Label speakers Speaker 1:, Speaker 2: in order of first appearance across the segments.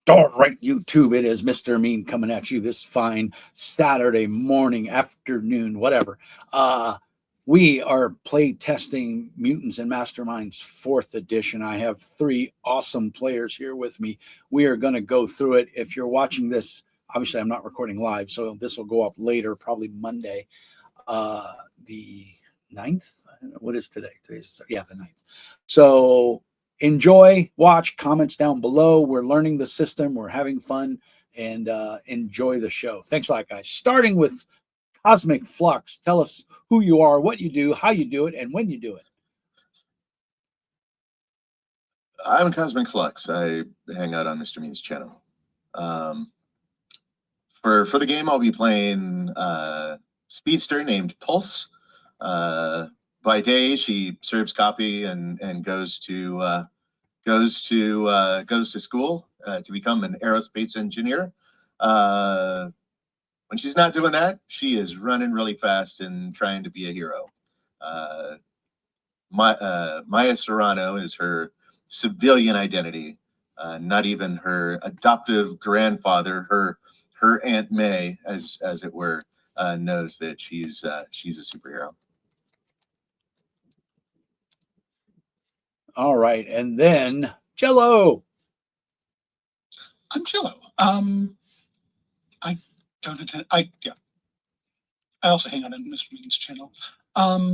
Speaker 1: All right, YouTube, it is Mr. Mean coming at you this fine Saturday morning, afternoon, whatever. We are play testing Mutants and Masterminds 4th edition. I have 3 awesome players here with me. We are going to go through it. If you're watching this, obviously I'm not recording live, so this will go up later, probably Monday, the 9th. What is today? Today's, yeah, the 9th. So enjoy, watch, comments down below. We're learning the system, we're having fun, and enjoy the show. Thanks a lot, guys. Starting with Cosmic Flux. Tell us who you are, what you do, how you do it, and when you do it.
Speaker 2: I'm Cosmic Flux. I hang out on Mr. Mean's channel. For the game, I'll be playing Speedster named Pulse. By day, she serves copy and goes to school to become an aerospace engineer. When she's not doing that, she is running really fast and trying to be a hero. Maya Serrano is her civilian identity. Not even her adoptive grandfather, her Aunt May, as it were, knows that she's a superhero.
Speaker 1: All right, and then Jello.
Speaker 3: I'm Jello. I don't attend. I also hang out on Mr. Mean's channel. I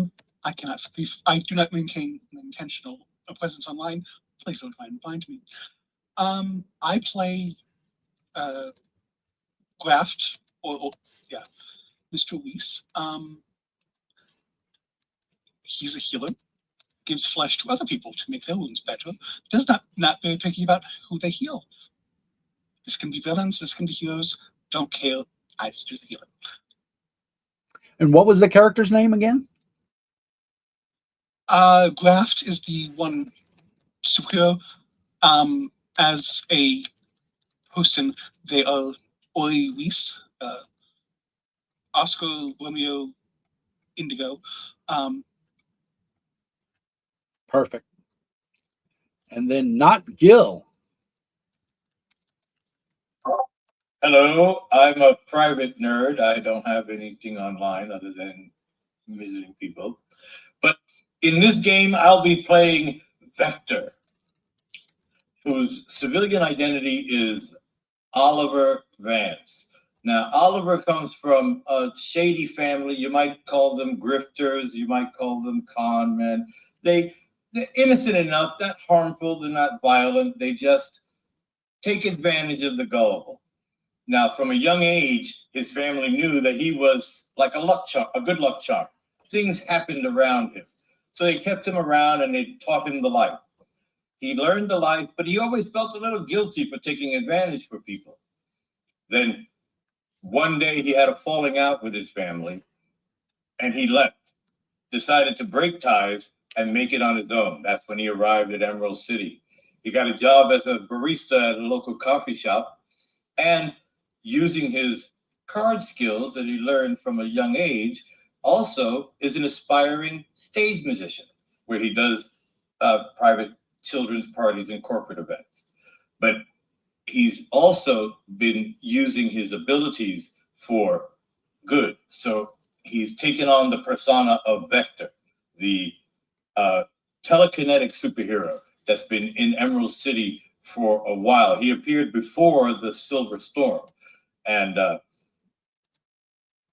Speaker 3: do not maintain an intentional presence online. Please don't find me. I play Graft Mr. Weiss. He's a healer. Gives flesh to other people to make their wounds better. Does not very picky about who they heal. This can be villains. This can be heroes. Don't care. I just do the healing.
Speaker 1: And what was the character's name again?
Speaker 3: Graft is the one superhero. As a person, they are Ori Weiss, Oscar Romeo Indigo.
Speaker 1: Perfect. And then not Gil.
Speaker 4: Hello, I'm a private nerd. I don't have anything online other than visiting people. But in this game, I'll be playing Vector, whose civilian identity is Oliver Vance. Now, Oliver comes from a shady family. You might call them grifters. You might call them con men. They're innocent enough, not harmful. They're not violent. They just take advantage of the gullible. Now, from a young age, his family knew that he was like a good luck charm. Things happened around him. So they kept him around and they taught him the life. He learned the life, but he always felt a little guilty for taking advantage for people. Then one day he had a falling out with his family and he left, decided to break ties and make it on his own. That's when he arrived at Emerald City. He got a job as a barista at a local coffee shop, and using his card skills that he learned from a young age, also is an aspiring stage musician, where he does private children's parties and corporate events. But he's also been using his abilities for good. So he's taken on the persona of Vector, the telekinetic superhero that's been in Emerald City for a while. He appeared before the Silver Storm. And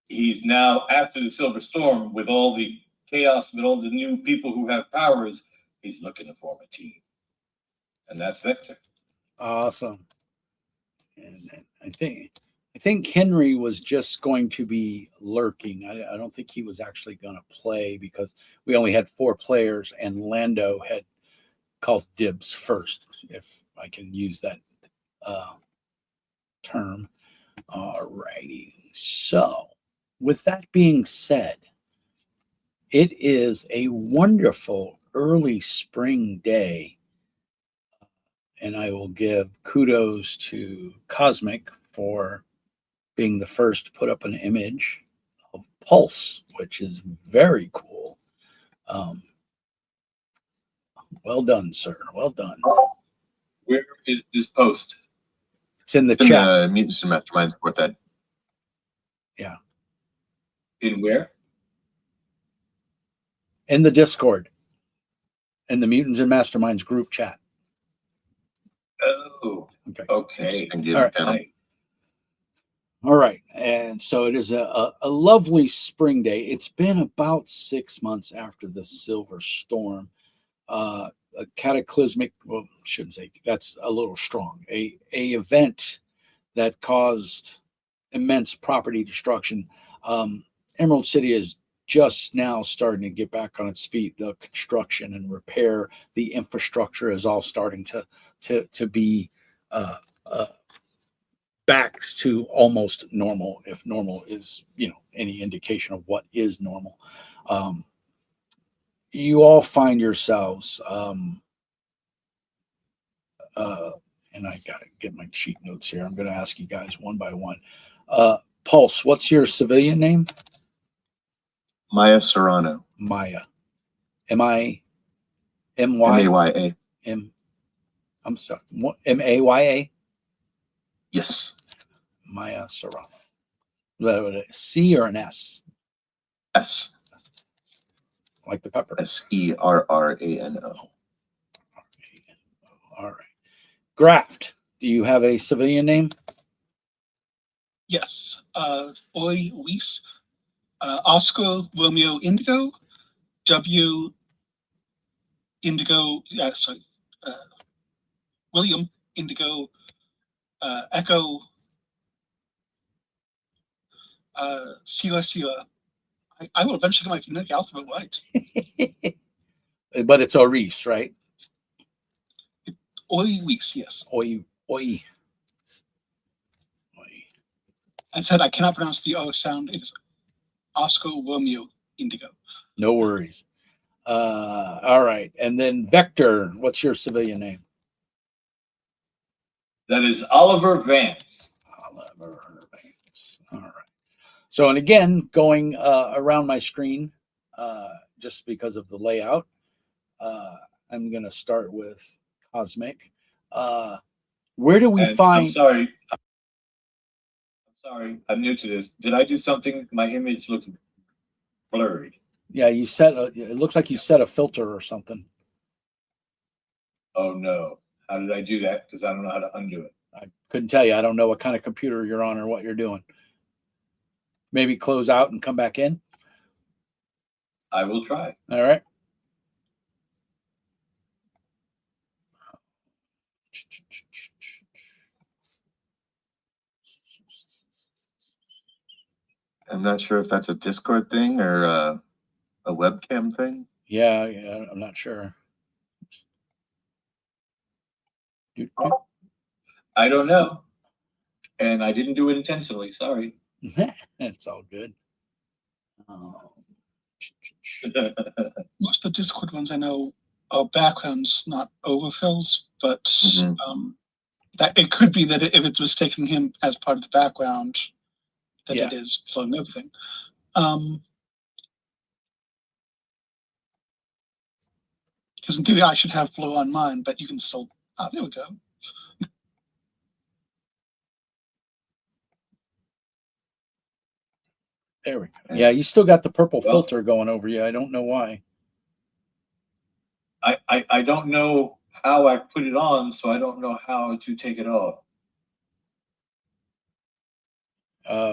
Speaker 4: he's now, after the Silver Storm, with all the chaos, with all the new people who have powers, he's looking to form a team. And that's Vector.
Speaker 1: Awesome. And I think Henry was just going to be lurking. I don't think he was actually going to play because we only had 4 players and Lando had called dibs first, if I can use that term. All righty. So, with that being said, it is a wonderful early spring day, and I will give kudos to Cosmic for being the first to put up an image of Pulse, which is very cool. Well done, sir. Well done.
Speaker 4: Where is this post?
Speaker 1: It's in the
Speaker 2: It's in
Speaker 1: chat.
Speaker 2: the Mutants and Masterminds Quartet.
Speaker 4: In where?
Speaker 1: In the Discord. In the Mutants and Masterminds group chat.
Speaker 4: Oh,
Speaker 1: Okay.
Speaker 4: okay.
Speaker 2: And give
Speaker 1: All right.
Speaker 2: channel.
Speaker 1: All right. And so it is a lovely spring day. It's been about 6 months after the Silver Storm. A cataclysmic, well, I shouldn't say that's a little strong. A event that caused immense property destruction. Emerald City is just now starting to get back on its feet. The construction and repair, the infrastructure is all starting to be back to almost normal, if normal is any indication of what is normal. You all find yourselves, and I gotta get my cheat notes here. I'm going to ask you guys one by one. Pulse, what's your civilian name?
Speaker 2: Maya Serrano.
Speaker 1: Maya. M-I-M-Y?
Speaker 2: M-A-Y-A.
Speaker 1: I'm sorry. M-A-Y-A?
Speaker 2: Yes.
Speaker 1: Maya Serrano. Is that a C or an S?
Speaker 2: S.
Speaker 1: Like the pepper.
Speaker 2: S-E-R-R-A-N-O.
Speaker 1: All right. Graft, do you have a civilian name?
Speaker 3: Yes. Oi Weiss. Oscar Romeo Indigo. W Indigo. Sorry. William Indigo. Echo. Sierra Sierra. I will eventually get my phonetic alphabet right.
Speaker 1: But it's Oris, right?
Speaker 3: Oi Weiss, yes.
Speaker 1: Oi.
Speaker 3: I said I cannot pronounce the O sound. It is Oscar Romeo Indigo.
Speaker 1: No worries. All right. And then Vector, what's your civilian name?
Speaker 4: That is Oliver Vance.
Speaker 1: Oliver Vance. All right. So, and again, going around my screen, just because of the layout, I'm going to start with Cosmic. Where do we
Speaker 4: And
Speaker 1: find...
Speaker 4: I'm sorry. I'm new to this. Did I do something? My image looks blurry.
Speaker 1: Yeah, you set it looks like you set a filter or something.
Speaker 4: Oh no. How did I do that? Because I don't know how to undo it.
Speaker 1: I couldn't tell you. I don't know what kind of computer you're on or what you're doing. Maybe close out and come back in.
Speaker 4: I will try.
Speaker 1: All right.
Speaker 2: I'm not sure if that's a Discord thing or a webcam thing.
Speaker 1: Yeah, I'm not sure.
Speaker 4: I don't know. And I didn't do it intentionally. Sorry.
Speaker 1: It's all good.
Speaker 3: Most of the Discord ones I know are backgrounds, not overfills, but that it could be that if it's mistaking him as part of the background, that it is flowing everything. Because in theory I should have flow on mine, but you can still. Ah, there we go.
Speaker 1: There we go. Yeah, you still got the purple filter going over you. I don't know why.
Speaker 4: I don't know how I put it on, so I don't know how to take it off.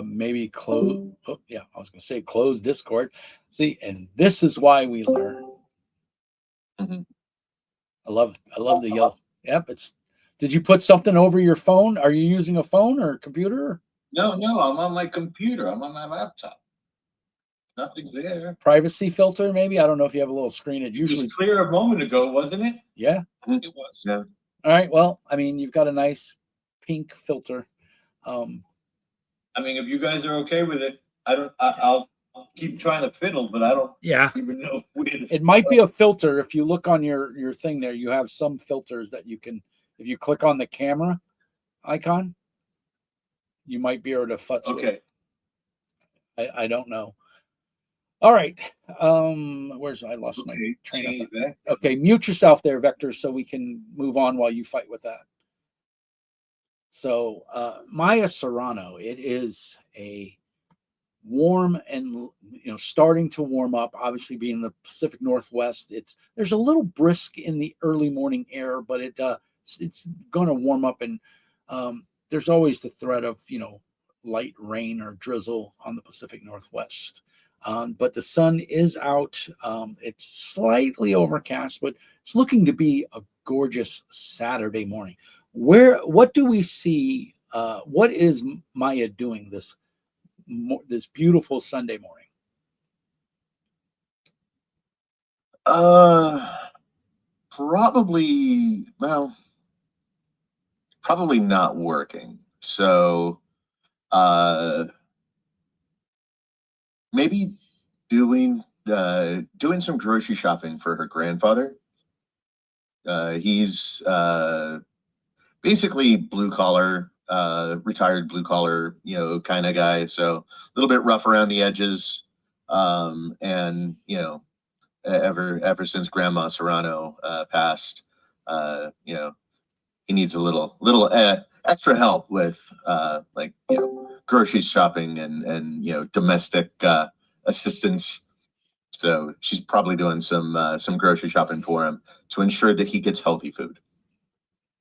Speaker 1: Maybe close. Oh, yeah, I was going to say close Discord. See, and this is why we learn. I love the yellow. Yep, it's. Did you put something over your phone? Are you using a phone or a computer?
Speaker 4: No, I'm on my computer. I'm on my laptop. Nothing's there.
Speaker 1: Privacy filter, maybe. I don't know if you have a little screen. It usually
Speaker 4: was clear a moment ago, wasn't it?
Speaker 1: Yeah,
Speaker 3: it was.
Speaker 2: Yeah.
Speaker 1: All right. Well, I mean, you've got a nice pink filter.
Speaker 4: I mean, if you guys are okay with it, I'll keep trying to fiddle, but I don't even know where to
Speaker 1: It might be a filter. If you look on your thing there, you have some filters that you can, if you click on the camera icon, you might be able to futz with it. I don't know. All right. Where's I lost my train of thought. Okay, mute yourself there, Vector, so we can move on while you fight with that. So Maya Serrano, it is a warm and starting to warm up. Obviously, being the Pacific Northwest, there's a little brisk in the early morning air, but it's going to warm up, and there's always the threat of light rain or drizzle on the Pacific Northwest. But the sun is out. It's slightly overcast, but it's looking to be a gorgeous Saturday morning. What do we see? What is Maya doing this beautiful Sunday morning?
Speaker 2: Probably not working. So maybe doing some grocery shopping for her grandfather. He's basically blue collar, retired blue collar, kind of guy. So a little bit rough around the edges. And ever since Grandma Serrano passed, he needs a little extra help with grocery shopping and domestic assistance. So she's probably doing some grocery shopping for him to ensure that he gets healthy food.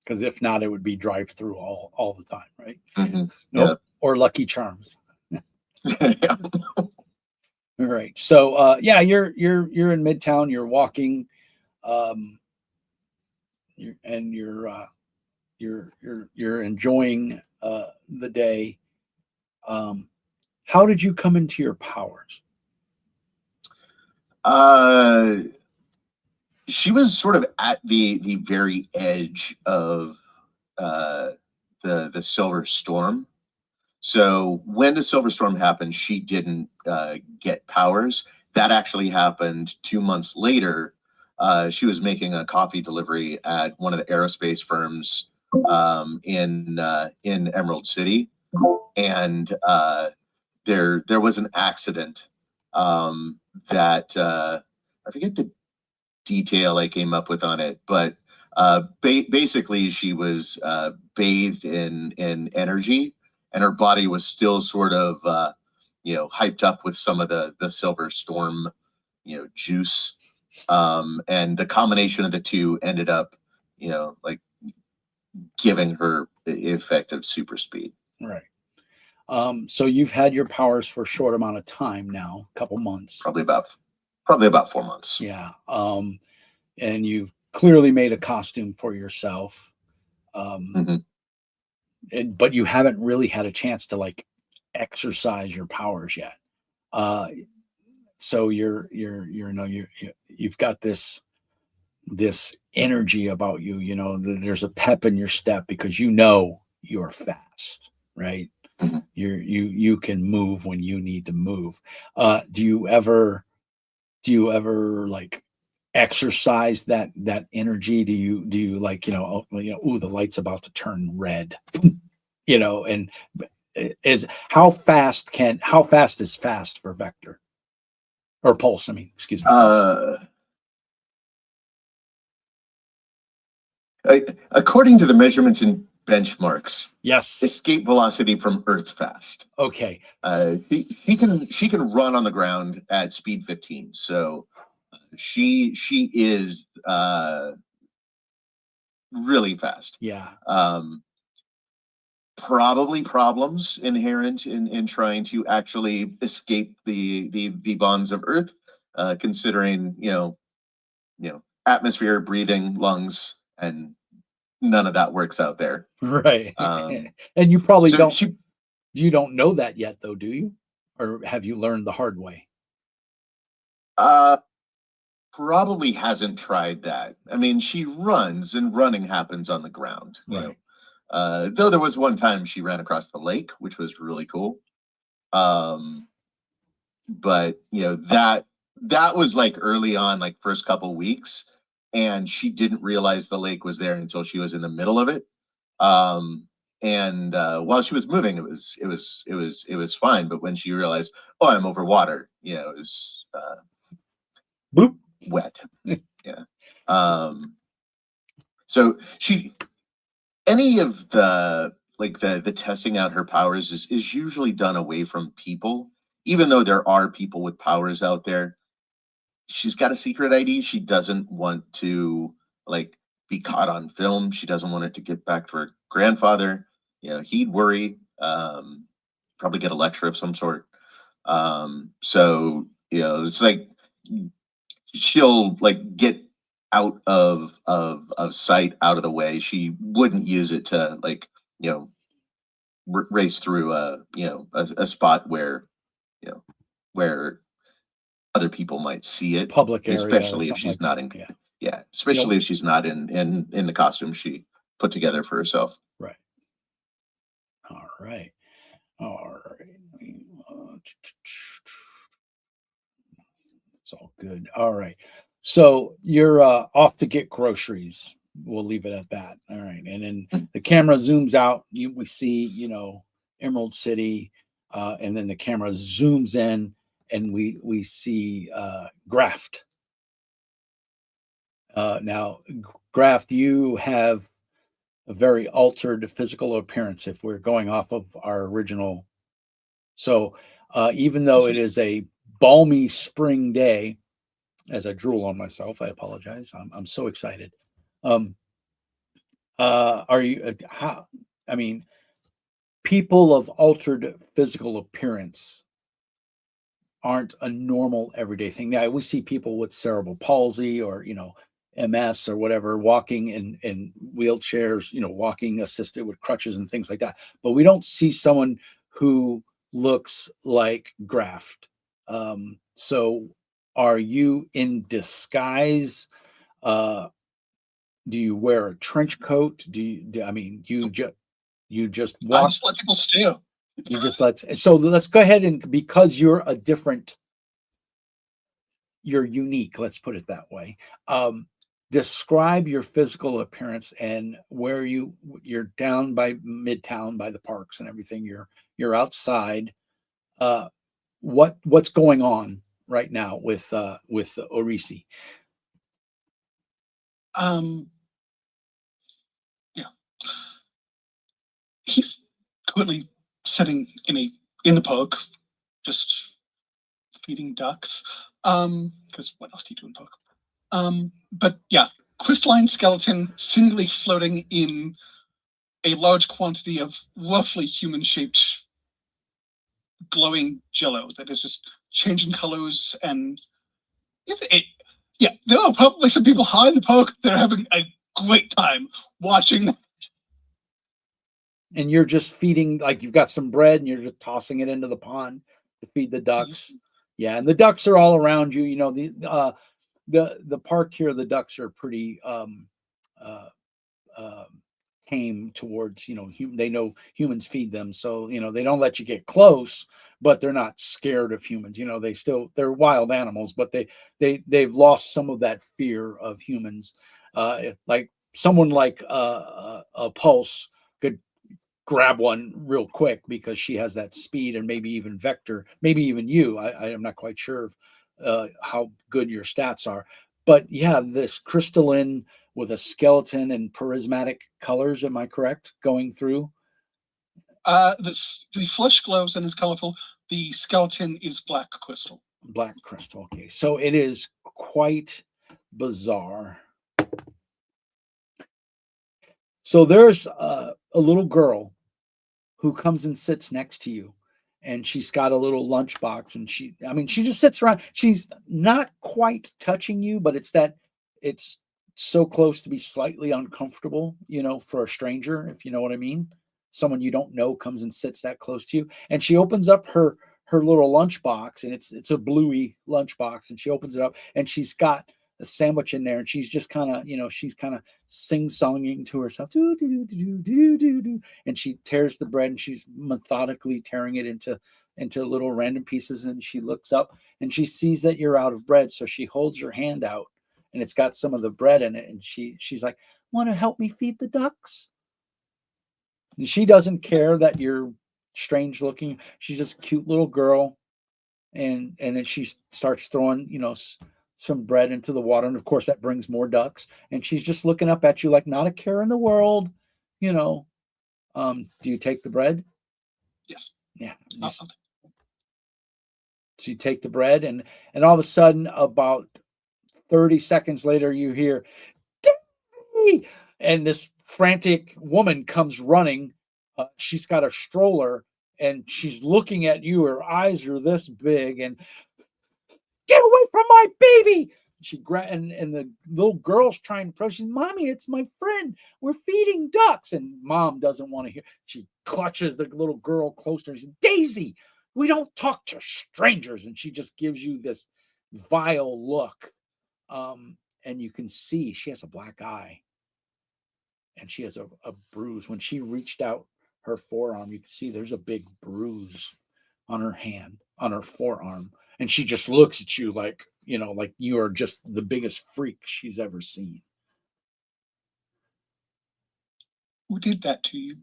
Speaker 1: Because if not, it would be drive-through all the time, right?
Speaker 2: Mm-hmm.
Speaker 1: Nope. Yeah. Or Lucky Charms.
Speaker 2: Yeah.
Speaker 1: All right. So you're in Midtown. You're walking, you're enjoying the day. How did you come into your powers?
Speaker 2: She was sort of at the very edge of the Silver Storm. So when the Silver Storm happened, she didn't get powers. That actually happened 2 months later. She was making a coffee delivery at one of the aerospace firms in Emerald City, and there was an accident that I forget the detail I came up with on it, but basically she was bathed in energy, and her body was still sort of hyped up with some of the Silver Storm juice, and the combination of the two ended up giving her the effect of super speed.
Speaker 1: Right. So you've had your powers for a short amount of time now, a couple months.
Speaker 2: Probably about 4 months.
Speaker 1: Yeah. And you've clearly made a costume for yourself.
Speaker 2: Mm-hmm.
Speaker 1: But you haven't really had a chance to exercise your powers yet. So you've got this energy about you, there's a pep in your step because you're fast, right?
Speaker 2: Mm-hmm.
Speaker 1: You can move when you need to move. Do you ever exercise that energy? Do you the light's about to turn red, and how fast is fast for Vector or Pulse? I mean, excuse me.
Speaker 2: According to the measurements in benchmarks,
Speaker 1: Yes.
Speaker 2: Escape velocity from Earth fast.
Speaker 1: Okay.
Speaker 2: She can run on the ground at speed 15. So she is really fast.
Speaker 1: Yeah.
Speaker 2: Probably problems inherent in trying to actually escape the bonds of Earth, considering atmosphere, breathing, lungs, and none of that works out there.
Speaker 1: Right. And you probably you don't know that yet, though, do you? Or have you learned the hard way?
Speaker 2: Probably hasn't tried that. I mean, she runs, and running happens on the ground.
Speaker 1: Right.
Speaker 2: Though there was one time she ran across the lake, which was really cool. But that was early on, first couple weeks, and she didn't realize the lake was there until she was in the middle of it. And while she was moving, it was fine. But when she realized, oh, I'm over water, it was
Speaker 1: bloop,
Speaker 2: wet. Yeah. So any of the like the testing out her powers is usually done away from people, even though there are people with powers out there. She's got a secret ID. She doesn't want to like be caught on film. She doesn't want it to get back to her grandfather. You know, he'd worry. Probably get a lecture of some sort. So you know, it's like she'll like get out of sight, out of the way. She wouldn't use it to like, you know, race through a spot where, you know, where other people might see it,
Speaker 1: Public area or
Speaker 2: especially if
Speaker 1: something
Speaker 2: she's
Speaker 1: like
Speaker 2: not
Speaker 1: that.
Speaker 2: in,
Speaker 1: Yeah.
Speaker 2: yeah, especially if she's not in the costume she put together for herself.
Speaker 1: Right. All right. All right. It's all good. All right. So you're off to get groceries. We'll leave it at that. All right. And then the camera zooms out. We see, you know, Emerald City, and then the camera zooms in, and we see Graft. Now, Graft, you have a very altered physical appearance if we're going off of our original. So even though it is a balmy spring day, as I drool on myself, I apologize. I'm so excited. Are you how? I mean, people of altered physical appearance aren't a normal everyday thing. Now we see people with cerebral palsy or MS or whatever walking in wheelchairs, walking assisted with crutches and things like that. But we don't see someone who looks like Graft. So are you in disguise? Do you wear a trench coat? I mean, you just
Speaker 3: I
Speaker 1: walk.
Speaker 3: just let people stare.
Speaker 1: You just so let's go ahead, and because you're you're unique, let's put it that way. Describe your physical appearance and where you're down by Midtown by the parks and everything. You're outside. What's going on right now with Orisi?
Speaker 3: Yeah. He's currently sitting in the park, just feeding ducks. Because what else do you do in park? But yeah, crystalline skeleton singly floating in a large quantity of roughly human-shaped glowing jello that is just changing colors. And yeah, there are probably some people high in the park that are having a great time watching that.
Speaker 1: And you're just feeding, like you've got some bread and you're just tossing it into the pond to feed the ducks. Yeah, and the ducks are all around you. The park here, the ducks are pretty tame towards they know humans feed them, so they don't let you get close, but they're not scared of humans. They're wild animals, but they've lost some of that fear of humans. Like someone like a Pulse could grab one real quick because she has that speed, and maybe even Vector, maybe even you. I am not quite sure how good your stats are, but yeah, this crystalline with a skeleton and prismatic colors. Am I correct? Going through.
Speaker 3: The flesh glows and is colorful. The skeleton is black crystal.
Speaker 1: Black crystal. Okay, so it is quite bizarre. So there's a little girl who comes and sits next to you, and she's got a little lunchbox, and she just sits around. She's not quite touching you, but it's so close to be slightly uncomfortable, for a stranger, if you know what I mean. Someone you don't know comes and sits that close to you, and she opens up her little lunchbox, and it's a bluey lunchbox, and she opens it up, and she's got a sandwich in there, and she's just kind of, she's kind of sing-songing to herself, do, do, do, do, do, do, and she tears the bread, and she's methodically tearing it into little random pieces, and she looks up and she sees that you're out of bread, so she holds her hand out, and it's got some of the bread in it, and she's like, want to help me feed the ducks? And she doesn't care that you're strange looking. She's just a cute little girl, and then she starts throwing some bread into the water, and of course that brings more ducks, and she's just looking up at you like not a care in the world. Do you take the bread?
Speaker 3: Yes.
Speaker 1: Yeah.
Speaker 3: I'll-
Speaker 1: So you take the bread, and all of a sudden, about 30 seconds later, you hear, "Daddy!" And this frantic woman comes running. She's got a stroller, and she's looking at you. Her eyes are this big, and get away from my baby. And the little girl's trying to approach. She's, Mommy, it's my friend. We're feeding ducks. And Mom doesn't want to hear. She clutches the little girl close to her. She says, Daisy, we don't talk to strangers. And she just gives you this vile look. And you can see she has a black eye. And she has a bruise. When she reached out her forearm, you can see there's a big bruise on her hand, on her forearm. And she just looks at you like, like you are just the biggest freak she's ever seen.
Speaker 3: Who did that to you?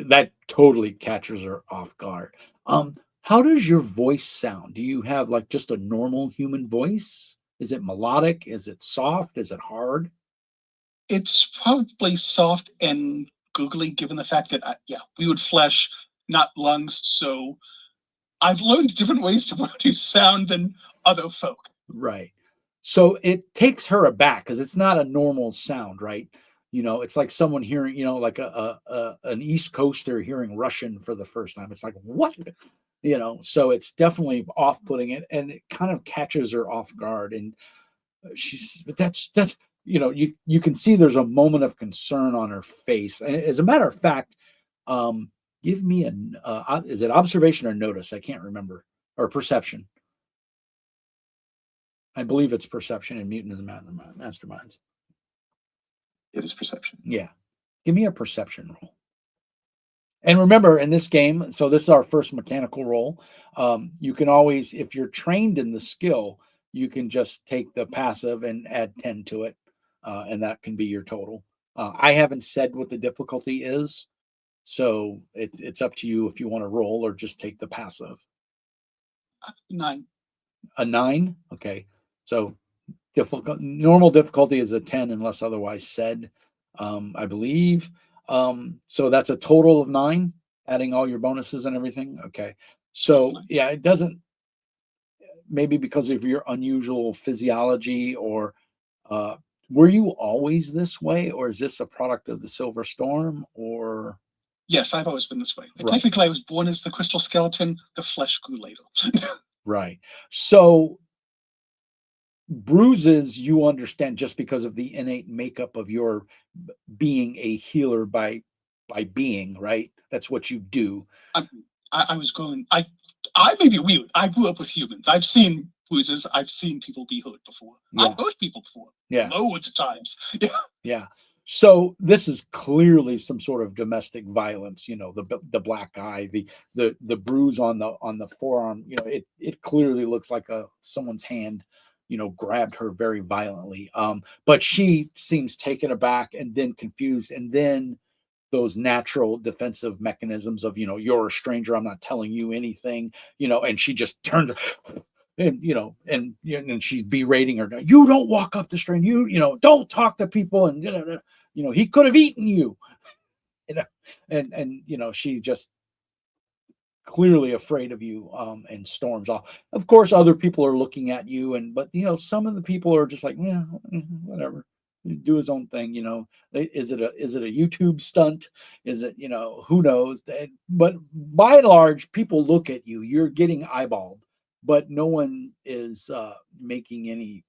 Speaker 1: That totally catches her off guard. How does your voice sound? Do you have like just a normal human voice? Is it melodic? Is it soft? Is it hard?
Speaker 3: It's probably soft and googly, given the fact that, we would flesh, not lungs. So I've learned different ways to produce sound than other folk.
Speaker 1: Right. So it takes her aback because it's not a normal sound, right? It's like someone hearing, like an East Coaster hearing Russian for the first time. It's like, what? So it's definitely off-putting, and it kind of catches her off guard. And but that's you can see there's a moment of concern on her face. And as a matter of fact, give me is it observation or notice? I can't remember. Or perception. I believe it's perception in Mutants Masterminds.
Speaker 2: It is perception.
Speaker 1: Yeah. Give me a perception roll. And remember, in this game, so this is our first mechanical roll. You can always, if you're trained in the skill, you can just take the passive and add 10 to it. And that can be your total. I haven't said what the difficulty is. So it's up to you if you want to roll or just take the passive.
Speaker 3: 9.
Speaker 1: A 9? Okay. So normal difficulty is a 10 unless otherwise said, I believe. So that's a total of 9, adding all your bonuses and everything. Okay. So yeah, it doesn't, maybe because of your unusual physiology, or were you always this way, or is this a product of the Silver Storm, or?
Speaker 3: Yes, I've always been this way.
Speaker 1: Right.
Speaker 3: Technically, I was born as the crystal skeleton. The flesh grew later.
Speaker 1: Right. So bruises, you understand, just because of the innate makeup of your being a healer by being, right? That's what you do.
Speaker 3: I was going. I may be weird. I grew up with humans. I've seen bruises. I've seen people be hurt before.
Speaker 1: Yeah.
Speaker 3: I've hurt people before.
Speaker 1: Yeah.
Speaker 3: Loads of times. Yeah.
Speaker 1: Yeah. So this is clearly some sort of domestic violence. The black eye, the bruise on the forearm. It clearly looks like someone's hand, grabbed her very violently. But she seems taken aback and then confused, and then those natural defensive mechanisms of, you're a stranger, I'm not telling you anything, and she just turned and she's berating her. You don't walk up the street. You don't talk to people, and he could have eaten you. And she just clearly afraid of you, and storms off. Of course, other people are looking at you, but some of the people are just like, yeah, whatever. Do his own thing. Is it a YouTube stunt? Is it, who knows? But by and large, people look at you. You're getting eyeballed, but no one is making any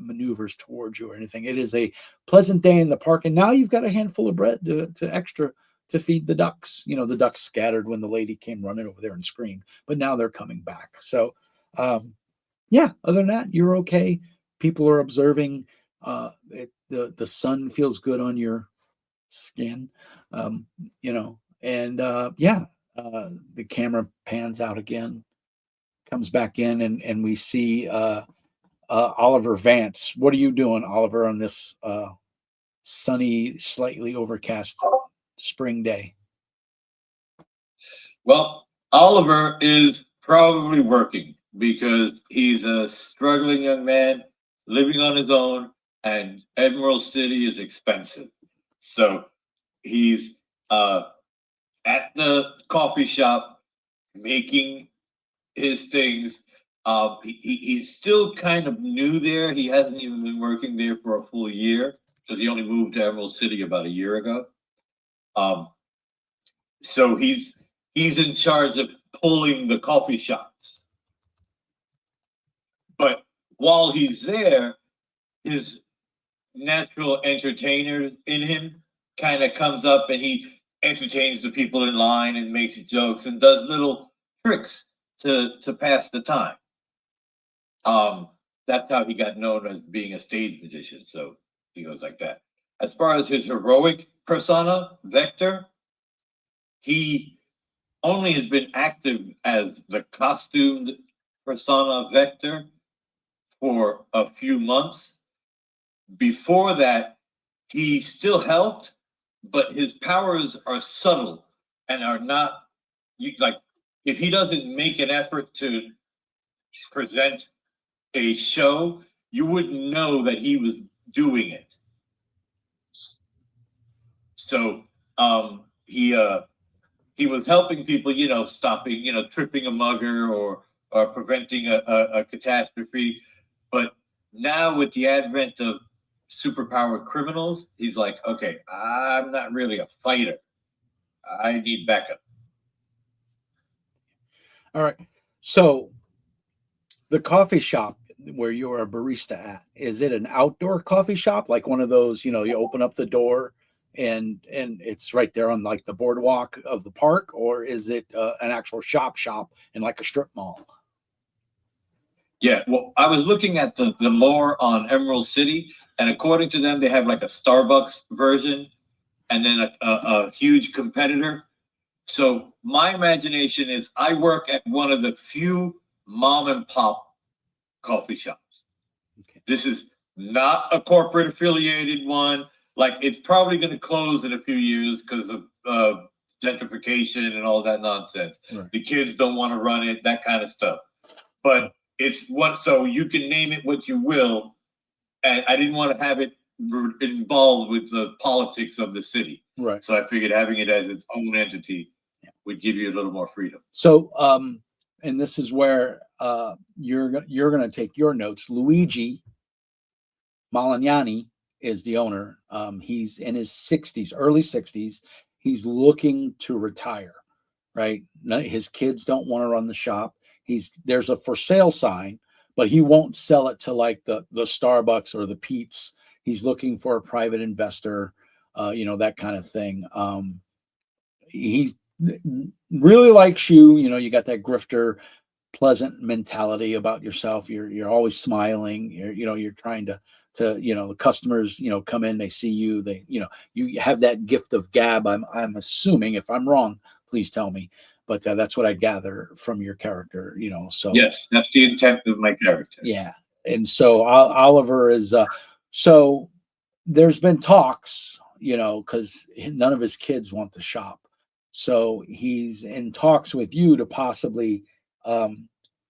Speaker 1: maneuvers towards you or anything. It is a pleasant day in the park, and now you've got a handful of bread to extra to feed the ducks. The ducks scattered when the lady came running over there and screamed, but now they're coming back. So yeah, other than that, you're okay. People are observing. The sun feels good on your skin, and the camera pans out again, comes back in, and we see Oliver Vance. What are you doing, Oliver, on this sunny, slightly overcast spring day?
Speaker 4: Well, Oliver is probably working because he's a struggling young man living on his own, and Emerald City is expensive. So he's at the coffee shop making his things. He's still kind of new there. He hasn't even been working there for a full year because he only moved to Emerald City about a year ago. So he's in charge of pulling the coffee shops. But while he's there, his natural entertainer in him kind of comes up and he entertains the people in line and makes jokes and does little tricks to pass the time. That's how he got known as being a stage magician. So he goes like that. As far as his heroic persona, Vector, he only has been active as the costumed persona Vector for a few months. Before that, he still helped, but his powers are subtle and are not like if he doesn't make an effort to present a show, you wouldn't know that he was doing it. So he was helping people, stopping, tripping a mugger or preventing a catastrophe. But now with the advent of superpowered criminals, he's like, okay, I'm not really a fighter. I need backup.
Speaker 1: All right. So the coffee shop where you're a barista at, is it an outdoor coffee shop? Like one of those, you open up the door and it's right there on like the boardwalk of the park, or is it an actual shop in like a strip mall?
Speaker 4: Yeah, well, I was looking at the lore on Emerald City, and according to them, they have like a Starbucks version and then a huge competitor. So my imagination is I work at one of the few mom and pop coffee shops.
Speaker 1: Okay.
Speaker 4: This is not a corporate affiliated one. Like it's probably going to close in a few years because of gentrification and all that nonsense.
Speaker 1: Right.
Speaker 4: The kids don't want to run it, that kind of stuff. But it's what, so you can name it what you will. And I didn't want to have it involved with the politics of the city.
Speaker 1: Right.
Speaker 4: So I figured having it as its own entity would give you a little more freedom.
Speaker 1: So, and this is where you're going to take your notes. Luigi Malagnani is the owner. He's in his 60s, early 60s. He's looking to retire, right? His kids don't want to run the shop. There's a for sale sign, but he won't sell it to like the Starbucks or the Pete's. He's looking for a private investor, that kind of thing. He's really likes you. You got that grifter, pleasant mentality about yourself. You're always smiling. You're trying to the customers come in, they see you, you have that gift of gab. I'm assuming, if I'm wrong, please tell me. But that's what I gather from your character. So
Speaker 4: yes, that's the intent of my character.
Speaker 1: Yeah, and so Oliver is. So there's been talks, because none of his kids want the shop. So he's in talks with you to possibly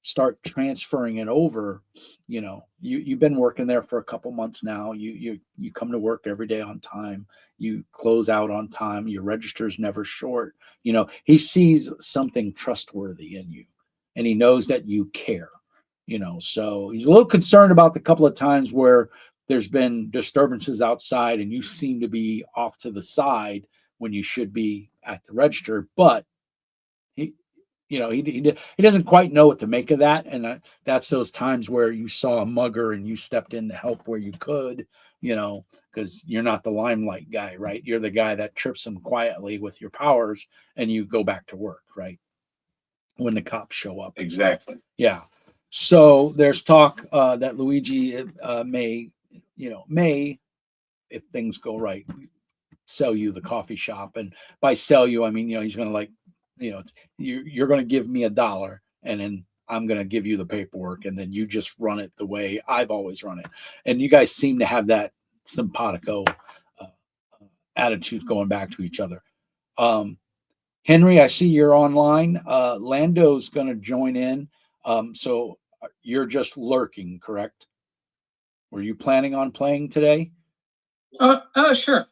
Speaker 1: start transferring it over. You've been working there for a couple months now. You come to work every day on time. You close out on time. Your register's never short. He sees something trustworthy in you, and he knows that you care. So he's a little concerned about the couple of times where there's been disturbances outside and you seem to be off to the side when you should be at the register, but he doesn't quite know what to make of that. And that's those times where you saw a mugger and you stepped in to help where you could, because you're not the limelight guy, right? You're the guy that trips them quietly with your powers and you go back to work, right? When the cops show up.
Speaker 4: Exactly.
Speaker 1: Yeah. So there's talk that Luigi may, if things go right, sell you the coffee shop. And by sell you, I mean, he's going to you're going to give me $1 and then I'm going to give you the paperwork and then you just run it the way I've always run it. And you guys seem to have that simpatico attitude going back to each other. Henry, I see you're online. Lando's going to join in. So you're just lurking, correct? Were you planning on playing today?
Speaker 3: Sure.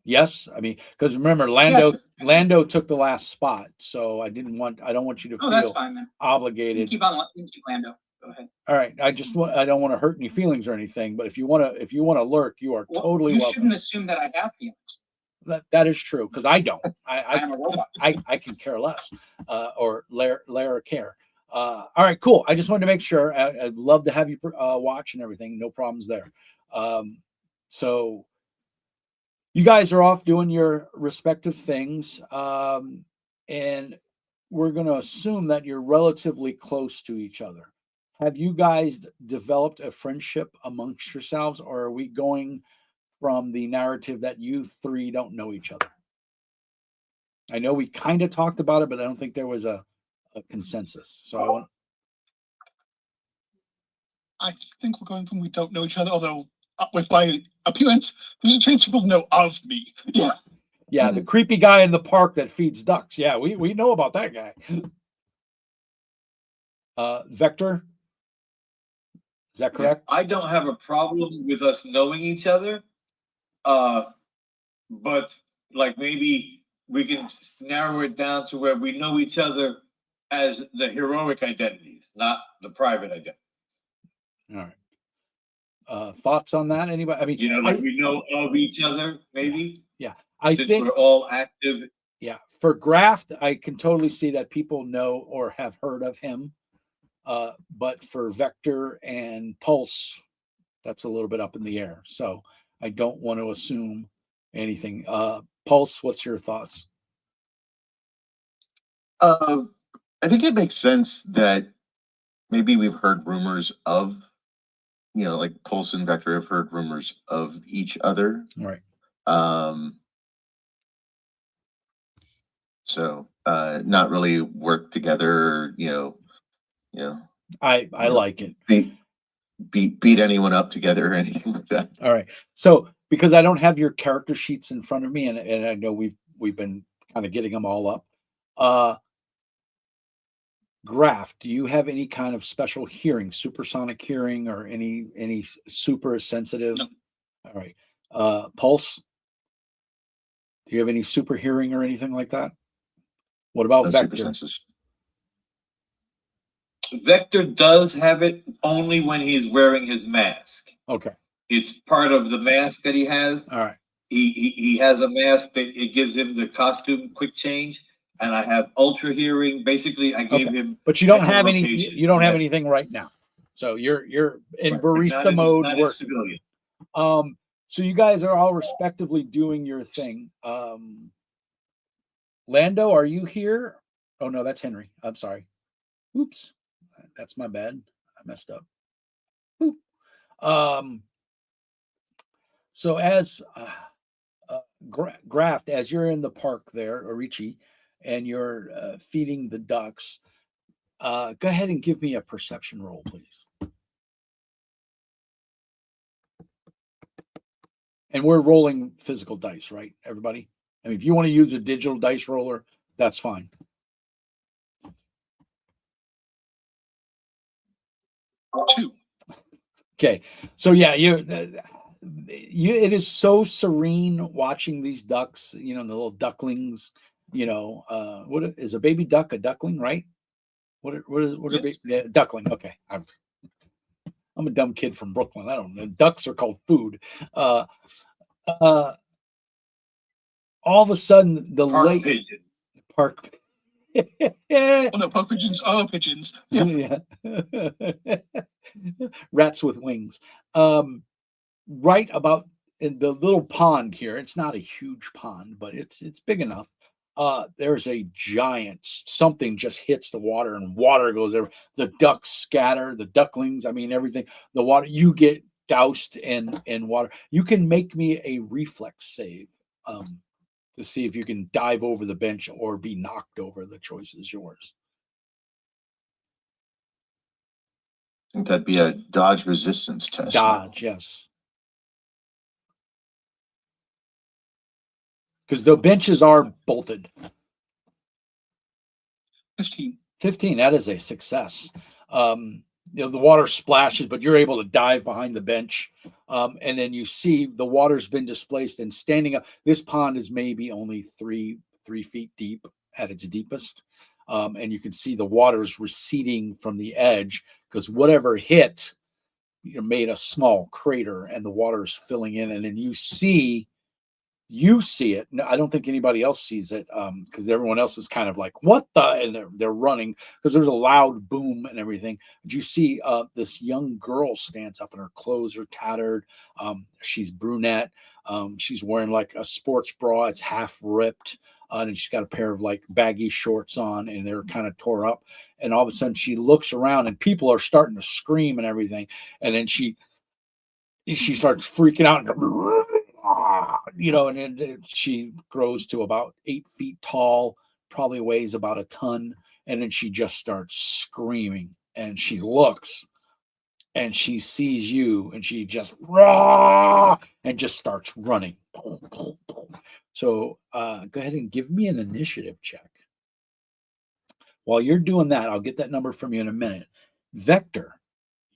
Speaker 1: Yes, I mean, because remember, Lando
Speaker 3: sure.
Speaker 1: Lando took the last spot, so I don't want you to
Speaker 3: Oh, that's
Speaker 1: feel
Speaker 3: fine then.
Speaker 1: obligated.
Speaker 3: We can keep Lando. Go ahead.
Speaker 1: All right, I don't want to hurt any feelings or anything, but if you want to lurk, you are totally
Speaker 3: You
Speaker 1: welcome.
Speaker 3: shouldn't assume that I have feelings.
Speaker 1: That is true, because I don't.
Speaker 3: I am a robot.
Speaker 1: I can care less, or lair care. All right, cool. I just wanted to make sure. I'd love to have you watch and everything. No problems there. So you guys are off doing your respective things, and we're going to assume that you're relatively close to each other. Have you guys developed a friendship amongst yourselves, or are we going from the narrative that you three don't know each other? I know we kind of talked about it, but I don't think there was a consensus. So
Speaker 3: I think we're going from we don't know each other, although with my appearance, there's a chance people know of me. Yeah.
Speaker 1: Yeah, the creepy guy in the park that feeds ducks. Yeah, we know about that guy. Vector, is that correct?
Speaker 4: I don't have a problem with us knowing each other, but like maybe we can narrow it down to where we know each other as the heroic identities, not the private identities.
Speaker 1: All right. Thoughts on that? Anybody? I mean,
Speaker 4: Like we know of each other, maybe.
Speaker 1: Yeah, I
Speaker 4: since
Speaker 1: think
Speaker 4: we're all active.
Speaker 1: Yeah, for Graft, I can totally see that people know or have heard of him. But for Vector and Pulse, that's a little bit up in the air. So I don't want to assume anything. Pulse, what's your thoughts?
Speaker 2: I think it makes sense that maybe we've heard rumors of, like Pulse and Vector have heard rumors of each other.
Speaker 1: Right.
Speaker 2: So not really work together,
Speaker 1: I like it.
Speaker 2: Beat anyone up together or anything like that.
Speaker 1: All right. So because I don't have your character sheets in front of me, and I know we've been kind of getting them all up. Graph, do you have any kind of special hearing, supersonic hearing, or any super sensitive?
Speaker 3: No.
Speaker 1: All right. Pulse, do you have any super hearing or anything like that? What about
Speaker 2: No
Speaker 1: Vector?
Speaker 2: super senses.
Speaker 4: Vector does have it only when he's wearing his mask.
Speaker 1: Okay.
Speaker 4: It's part of the mask that he has.
Speaker 1: All right.
Speaker 4: He has a mask that it gives him the costume quick change, and I have ultra hearing. Basically, I gave him.
Speaker 1: But you don't have any.
Speaker 4: echolocation.
Speaker 1: You don't have
Speaker 4: Yes.
Speaker 1: anything right now. So you're in
Speaker 4: Right.
Speaker 1: barista
Speaker 4: Not in-
Speaker 1: mode
Speaker 4: not in
Speaker 1: working.
Speaker 4: civilian.
Speaker 1: So you guys are all respectively doing your thing. Lando, are you here? Oh no, that's Henry. I'm sorry. Oops, that's my bad. I messed up. Oop. So as Graft, as you're in the park there, Orichi, and you're feeding the ducks, go ahead and give me a perception roll, please. And we're rolling physical dice, right, everybody? I mean, if you want to use a digital dice roller, that's fine.
Speaker 3: Two.
Speaker 1: Okay, so yeah, it is so serene watching these ducks. The little ducklings. What is a baby duck? A duckling, right? What are
Speaker 3: Yes.
Speaker 1: duckling? Okay, I'm a dumb kid from Brooklyn. I don't know. Ducks are called food. All of a sudden, the
Speaker 4: Park pigeon.
Speaker 1: park.
Speaker 3: Oh no, park pigeons are pigeons. Yeah.
Speaker 1: Yeah. Rats with wings. Right about in the little pond here. It's not a huge pond, but it's big enough. There's a giant something just hits the water and water goes there. The ducks scatter, the ducklings, I mean everything. The water, you get doused in water. You can make me a reflex save to see if you can dive over the bench or be knocked over. The choice is yours.
Speaker 2: I think that'd be a dodge resistance test.
Speaker 1: Dodge, yes. Because the benches are bolted.
Speaker 3: 15.
Speaker 1: 15, that is a success. the water splashes, but you're able to dive behind the bench. And then you see the water's been displaced and standing up. This pond is maybe only three feet deep at its deepest. And you can see the water's receding from the edge because whatever hit made a small crater and the water is filling in. And then you see it. No, I don't think anybody else sees it because everyone else is kind of like, what the? And they're running because there's a loud boom and everything. But you see this young girl stands up and her clothes are tattered. She's brunette. She's wearing like a sports bra. It's half ripped. And she's got a pair of like baggy shorts on and they're kind of tore up. And all of a sudden she looks around and people are starting to scream and everything. And then she starts freaking out. And she grows to about 8 feet tall, probably weighs about a ton. And then she just starts screaming and she looks and she sees you and she just and just starts running. So go ahead and give me an initiative check. While you're doing that, I'll get that number from you in a minute. Vector,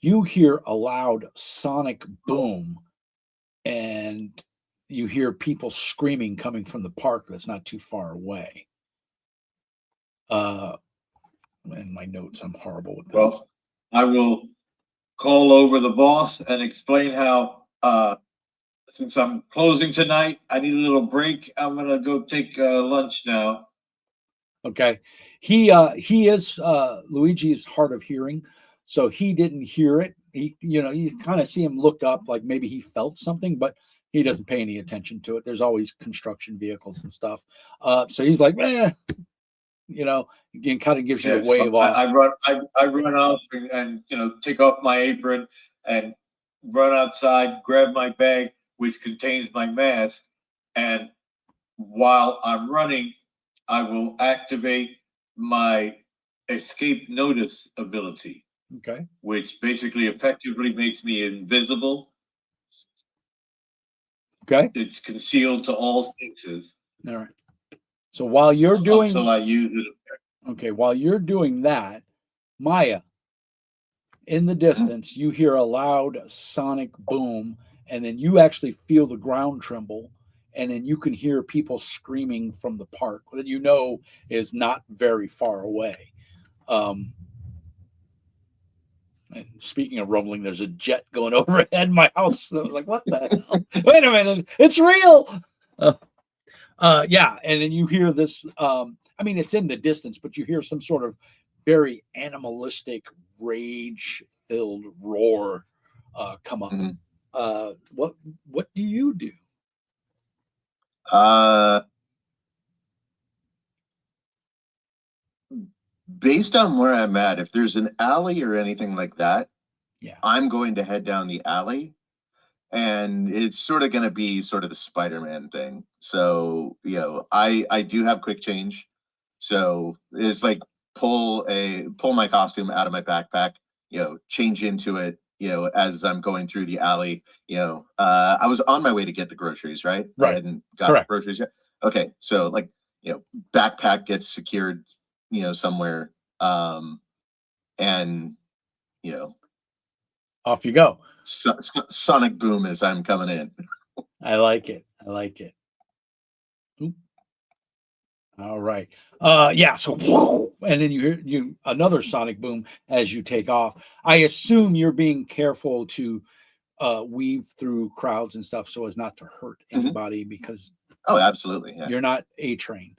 Speaker 1: you hear a loud sonic boom and you hear people screaming coming from the park that's not too far away. And my notes, I'm horrible with this.
Speaker 4: Well, I will call over the boss and explain how, since I'm closing tonight, I need a little break. I'm going to go take lunch now.
Speaker 1: Okay. He is, Luigi is hard of hearing, so he didn't hear it. You kind of see him look up like maybe he felt something, but he doesn't pay any attention to it. There's always construction vehicles and stuff. So he's like, again, kind of gives you a wave off.
Speaker 4: I run off and take off my apron and run outside, grab my bag, which contains my mask. And while I'm running, I will activate my escape notice ability.
Speaker 1: Okay.
Speaker 4: Which basically effectively makes me invisible.
Speaker 1: Okay.
Speaker 4: It's concealed to all senses.
Speaker 1: All right. So while you're doing
Speaker 4: until I use it.
Speaker 1: Okay, while you're doing that, Maya, in the distance, you hear a loud sonic boom, and then you actually feel the ground tremble, and then you can hear people screaming from the park that is not very far away. And speaking of rumbling, there's a jet going overhead my house. I was like, what the hell? Wait a minute, it's real. Yeah, and then you hear this, it's in the distance, but you hear some sort of very animalistic, rage-filled roar come up.
Speaker 2: Mm-hmm.
Speaker 1: What do you do?
Speaker 2: Based on where I'm at, if there's an alley or anything like that,
Speaker 1: yeah,
Speaker 2: I'm going to head down the alley. And it's sort of going to be sort of the Spider-Man thing. So, I do have quick change. So it's like pull my costume out of my backpack, change into it, as I'm going through the alley. I was on my way to get the groceries, right?
Speaker 1: Right.
Speaker 2: I hadn't got groceries yet. Okay. So backpack gets secured, somewhere. And,
Speaker 1: off you go.
Speaker 2: Sonic boom as I'm coming in.
Speaker 1: I like it. Oop. All right. Yeah. So, and then you hear another sonic boom as you take off. I assume you're being careful to weave through crowds and stuff so as not to hurt anybody because.
Speaker 2: Oh, absolutely. Yeah.
Speaker 1: You're not A-Train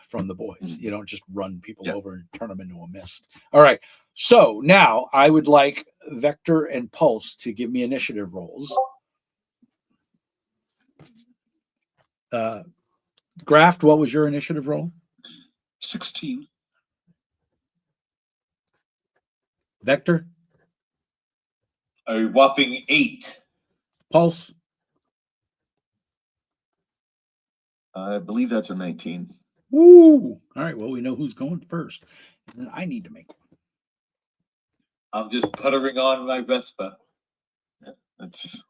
Speaker 1: from the boys.
Speaker 2: Mm-hmm.
Speaker 1: You don't just run people over and turn them into a mist. All right. So now I would like Vector and Pulse to give me initiative rolls. Graft, what was your initiative roll?
Speaker 3: 16.
Speaker 1: Vector?
Speaker 4: A whopping 8.
Speaker 1: Pulse?
Speaker 2: I believe that's a 19.
Speaker 1: Woo! All right. Well, we know who's going first. And then I need to make one.
Speaker 4: I'm just puttering on my Vespa.
Speaker 2: Yeah, it's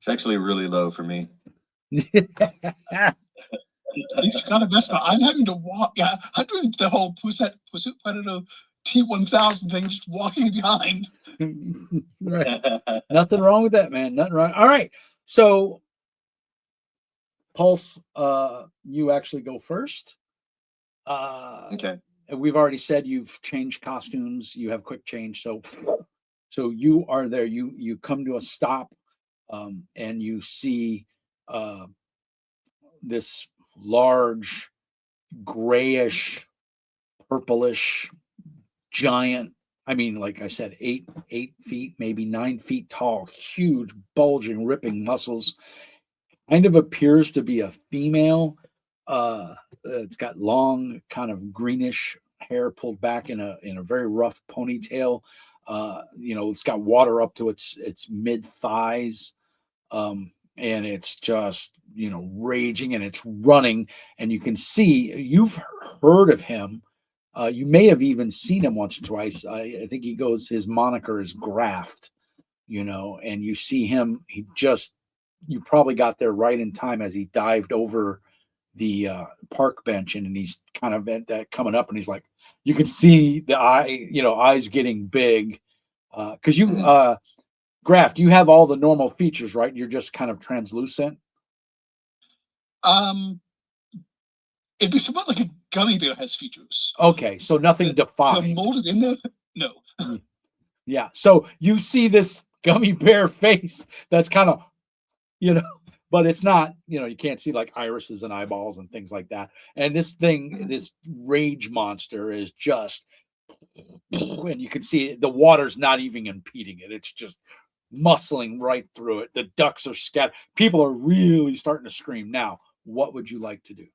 Speaker 2: actually really low for me.
Speaker 3: At least you got a Vespa. I'm having to walk. Yeah, I'm doing the whole Pursuit Predator T-1000 thing just walking behind.
Speaker 1: Right. Nothing wrong with that, man. Nothing wrong. All right. So, Pulse, you actually go first.
Speaker 2: Okay.
Speaker 1: We've already said you've changed costumes. You have quick change. So you are there. You come to a stop, and you see this large, grayish, purplish giant. I mean, like I said, 8 feet, maybe 9 feet tall, huge, bulging, ripping muscles. Kind of appears to be a female. It's got long, kind of greenish hair pulled back in a very rough ponytail. It's got water up to its mid thighs, and it's just raging, and it's running, and you can see you've heard of him. You may have even seen him once or twice. I think his moniker is Graft, and you see him. You probably got there right in time as he dived over the park bench, and he's kind of at that coming up, and he's like, you can see the eyes getting big. Because Graft, you have all the normal features, right? You're just kind of translucent.
Speaker 3: It'd be somewhat like a gummy bear has features.
Speaker 1: Okay, so nothing defined.
Speaker 3: Molded in there? No.
Speaker 1: Yeah. So you see this gummy bear face that's kind of, but it's not, you can't see like irises and eyeballs and things like that. And this rage monster is just, and you can see the water's not even impeding it. It's just muscling right through it. The ducks are scattered. People are really starting to scream. Now, what would you like to do?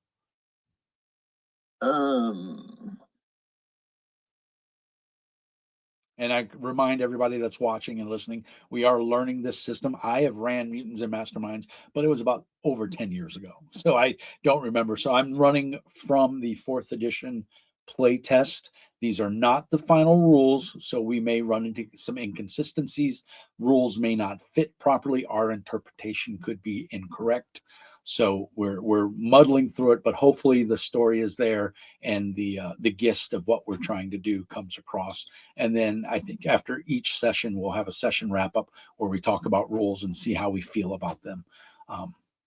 Speaker 1: And I remind everybody that's watching and listening, we are learning this system. I have ran Mutants and Masterminds, but it was about over 10 years ago. So I don't remember. So I'm running from the 4th edition playtest. These are not the final rules, so we may run into some inconsistencies. Rules may not fit properly. Our interpretation could be incorrect. So we're muddling through it, but hopefully the story is there and the gist of what we're trying to do comes across. And then I think after each session, we'll have a session wrap up where we talk about rules and see how we feel about them.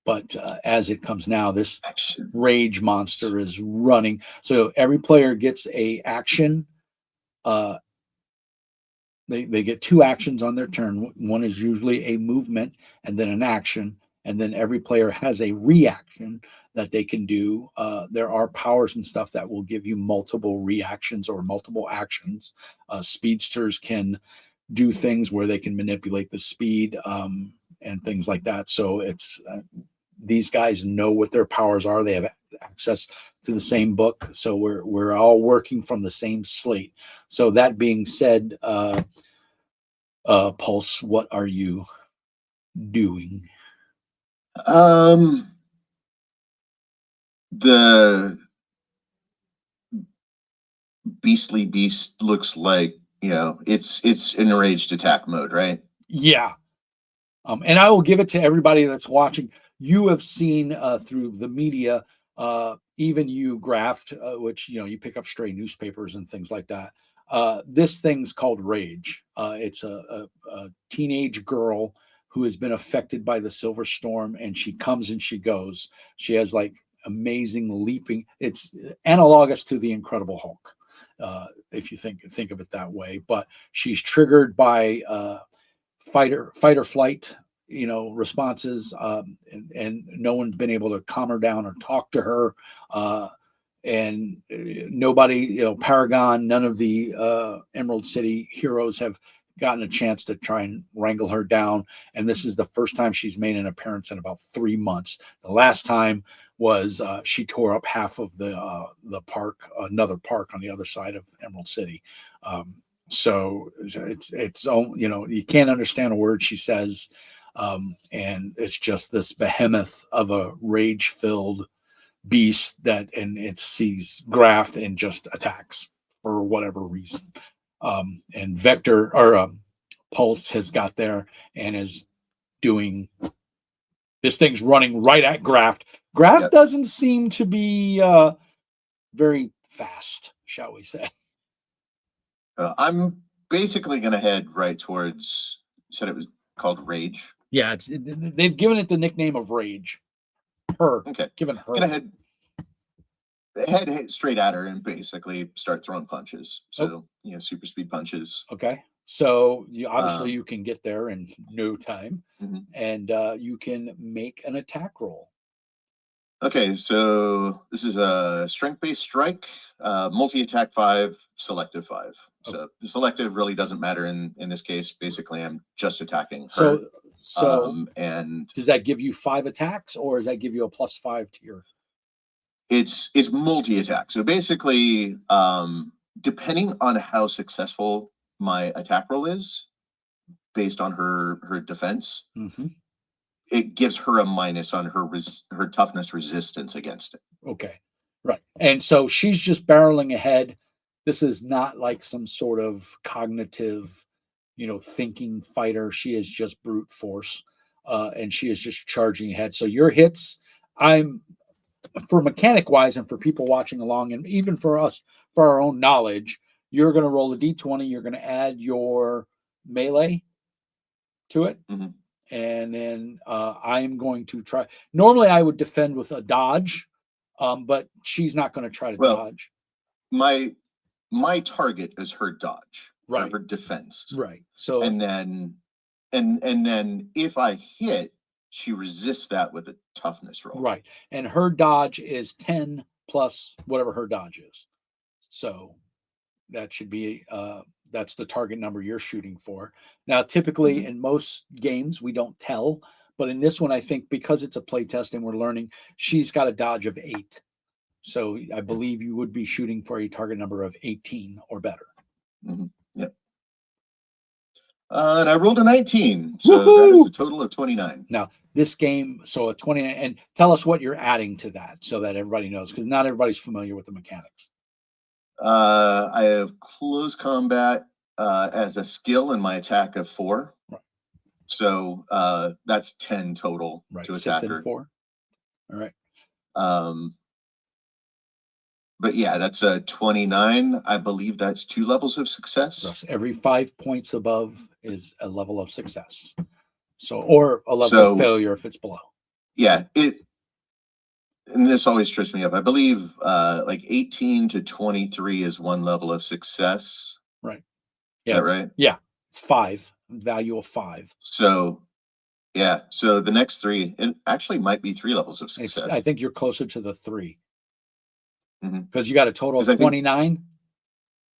Speaker 1: But as it comes now, this rage monster is running. So every player gets a action. They get 2 actions on their turn. One is usually a movement and then an action. And then every player has a reaction that they can do. There are powers and stuff that will give you multiple reactions or multiple actions. Speedsters can do things where they can manipulate the speed and things like that. So it's these guys know what their powers are. They have access to the same book. So we're all working from the same slate. So that being said, Pulse, what are you doing?
Speaker 2: The beastly beast looks like, it's enraged attack mode, right?
Speaker 1: Yeah. And I will give it to everybody that's watching. You have seen through the media, even you, Graft, which, you pick up stray newspapers and things like that. This thing's called Rage. It's a teenage girl who has been affected by the Silver Storm, and she comes and she goes. She has like amazing leaping. It's analogous to the Incredible Hulk, if you think of it that way. But she's triggered by fight or flight, responses, and no one's been able to calm her down or talk to her. And nobody, Paragon, none of the Emerald City heroes have gotten a chance to try and wrangle her down. And this is the first time she's made an appearance in about 3 months. The last time was she tore up half of the park, another park on the other side of Emerald City. So it's you can't understand a word she says, and it's just this behemoth of a rage-filled beast and it sees Graft and just attacks for whatever reason. And Vector or Pulse has got there and is doing this thing's running right at Graft. Graft doesn't seem to be very fast, shall we say.
Speaker 2: I'm basically going to head right towards. You said it was called Rage.
Speaker 1: Yeah, they've given it the nickname of Rage. Her.
Speaker 2: Okay.
Speaker 1: Given her.
Speaker 2: Gonna head straight at her and basically start throwing punches. So super speed punches.
Speaker 1: Okay. So you obviously
Speaker 2: Um,
Speaker 1: you can get there in no time,
Speaker 2: Mhm.
Speaker 1: and you can make an attack roll.
Speaker 2: Okay, so this is a strength-based strike, multi-attack 5, selective 5. So the selective really doesn't matter in this case. Basically, I'm just attacking her.
Speaker 1: So
Speaker 2: And
Speaker 1: does that give you 5 attacks, or does that give you a +5 to your?
Speaker 2: it's multi-attack. So basically, depending on how successful my attack roll is, based on her defense,
Speaker 1: Mm-hmm.
Speaker 2: it gives her a minus on her toughness resistance against it.
Speaker 1: Okay, right. And so she's just barreling ahead. This is not like some sort of cognitive, thinking fighter. She is just brute force, and she is just charging ahead. So your hits, for mechanic wise, and for people watching along, and even for us, for our own knowledge, you're going to roll a d20. You're going to add your melee to it.
Speaker 2: Mhm.
Speaker 1: And then I'm going to try. Normally, I would defend with a dodge, but she's not going to try to dodge.
Speaker 2: My target is her dodge,
Speaker 1: Right.
Speaker 2: her defense,
Speaker 1: Right. So
Speaker 2: and then if I hit, she resists that with a toughness roll.
Speaker 1: right, and her dodge is 10 plus whatever her dodge is. So that should be that's the target number you're shooting for. Now, typically in most games we don't tell, but in this one, I think because it's a play test and we're learning, she's got a dodge of 8. So I believe you would be shooting for a target number of 18 or better.
Speaker 2: Yep. And I rolled a 19, so that is a total of 29.
Speaker 1: Now, this game, so a 29, and tell us what you're adding to that so that everybody knows, because not everybody's familiar with the mechanics.
Speaker 2: I have close combat as a skill in my attack of 4.
Speaker 1: Right.
Speaker 2: So that's 10 total to
Speaker 1: 6
Speaker 2: attack
Speaker 1: and
Speaker 2: her.
Speaker 1: 4. All right.
Speaker 2: But yeah, that's a 29. I believe that's 2 levels of success.
Speaker 1: Thus, every 5 points above is a level of success. So, or a level of failure if it's below.
Speaker 2: Yeah, and this always trips me up. I believe like 18 to 23 is 1 level of success.
Speaker 1: Right.
Speaker 2: Is that right?
Speaker 1: Yeah. It's 5, value of 5.
Speaker 2: So yeah, so the next 3, it actually might be 3 levels of success.
Speaker 1: I think you're closer to the 3.
Speaker 2: Mhm.
Speaker 1: Because you got a total of 29.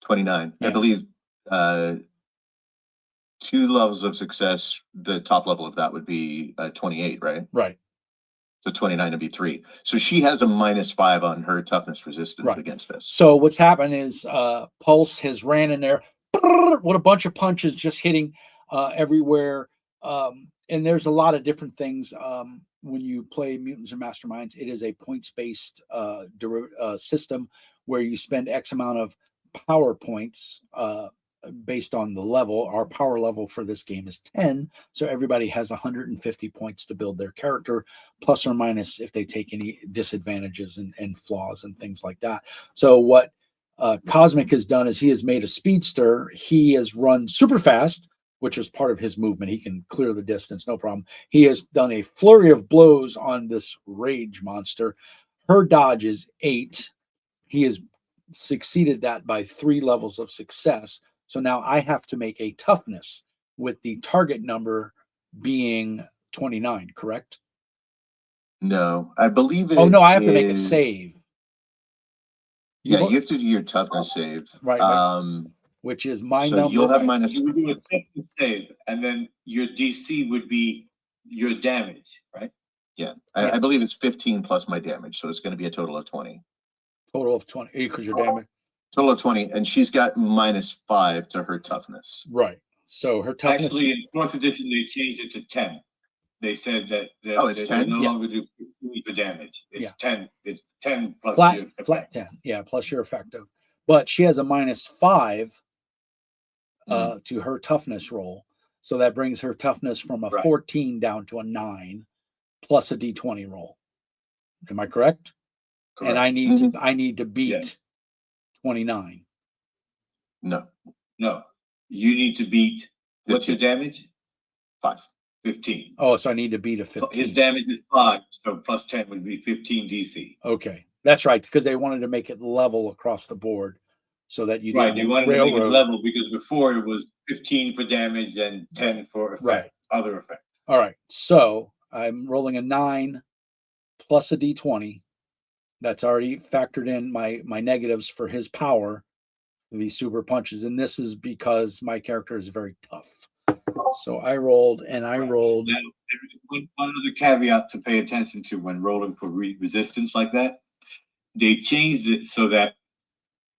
Speaker 2: 29.
Speaker 1: Yeah.
Speaker 2: I believe 2 levels of success, the top level of that would be 28, right?
Speaker 1: Right.
Speaker 2: So 29 would be 3. So she has a -5 on her toughness resistance against this.
Speaker 1: So what's happened is Pulse has ran in there with a bunch of punches just hitting everywhere. And there's a lot of different things when you play Mutants and Masterminds. It is a points-based system where you spend X amount of power points based on the level. Our power level for this game is 10, so everybody has 150 points to build their character, plus or minus if they take any disadvantages and flaws and things like that. So what Cosmic has done is he has made a speedster. He has run super fast, which is part of his movement. He can clear the distance, no problem. He has done a flurry of blows on this rage monster. Her dodge is 8. He has succeeded that by 3 levels of success. So now I have to make a toughness with the target number being 29, correct?
Speaker 2: No, I believe it.
Speaker 1: Oh, no, I have to make a save.
Speaker 2: Yeah, you have to do your toughness save.
Speaker 1: Right. Which is my
Speaker 2: so
Speaker 1: number.
Speaker 2: You'll have minus.
Speaker 4: You would do a toughness save, and then your DC would be your damage, right?
Speaker 2: Yeah, I believe it's 15 plus my damage, so it's going to be a total of 20.
Speaker 1: Total of 20 because your damage.
Speaker 2: Total of 20, and she's got -5 to her toughness.
Speaker 1: Right. So her toughness.
Speaker 4: Actually, in 4th edition, they changed it to 10. They said that
Speaker 2: it's 10?
Speaker 4: they no longer do 15 for damage. It's 10. It's 10 plus
Speaker 1: flat 10. Yeah, plus your effective. But she has a -5 to her toughness roll. So that brings her toughness from a 14 down to a 9 plus a d20 roll. Am I correct? And I need to beat 29.
Speaker 2: No.
Speaker 4: No, you need to beat, what's your damage?
Speaker 2: 5.
Speaker 4: 15.
Speaker 1: Oh, so I need to beat a
Speaker 4: His
Speaker 1: 15.
Speaker 4: damage is 5, so plus 10 would be 15 DC.
Speaker 1: Okay, that's right, because they wanted to make it level across the board so that you
Speaker 4: Right,
Speaker 1: didn't
Speaker 4: they wanted to make it
Speaker 1: railroad.
Speaker 4: level because before it was 15 for damage and 10 for effect,
Speaker 1: Right.
Speaker 4: other effects.
Speaker 1: All right, so I'm rolling a 9 plus a d20. That's already factored in my negatives for his power, these super punches, and this is because my character is very tough. So I rolled, and I rolled.
Speaker 4: Now, there is one other caveat to pay attention to when rolling for resistance like that. They changed it so that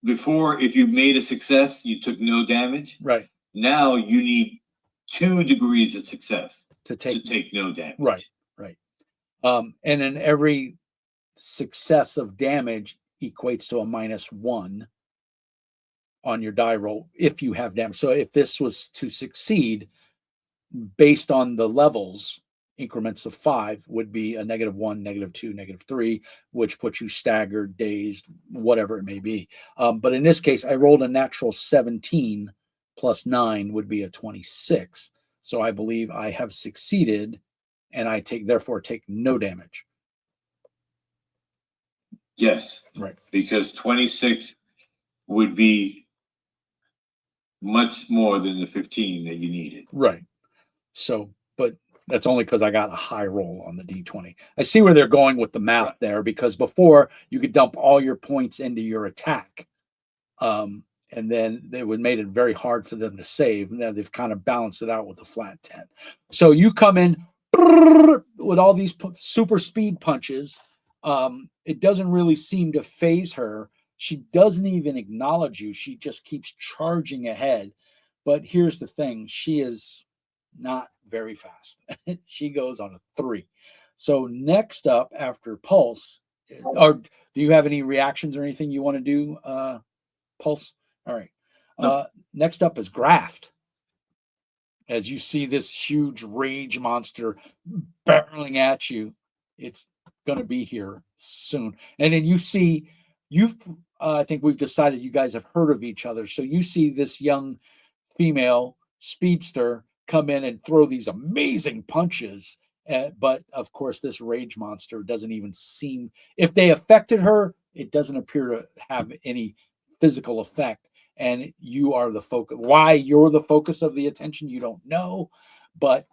Speaker 4: before, if you made a success, you took no damage.
Speaker 1: Right.
Speaker 4: Now you need 2 degrees of success
Speaker 1: To
Speaker 4: to
Speaker 1: take
Speaker 4: take no damage.
Speaker 1: right. And then every success of damage equates to a -1 on your die roll if you have damage. So if this was to succeed, based on the levels, increments of 5 would be a -1, -2, -3, which puts you staggered, dazed, whatever it may be. But in this case, I rolled a natural 17 plus 9 would be a 26. So I believe I have succeeded, and I therefore take no damage.
Speaker 4: Yes.
Speaker 1: Right.
Speaker 4: Because 26 would be much more than the 15 that you needed.
Speaker 1: Right. So, but that's only because I got a high roll on the D20. I see where they're going with the math there, because before you could dump all your points into your attack. And then they would made it very hard for them to save. Now they've kind of balanced it out with the flat 10. So you come in with all these super speed punches. It doesn't really seem to phase her. She doesn't even acknowledge you. She just keeps charging ahead. But here's the thing. She is not very fast. She goes on a 3. So next up after Pulse, or do you have any reactions or anything you want to do, Pulse? All right. Next up is Graft. As you see this huge rage monster barreling at you, it's going to be here soon. And then you see, I think we've decided you guys have heard of each other. So you see this young female speedster come in and throw these amazing punches. But of course, this rage monster doesn't even seem, if they affected her, it doesn't appear to have any physical effect. And you are the focus. Why you're the focus of the attention, you don't know, but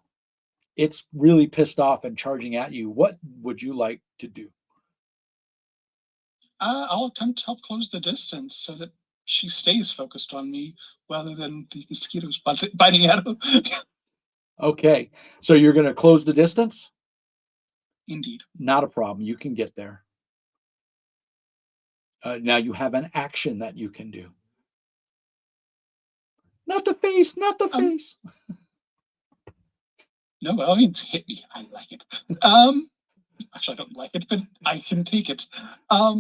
Speaker 1: it's really pissed off and charging at you. What would you like to do?
Speaker 3: I'll attempt to help close the distance so that she stays focused on me rather than the mosquitoes biting at her.
Speaker 1: Okay, so you're going to close the distance?
Speaker 3: Indeed.
Speaker 1: Not a problem. You can get there. Now you have an action that you can do. Not the face, not the face.
Speaker 3: No, I mean, hit me. I like it. Actually, I don't like it, but I can take it. I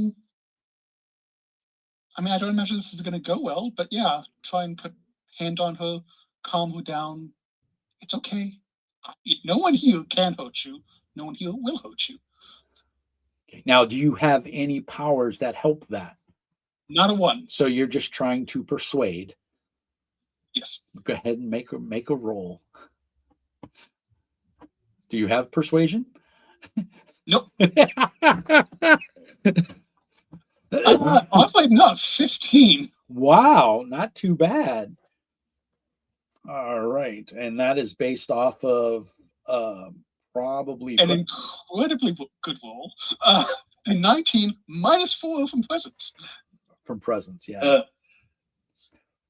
Speaker 3: mean, I don't imagine this is going to go well, but yeah, try and put hand on her, calm her down. It's okay. No one here can hurt you. No one here will hurt you.
Speaker 1: Okay. Now, do you have any powers that help that?
Speaker 3: Not a one.
Speaker 1: So you're just trying to persuade.
Speaker 3: Yes.
Speaker 1: Go ahead and make a roll. Do you have persuasion?
Speaker 3: Nope. Oddly enough, 15.
Speaker 1: Wow, not too bad. All right, and that is based off of probably
Speaker 3: An incredibly good roll. A 19 minus 4 from presence.
Speaker 1: from presence. Yeah.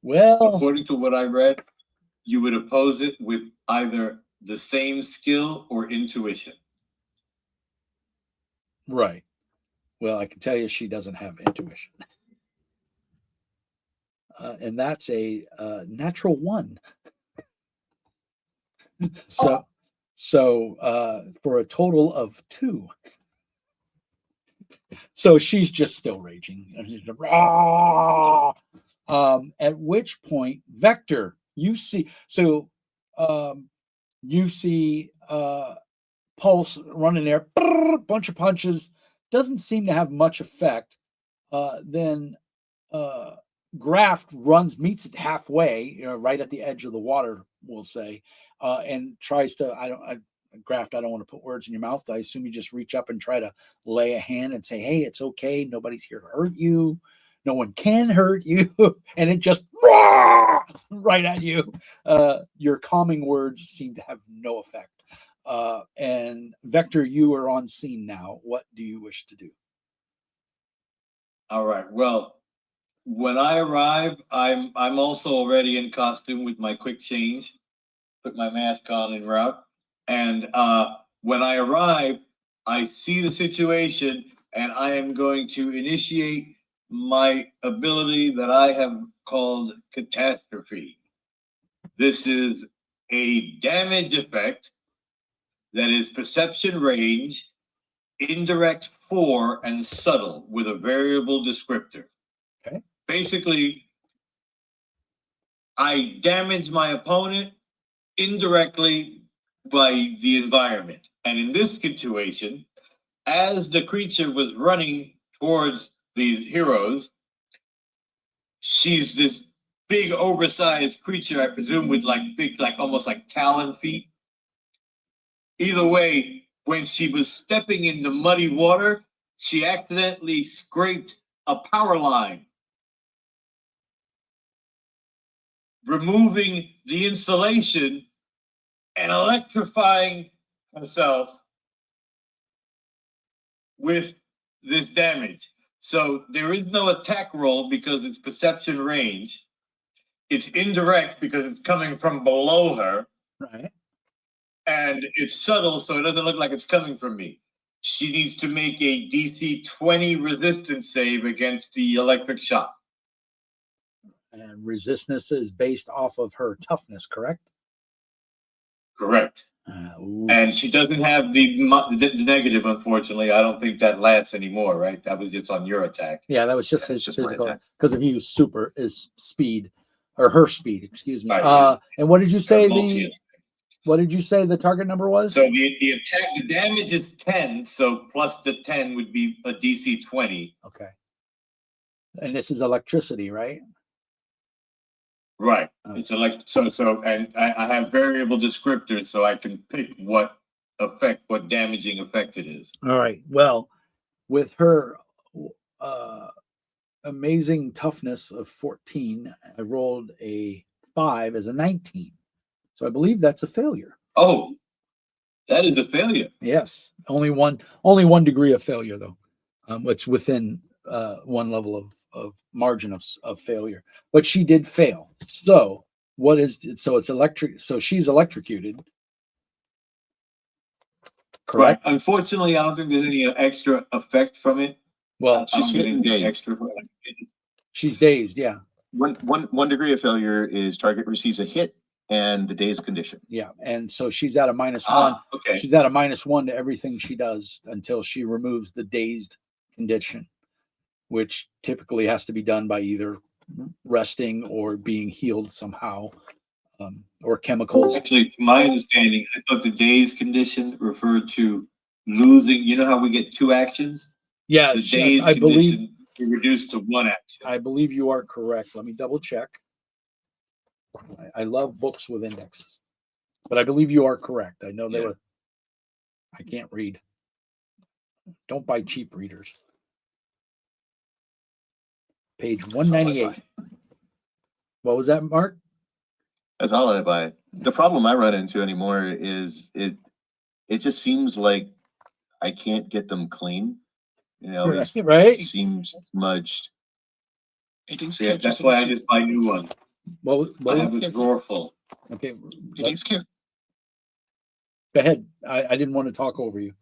Speaker 1: Well,
Speaker 4: according to what I read, you would oppose it with either the same skill or intuition.
Speaker 1: right. Well, I can tell you she doesn't have intuition. And that's a natural 1. So for a total of 2. So she's just still raging. At which point, Vector, you see Pulse running there, bunch of punches, doesn't seem to have much effect. Then Graft meets it halfway, right at the edge of the water, we'll say, and tries to. Graft, I don't want to put words in your mouth. I assume you just reach up and try to lay a hand and say, "Hey, it's okay. Nobody's here to hurt you. No one can hurt you." And it just right at you. Your calming words seem to have no effect. And Vector, you are on scene now. What do you wish to do?
Speaker 4: All right. Well, when I arrive, I'm also already in costume with my quick change. Put my mask on en route. And when I arrive, I see the situation, and I am going to initiate my ability that I have called catastrophe. This is a damage effect that is perception range, indirect 4, and subtle with a variable descriptor.
Speaker 1: Okay.
Speaker 4: Basically, I damage my opponent indirectly by the environment. And in this situation, as the creature was running towards these heroes, she's this big oversized creature, I presume, with big, almost like talon feet. Either way, when she was stepping in the muddy water, she accidentally scraped a power line, removing the insulation and electrifying herself with this damage. So there is no attack roll because it's perception range. It's indirect because it's coming from below her.
Speaker 1: Right.
Speaker 4: And it's subtle, so it doesn't look like it's coming from me. She needs to make a DC 20 resistance save against the electric shock.
Speaker 1: And resistance is based off of her toughness, correct?
Speaker 4: Correct. And she doesn't have the negative, unfortunately. I don't think that lasts anymore, right? That was just on your attack.
Speaker 1: Yeah, that was just his
Speaker 2: just my
Speaker 1: physical,
Speaker 2: attack.
Speaker 1: because if he was super, his speed, or her speed, excuse me.
Speaker 4: Right,
Speaker 1: and what did you say
Speaker 4: multi-attack.
Speaker 1: what did you say the target number was?
Speaker 4: So the damage is 10, so plus the 10 would be a DC 20.
Speaker 1: Okay. And this is electricity, right?
Speaker 4: Right.
Speaker 1: Oh.
Speaker 4: It's and I have variable descriptors, so I can pick what damaging effect it is.
Speaker 1: All right. Well, with her amazing toughness of 14, I rolled a 5 as a 19. So I believe that's a failure.
Speaker 4: Oh, that is a failure.
Speaker 1: Yes. Only one degree of failure, though. It's within one level of margin of failure. But she did fail. So it's electric. So she's electrocuted. Correct.
Speaker 4: Right. Unfortunately, I don't think there's any extra effect from it.
Speaker 1: Well,
Speaker 2: She's getting dazed.
Speaker 4: extra.
Speaker 1: she's dazed. Yeah.
Speaker 2: One degree of failure is target receives a hit and the dazed condition.
Speaker 1: Yeah. And so she's at a -1.
Speaker 4: Okay.
Speaker 1: She's at a -1 to everything she does until she removes the dazed condition, which typically has to be done by either resting or being healed somehow, or chemicals.
Speaker 4: Actually, from my understanding, I thought the dazed condition referred to losing. You know how we get 2 actions?
Speaker 1: Yeah,
Speaker 4: The dazed
Speaker 1: I believe
Speaker 4: condition is reduced to 1 action.
Speaker 1: I believe you are correct. Let me double check. I love books with indexes, but I believe you are correct. I know I can't read. Don't buy cheap readers. Page 198. What was that, Mark?
Speaker 2: That's all I buy. The problem I run into anymore is it just seems like I can't get them clean. You know, it
Speaker 1: Right?
Speaker 2: seems smudged.
Speaker 4: Yeah, that's why I just buy new ones.
Speaker 1: What
Speaker 4: I have a drawer full.
Speaker 1: okay.
Speaker 3: Today's character.
Speaker 1: Go ahead. I didn't want to talk over you.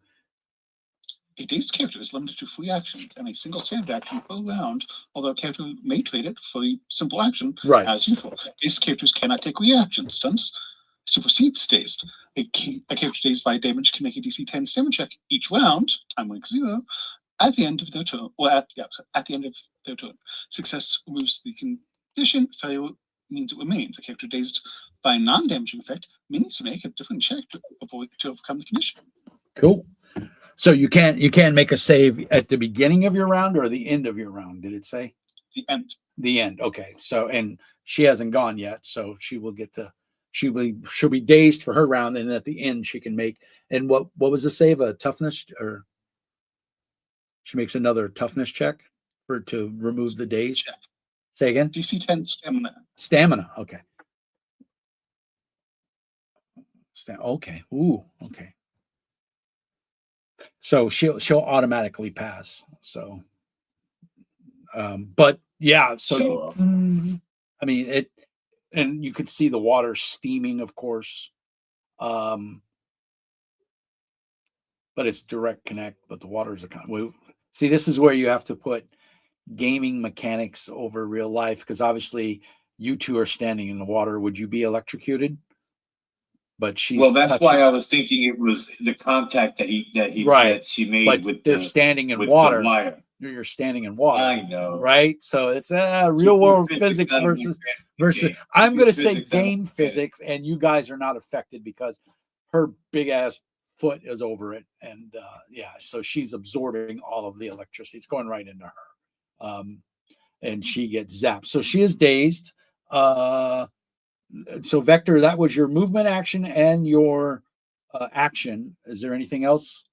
Speaker 3: A dazed character is limited to 3 actions and a single standard action per round, although a character may trade it for a simple action
Speaker 1: Right.
Speaker 3: as usual. Dazed characters cannot take reactions. Stunts supersedes dazed. A character dazed by damage can make a DC 10 stamina check each round, time link 0, at the end of their turn, or at the end of their turn. Success removes the condition, failure means it remains. A character dazed by a non-damaging effect may need to make a different check to overcome the condition.
Speaker 1: Cool. So you can make a save at the beginning of your round or the end of your round, did it say?
Speaker 3: The end.
Speaker 1: The end. Okay. So, and she hasn't gone yet, so she will get to. She'll be dazed for her round, and at the end she can make. And what was the save? A toughness, or she makes another toughness check to remove the daze.
Speaker 3: Check.
Speaker 1: Say again.
Speaker 3: DC 10 stamina.
Speaker 1: Stamina. Okay. Okay. Ooh. Okay. So she'll automatically pass. So, but yeah. So I mean it, and you could see the water steaming, of course. But it's direct connect. But the water's see. This is where you have to put gaming mechanics over real life, because obviously you two are standing in the water. Would you be electrocuted? But she's
Speaker 4: that's why I was thinking it was the contact that she made
Speaker 1: but
Speaker 4: with
Speaker 1: they're
Speaker 4: the,
Speaker 1: standing in
Speaker 4: with
Speaker 1: water.
Speaker 4: the wire.
Speaker 1: You're standing in water.
Speaker 4: I know,
Speaker 1: right? So it's real world physics versus. I'm going to say game physics, and you guys are not affected because her big ass foot is over it, and so she's absorbing all of the electricity. It's going right into her, and she gets zapped. So she is dazed. So Vector, that was your movement action and your action. Is there anything else?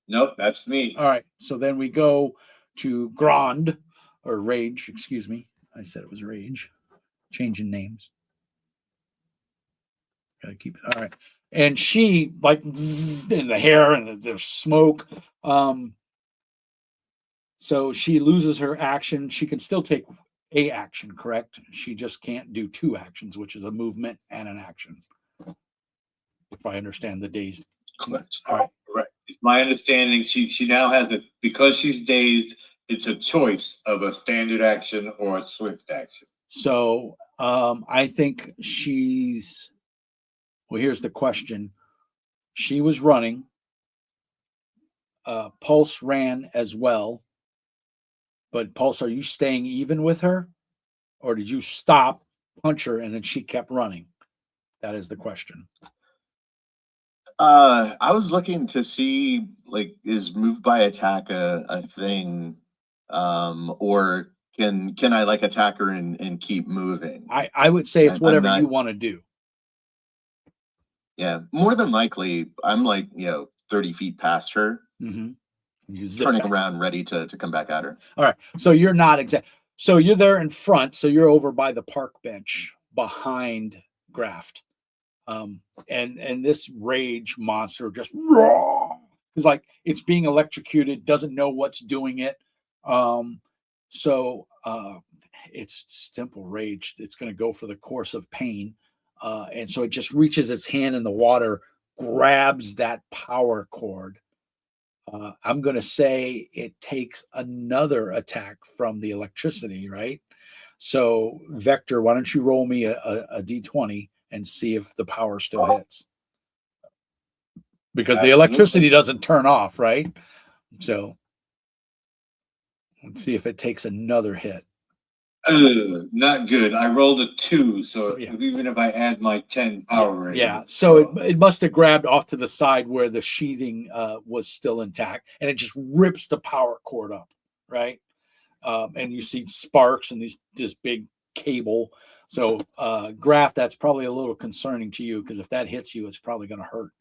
Speaker 4: Nope, that's me.
Speaker 1: All right. So then we go to Grand, or Rage, excuse me. I said it was Rage. Changing names. Gotta keep it. All right. And she, like, in the hair and there's smoke. So she loses her action. She can still take a action, correct? She just can't do two actions, which is a movement and an action. If I understand the dazed.
Speaker 3: Correct.
Speaker 1: All right.
Speaker 4: Correct. It's my understanding she now has it, because she's dazed, it's a choice of a standard action or a swift action.
Speaker 1: So I think she's, well, here's the question. She was running. Pulse ran as well. But Pulse, are you staying even with her? Or did you stop, punch her, and then she kept running? That is the question.
Speaker 2: I was looking to see, like, is move by attack a thing, or can I like attack her and keep moving?
Speaker 1: I would say it's whatever you want to do.
Speaker 2: Yeah, more than likely, I'm like 30 feet past her, turning around, ready to come back at her.
Speaker 1: All right, so you're not exact. So you're there in front. So you're over by the park bench behind Graft. And this rage monster just raw is like it's being electrocuted, doesn't know what's doing it. So it's simple rage. It's going to go for the course of pain. And so it just reaches its hand in the water, grabs that power cord. I'm going to say it takes another attack from the electricity, right? So Vector, why don't you roll me a D20 and see if the power still hits? Because the electricity doesn't turn off, right? So let's see if it takes another hit.
Speaker 4: Not good. I rolled a 2, so even if I add my 10 power rating.
Speaker 1: Yeah, so it must have grabbed off to the side where the sheathing was still intact, and it just rips the power cord up, right? And you see sparks and this big cable. So Graph, that's probably a little concerning to you, because if that hits you, it's probably going to hurt.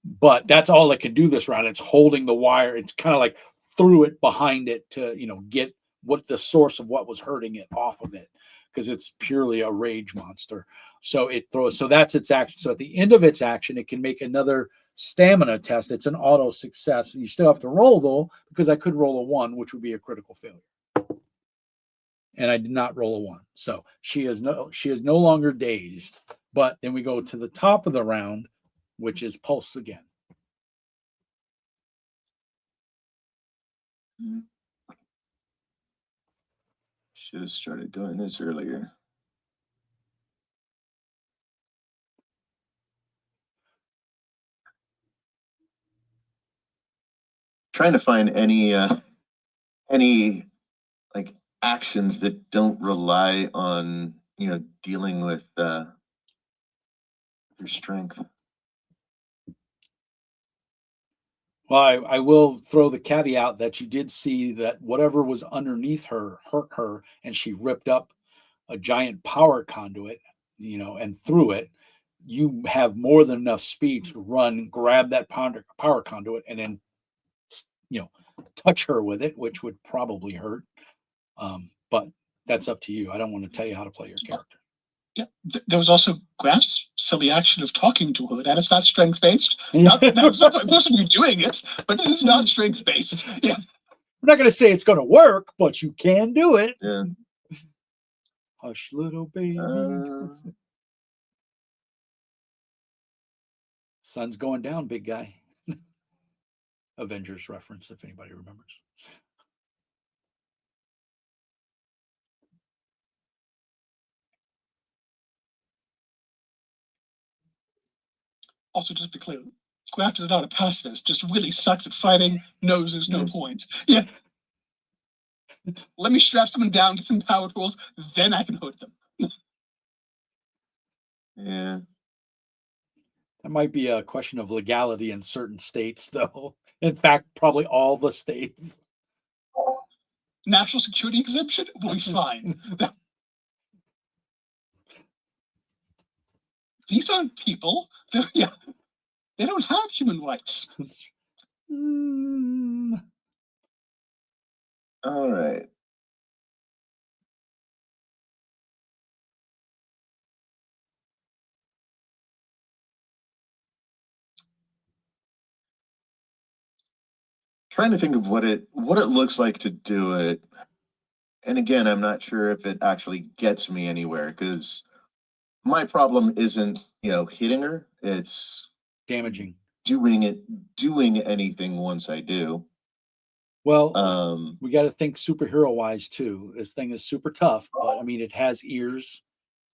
Speaker 1: But that's all it can do this round. It's holding the wire. It's kind of like threw it behind it to get what the source of what was hurting it off of it, because it's purely a rage monster. So it throws. So that's its action. So at the end of its action, it can make another stamina test. It's an auto success. You still have to roll though, because I could roll a 1, which would be a critical failure. And I did not roll a 1. So she is no longer dazed. But then we go to the top of the round, which is Pulse again.
Speaker 2: Should have started doing this earlier. Trying to find any like actions that don't rely on dealing with your strength.
Speaker 1: Well, I will throw the caveat that you did see that whatever was underneath her hurt her, and she ripped up a giant power conduit, and threw it. You have more than enough speed to run, grab that power conduit, and then touch her with it, which would probably hurt. But that's up to you. I don't want to tell you how to play your character.
Speaker 3: Yeah, there was also Graf's silly action of talking to her. That is not strength based. That's not the person who's doing it, but it is not strength based. Yeah,
Speaker 1: I'm not going to say it's going to work, but you can do it.
Speaker 2: Yeah.
Speaker 1: Hush, little baby. Sun's going down, big guy. Avengers reference, if anybody remembers.
Speaker 3: also, just to be clear, Graf is not a pacifist, just really sucks at fighting, knows there's no point. Yeah. Let me strap someone down, get some power tools, then I can hurt them.
Speaker 2: Yeah.
Speaker 1: That might be a question of legality in certain states, though. In fact, probably all the states.
Speaker 3: National security exemption will be fine. These aren't people. Yeah, they don't have human rights.
Speaker 2: All right. Trying to think of what it looks like to do it. And again, I'm not sure if it actually gets me anywhere, because my problem isn't, hitting her. It's
Speaker 1: damaging.
Speaker 2: Doing anything once I do.
Speaker 1: Well, we got to think superhero wise too. This thing is super tough, but I mean, it has ears,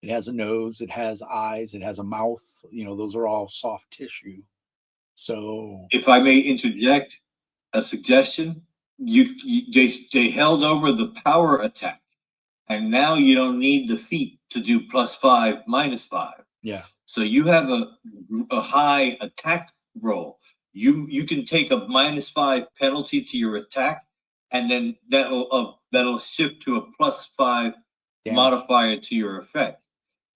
Speaker 1: it has a nose, it has eyes, it has a mouth. Those are all soft tissue. So,
Speaker 4: if I may interject a suggestion, they held over the power attack, and now you don't need the feat to do +5, -5.
Speaker 1: Yeah.
Speaker 4: So you have a high attack roll. You can take a -5 penalty to your attack, and then that'll shift to a +5 modifier to your effect.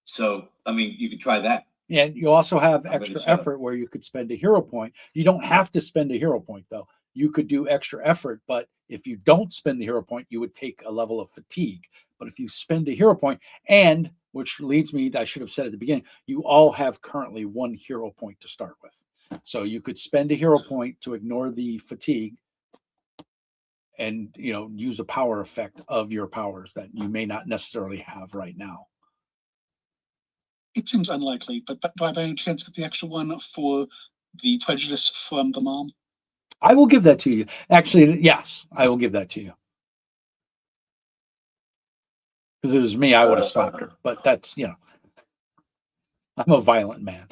Speaker 4: So I mean, you could try that.
Speaker 1: And you also have extra effort where you could spend a hero point. You don't have to spend a hero point, though. You could do extra effort, but if you don't spend the hero point, you would take a level of fatigue. But if you spend a hero point, and which leads me, I should have said at the beginning, you all have currently 1 hero point to start with. So you could spend a hero point to ignore the fatigue and, use a power effect of your powers that you may not necessarily have right now.
Speaker 3: It seems unlikely, but do I by any chance get the extra one for the prejudice from the mom?
Speaker 1: I will give that to you. Actually, yes, I will give that to you. Because it was me, I would have stopped her. But that's, I'm a violent man.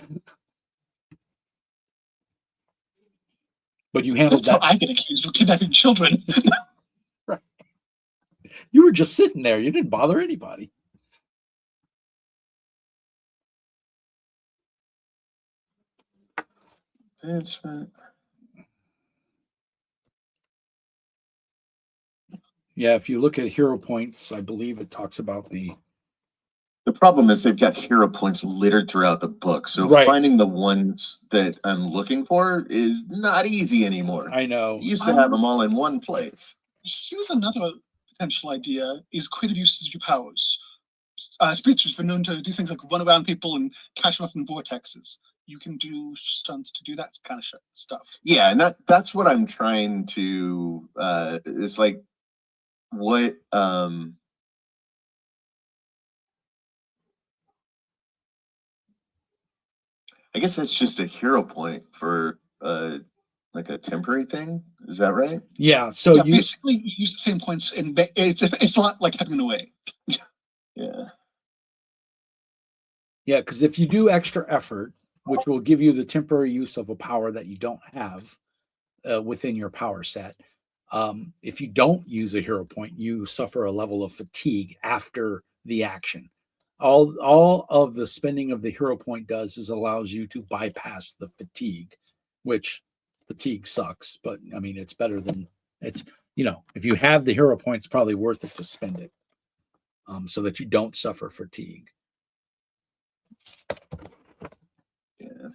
Speaker 1: But you handled
Speaker 3: That's
Speaker 1: that.
Speaker 3: how I get accused of kidnapping children.
Speaker 1: Right. You were just sitting there. You didn't bother anybody.
Speaker 2: That's right.
Speaker 1: Yeah, if you look at hero points, I believe it talks about the
Speaker 2: problem is they've got hero points littered throughout the book. So finding the ones that I'm looking for is not easy anymore.
Speaker 1: I know.
Speaker 2: You used to have them all in one place.
Speaker 3: Here's another potential idea: is creative uses of your powers. Speedster's been known to do things like run around people and catch them off in vortexes. You can do stunts to do that kind of stuff.
Speaker 2: Yeah, and that's what I'm trying to. It's like what. I guess that's just a hero point for like a temporary thing. Is that right?
Speaker 1: Yeah. So you
Speaker 3: basically use the same points, and it's not like having an away.
Speaker 2: Yeah.
Speaker 1: Yeah, because if you do extra effort, which will give you the temporary use of a power that you don't have within your power set, if you don't use a hero point, you suffer a level of fatigue after the action. All of the spending of the hero point does is allows you to bypass the fatigue, which fatigue sucks, but I mean, it's better than it's, if you have the hero points, probably worth it to spend it so that you don't suffer fatigue.
Speaker 2: Yeah.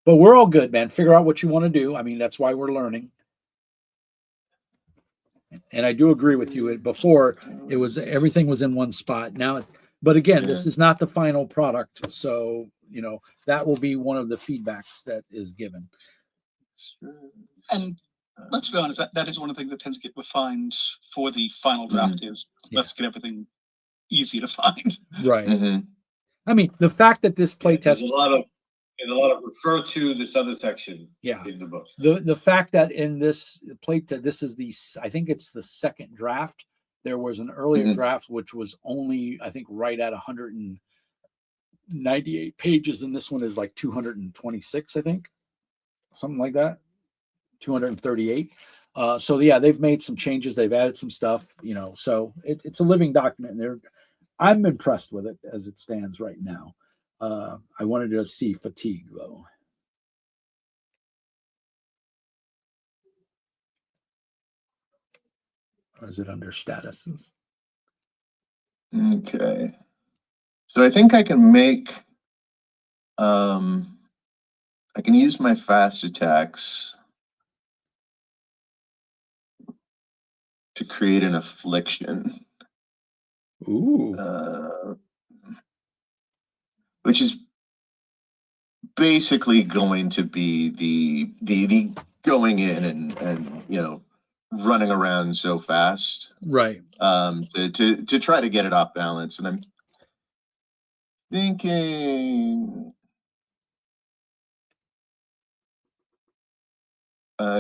Speaker 1: But we're all good, man. Figure out what you want to do. I mean, that's why we're learning. And I do agree with you. Before it was everything was in one spot. Now, but again, this is not the final product, so that will be one of the feedbacks that is given.
Speaker 3: And let's be honest, that is one of the things that tends to get refined for the final draft is let's get everything easy to find.
Speaker 1: Right.
Speaker 2: Mm-hmm.
Speaker 1: I mean, the fact that this playtest,
Speaker 4: there's a lot of refer to this other section in the book.
Speaker 1: The fact that in this playtest, this is I think it's the second draft. There was an earlier draft which was only, I think, right at 198 pages, and this one is like 226, I think, something like that, 238. So yeah, they've made some changes. They've added some stuff, so it's a living document. I'm impressed with it as it stands right now. I wanted to see fatigue though. Or is it under statuses?
Speaker 2: Okay. So I think I can make, I can use my fast attacks to create an affliction.
Speaker 1: Ooh.
Speaker 2: Which is basically going to be the going in and running around so fast,
Speaker 1: Right.
Speaker 2: to try to get it off balance. And I'm thinking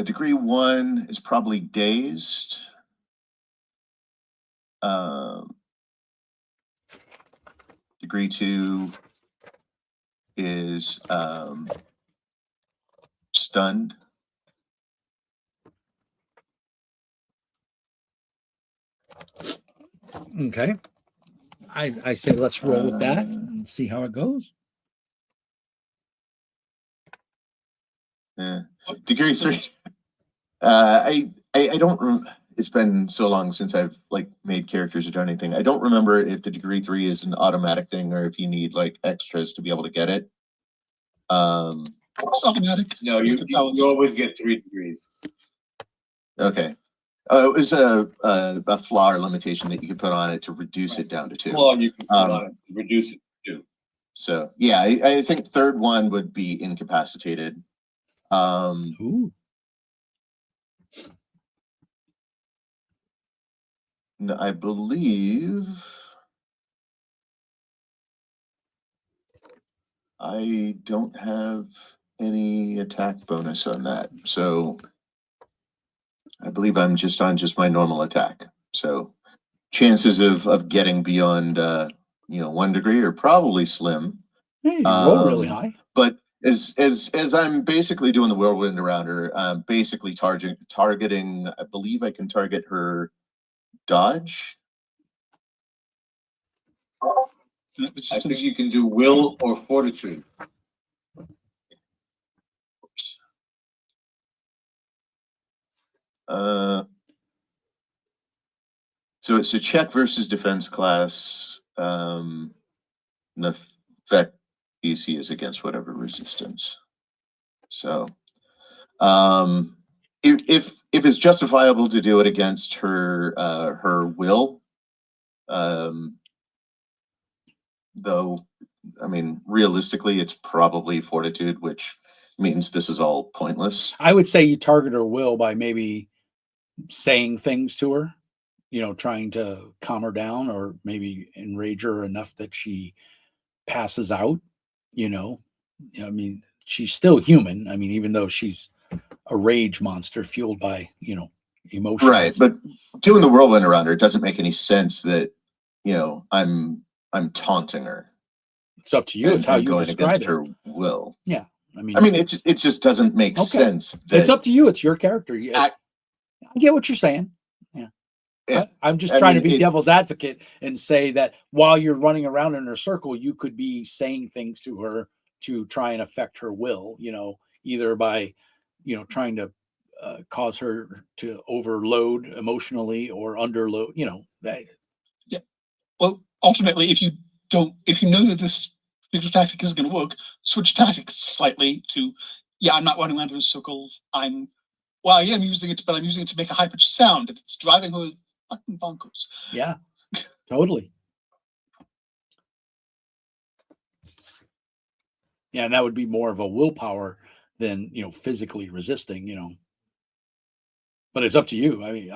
Speaker 2: degree 1 is probably dazed. Degree 2 is stunned.
Speaker 1: Okay. I say let's roll with that and see how it goes.
Speaker 2: Yeah. Degree 3. I don't. It's been so long since I've made characters or done anything. I don't remember if the degree 3 is an automatic thing or if you need extras to be able to get it.
Speaker 3: It's automatic.
Speaker 4: No, you always get 3 degrees.
Speaker 2: Okay. It was a flaw or limitation that you could put on it to reduce it down to 2.
Speaker 4: Well, you can put on it to reduce it to 2.
Speaker 2: So yeah, I think third one would be incapacitated.
Speaker 1: Ooh.
Speaker 2: I believe I don't have any attack bonus on that, so I believe I'm just on my normal attack. So chances of getting beyond 1 degree are probably slim.
Speaker 1: Hey, you roll really high.
Speaker 2: But as I'm basically doing the whirlwind around her, I'm basically targeting. I believe I can target her dodge.
Speaker 4: I think you can do will or fortitude.
Speaker 2: So it's a check versus defense class. The effect DC is against whatever resistance. So, if it's justifiable to do it against her will, though, I mean, realistically, it's probably fortitude, which means this is all pointless.
Speaker 1: I would say you target her will by maybe saying things to her, trying to calm her down or maybe enrage her enough that she passes out. I mean, she's still human. I mean, even though she's a rage monster fueled by, emotions.
Speaker 2: Right. But doing the whirlwind around her, it doesn't make any sense that, I'm taunting her.
Speaker 1: It's up to you. It's how you
Speaker 2: going
Speaker 1: describe
Speaker 2: against
Speaker 1: it.
Speaker 2: her will.
Speaker 1: Yeah. I mean,
Speaker 2: it just doesn't make sense.
Speaker 1: It's up to you. It's your character. I get what you're saying. Yeah. I'm just trying to be devil's advocate and say that while you're running around in her circle, you could be saying things to her to try and affect her will, either by, trying to cause her to overload emotionally or underload, that.
Speaker 3: Well, ultimately, if you know that this particular tactic isn't going to work, switch tactics slightly to, I'm not running around in a circle. I am using it, but I'm using it to make a high-pitched sound. It's driving her fucking bonkers.
Speaker 1: Yeah, totally. Yeah, and that would be more of a willpower than, physically resisting, but it's up to you. I mean,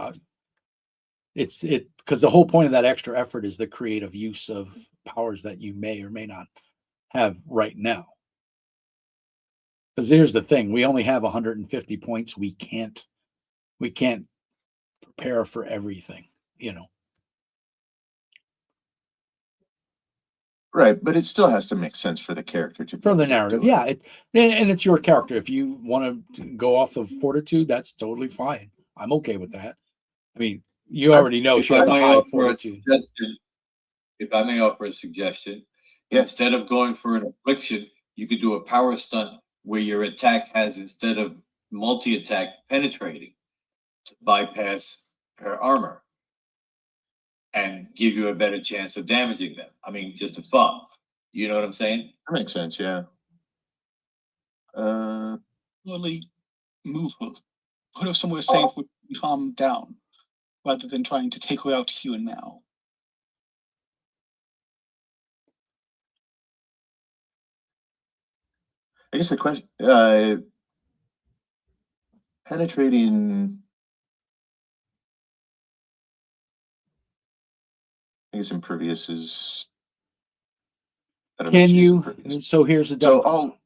Speaker 1: because the whole point of that extra effort is the creative use of powers that you may or may not have right now. Because here's the thing, we only have 150 points. We can't prepare for everything,
Speaker 2: Right, but it still has to make sense for the character to
Speaker 1: for the
Speaker 2: do it.
Speaker 1: narrative. Yeah, and it's your character. If you want to go off of fortitude, that's totally fine. I'm okay with that. I mean, you already know she has a high fortitude.
Speaker 4: If I may offer a suggestion,
Speaker 2: Yeah.
Speaker 4: instead of going for an affliction, you could do a power stunt where your attack has, instead of multi-attack, penetrating to bypass her armor and give you a better chance of damaging them. I mean, just a thought. You know what I'm saying?
Speaker 2: That makes sense, yeah.
Speaker 3: Slowly move her, put her somewhere safe, with calm down, rather than trying to take her out here and now.
Speaker 2: I guess the question, penetrating, I guess impervious is. I don't know if
Speaker 1: Can
Speaker 2: she's
Speaker 1: you?
Speaker 2: impervious.
Speaker 1: So here's the
Speaker 2: So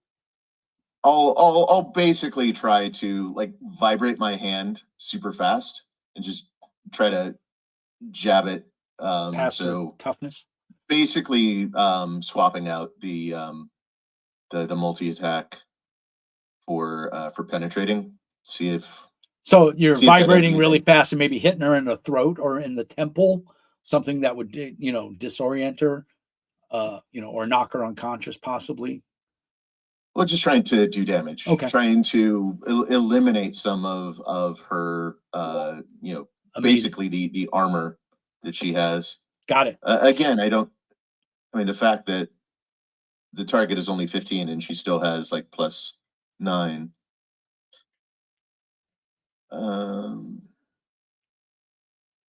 Speaker 2: I'll basically try to like vibrate my hand super fast and just try to jab it.
Speaker 1: pass
Speaker 2: So
Speaker 1: toughness.
Speaker 2: basically, swapping out the multi attack for penetrating.
Speaker 1: So you're
Speaker 2: see if that does
Speaker 1: vibrating really
Speaker 2: anything.
Speaker 1: fast and maybe hitting her in the throat or in the temple, something that would, disorient her, or knock her unconscious possibly.
Speaker 2: Well, just trying to do damage.
Speaker 1: Okay.
Speaker 2: Trying to eliminate some of her,
Speaker 1: Amazing.
Speaker 2: basically the armor that she has.
Speaker 1: Got it.
Speaker 2: Again, the fact that the target is only 15 and she still has like +9.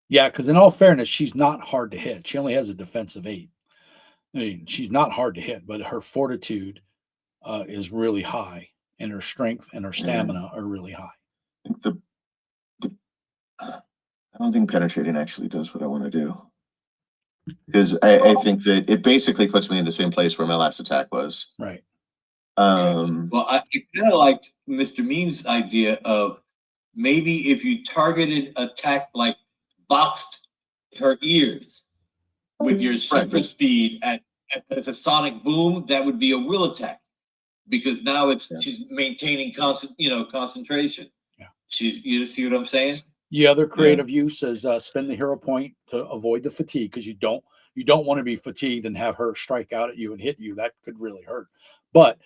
Speaker 1: Yeah, because in all fairness, she's not hard to hit. She only has a defensive 8. I mean, she's not hard to hit, but her fortitude is really high, and her strength and her stamina are really high.
Speaker 2: I don't think penetrating actually does what I want to do. Because I think that it basically puts me in the same place where my last attack was.
Speaker 1: Right.
Speaker 4: Well, I kind of liked Mr. Mean's idea of maybe if you targeted attack, like boxed her ears with your super speed as a sonic boom, that would be a will attack, because now she's maintaining concentration.
Speaker 1: Yeah.
Speaker 4: You see what I'm saying?
Speaker 1: The other creative use is spend the hero point to avoid the fatigue, because you don't want to be fatigued and have her strike out at you and hit you. That could really hurt. But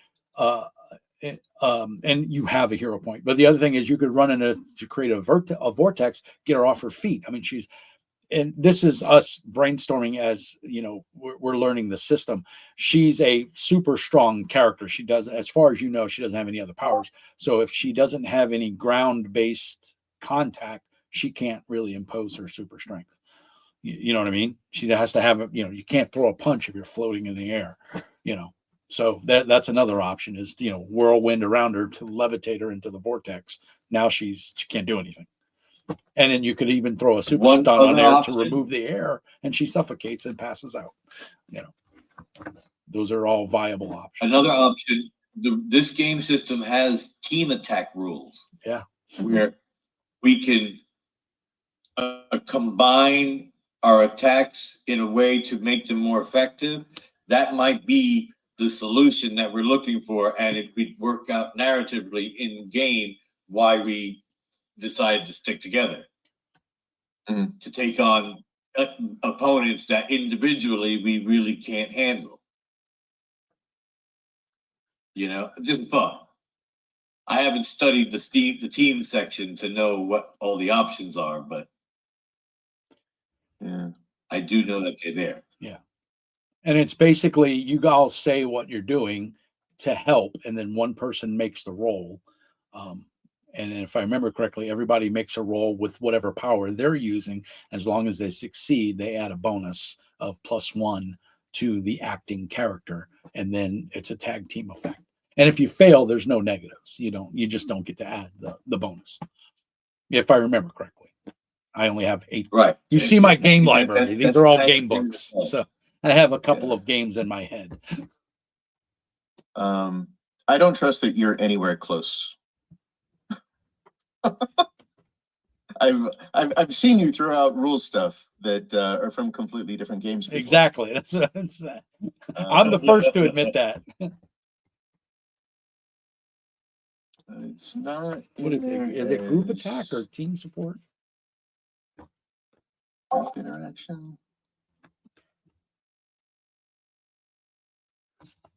Speaker 1: and you have a hero point. But the other thing is you could run to create a vortex, get her off her feet. I mean, and this is us brainstorming as we're learning the system. She's a super strong character. She does, as far as you know, she doesn't have any other powers. So if she doesn't have any ground-based contact, she can't really impose her super strength. You know what I mean? She has to have you can't throw a punch if you're floating in the air. So that's another option is whirlwind around her to levitate her into the vortex. Now she can't do anything. And then you could even throw a super stun on there to remove the air, and she suffocates and passes out. Those are all viable options.
Speaker 4: Another option, this game system has team attack rules.
Speaker 1: Yeah.
Speaker 4: Where we can combine our attacks in a way to make them more effective. That might be the solution that we're looking for, and it would work out narratively in game why we decided to stick together to take on opponents that individually we really can't handle. Just fun. I haven't studied the team section to know what all the options are, but
Speaker 2: Yeah.
Speaker 4: I do know that they're there.
Speaker 1: Yeah. And it's basically you all say what you're doing to help, and then one person makes the roll. And if I remember correctly, everybody makes a roll with whatever power they're using. As long as they succeed, they add a bonus of +1 to the acting character, and then it's a tag team effect. And if you fail, there's no negatives. You just don't get to add the bonus. If I remember correctly. I only have 8.
Speaker 4: Right.
Speaker 1: You see my game
Speaker 4: That-
Speaker 1: library. These
Speaker 4: that's
Speaker 1: are all
Speaker 4: kind of
Speaker 1: game
Speaker 4: thing
Speaker 1: books.
Speaker 4: to say.
Speaker 1: So I have a couple
Speaker 2: Yeah.
Speaker 1: of games in my head.
Speaker 2: I don't trust that you're anywhere close. I've seen you throw out rule stuff that are from completely different games before.
Speaker 1: Exactly. That's I'm the first to admit that.
Speaker 2: It's not.
Speaker 1: What is it? Is it group attack or team support?
Speaker 2: Group interaction?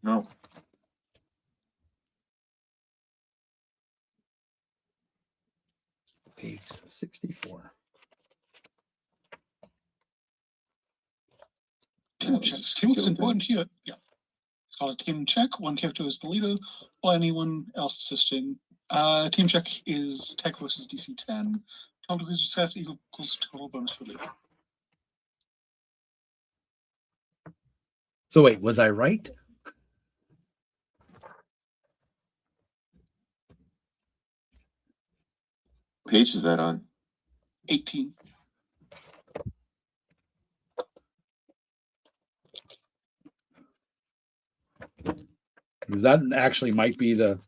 Speaker 2: No.
Speaker 1: Page 64.
Speaker 3: Team checks. Teamwork is important here. Yeah. It's called a team check. One character is the leader, or anyone else assisting. Team check is tech versus DC 10. Total success equals total bonus for leader.
Speaker 1: So wait, was I right?
Speaker 2: What page is that on?
Speaker 3: 18.
Speaker 1: Because that actually might be the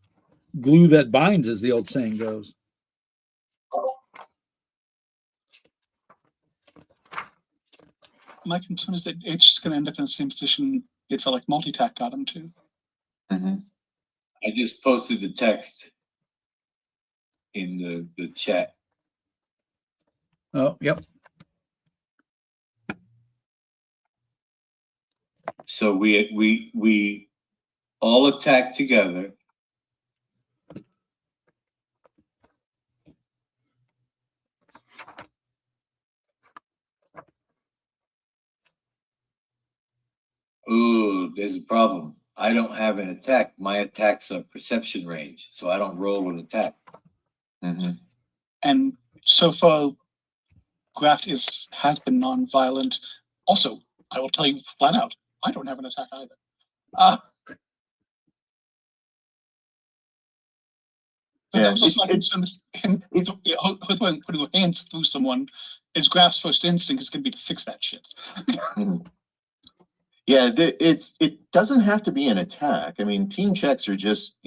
Speaker 1: glue that binds, as the old saying goes.
Speaker 3: My concern is that it's just going to end up in the same position it felt like multi-tack got him to.
Speaker 2: Mm-hmm.
Speaker 4: I just posted the text in the chat.
Speaker 1: Oh, yep.
Speaker 4: So we all attack together. Ooh, there's a problem. I don't have an attack. My attack's a perception range, so I don't roll an attack.
Speaker 2: Mm-hmm.
Speaker 3: And so far, Graft has been non-violent. Also, I will tell you flat out, I don't have an attack either.
Speaker 2: Yeah,
Speaker 3: that was also my concern. Him putting your hands through someone, is Graft's first instinct is going to be to fix that shit.
Speaker 2: Yeah, it doesn't have to be an attack. I mean, team checks are just,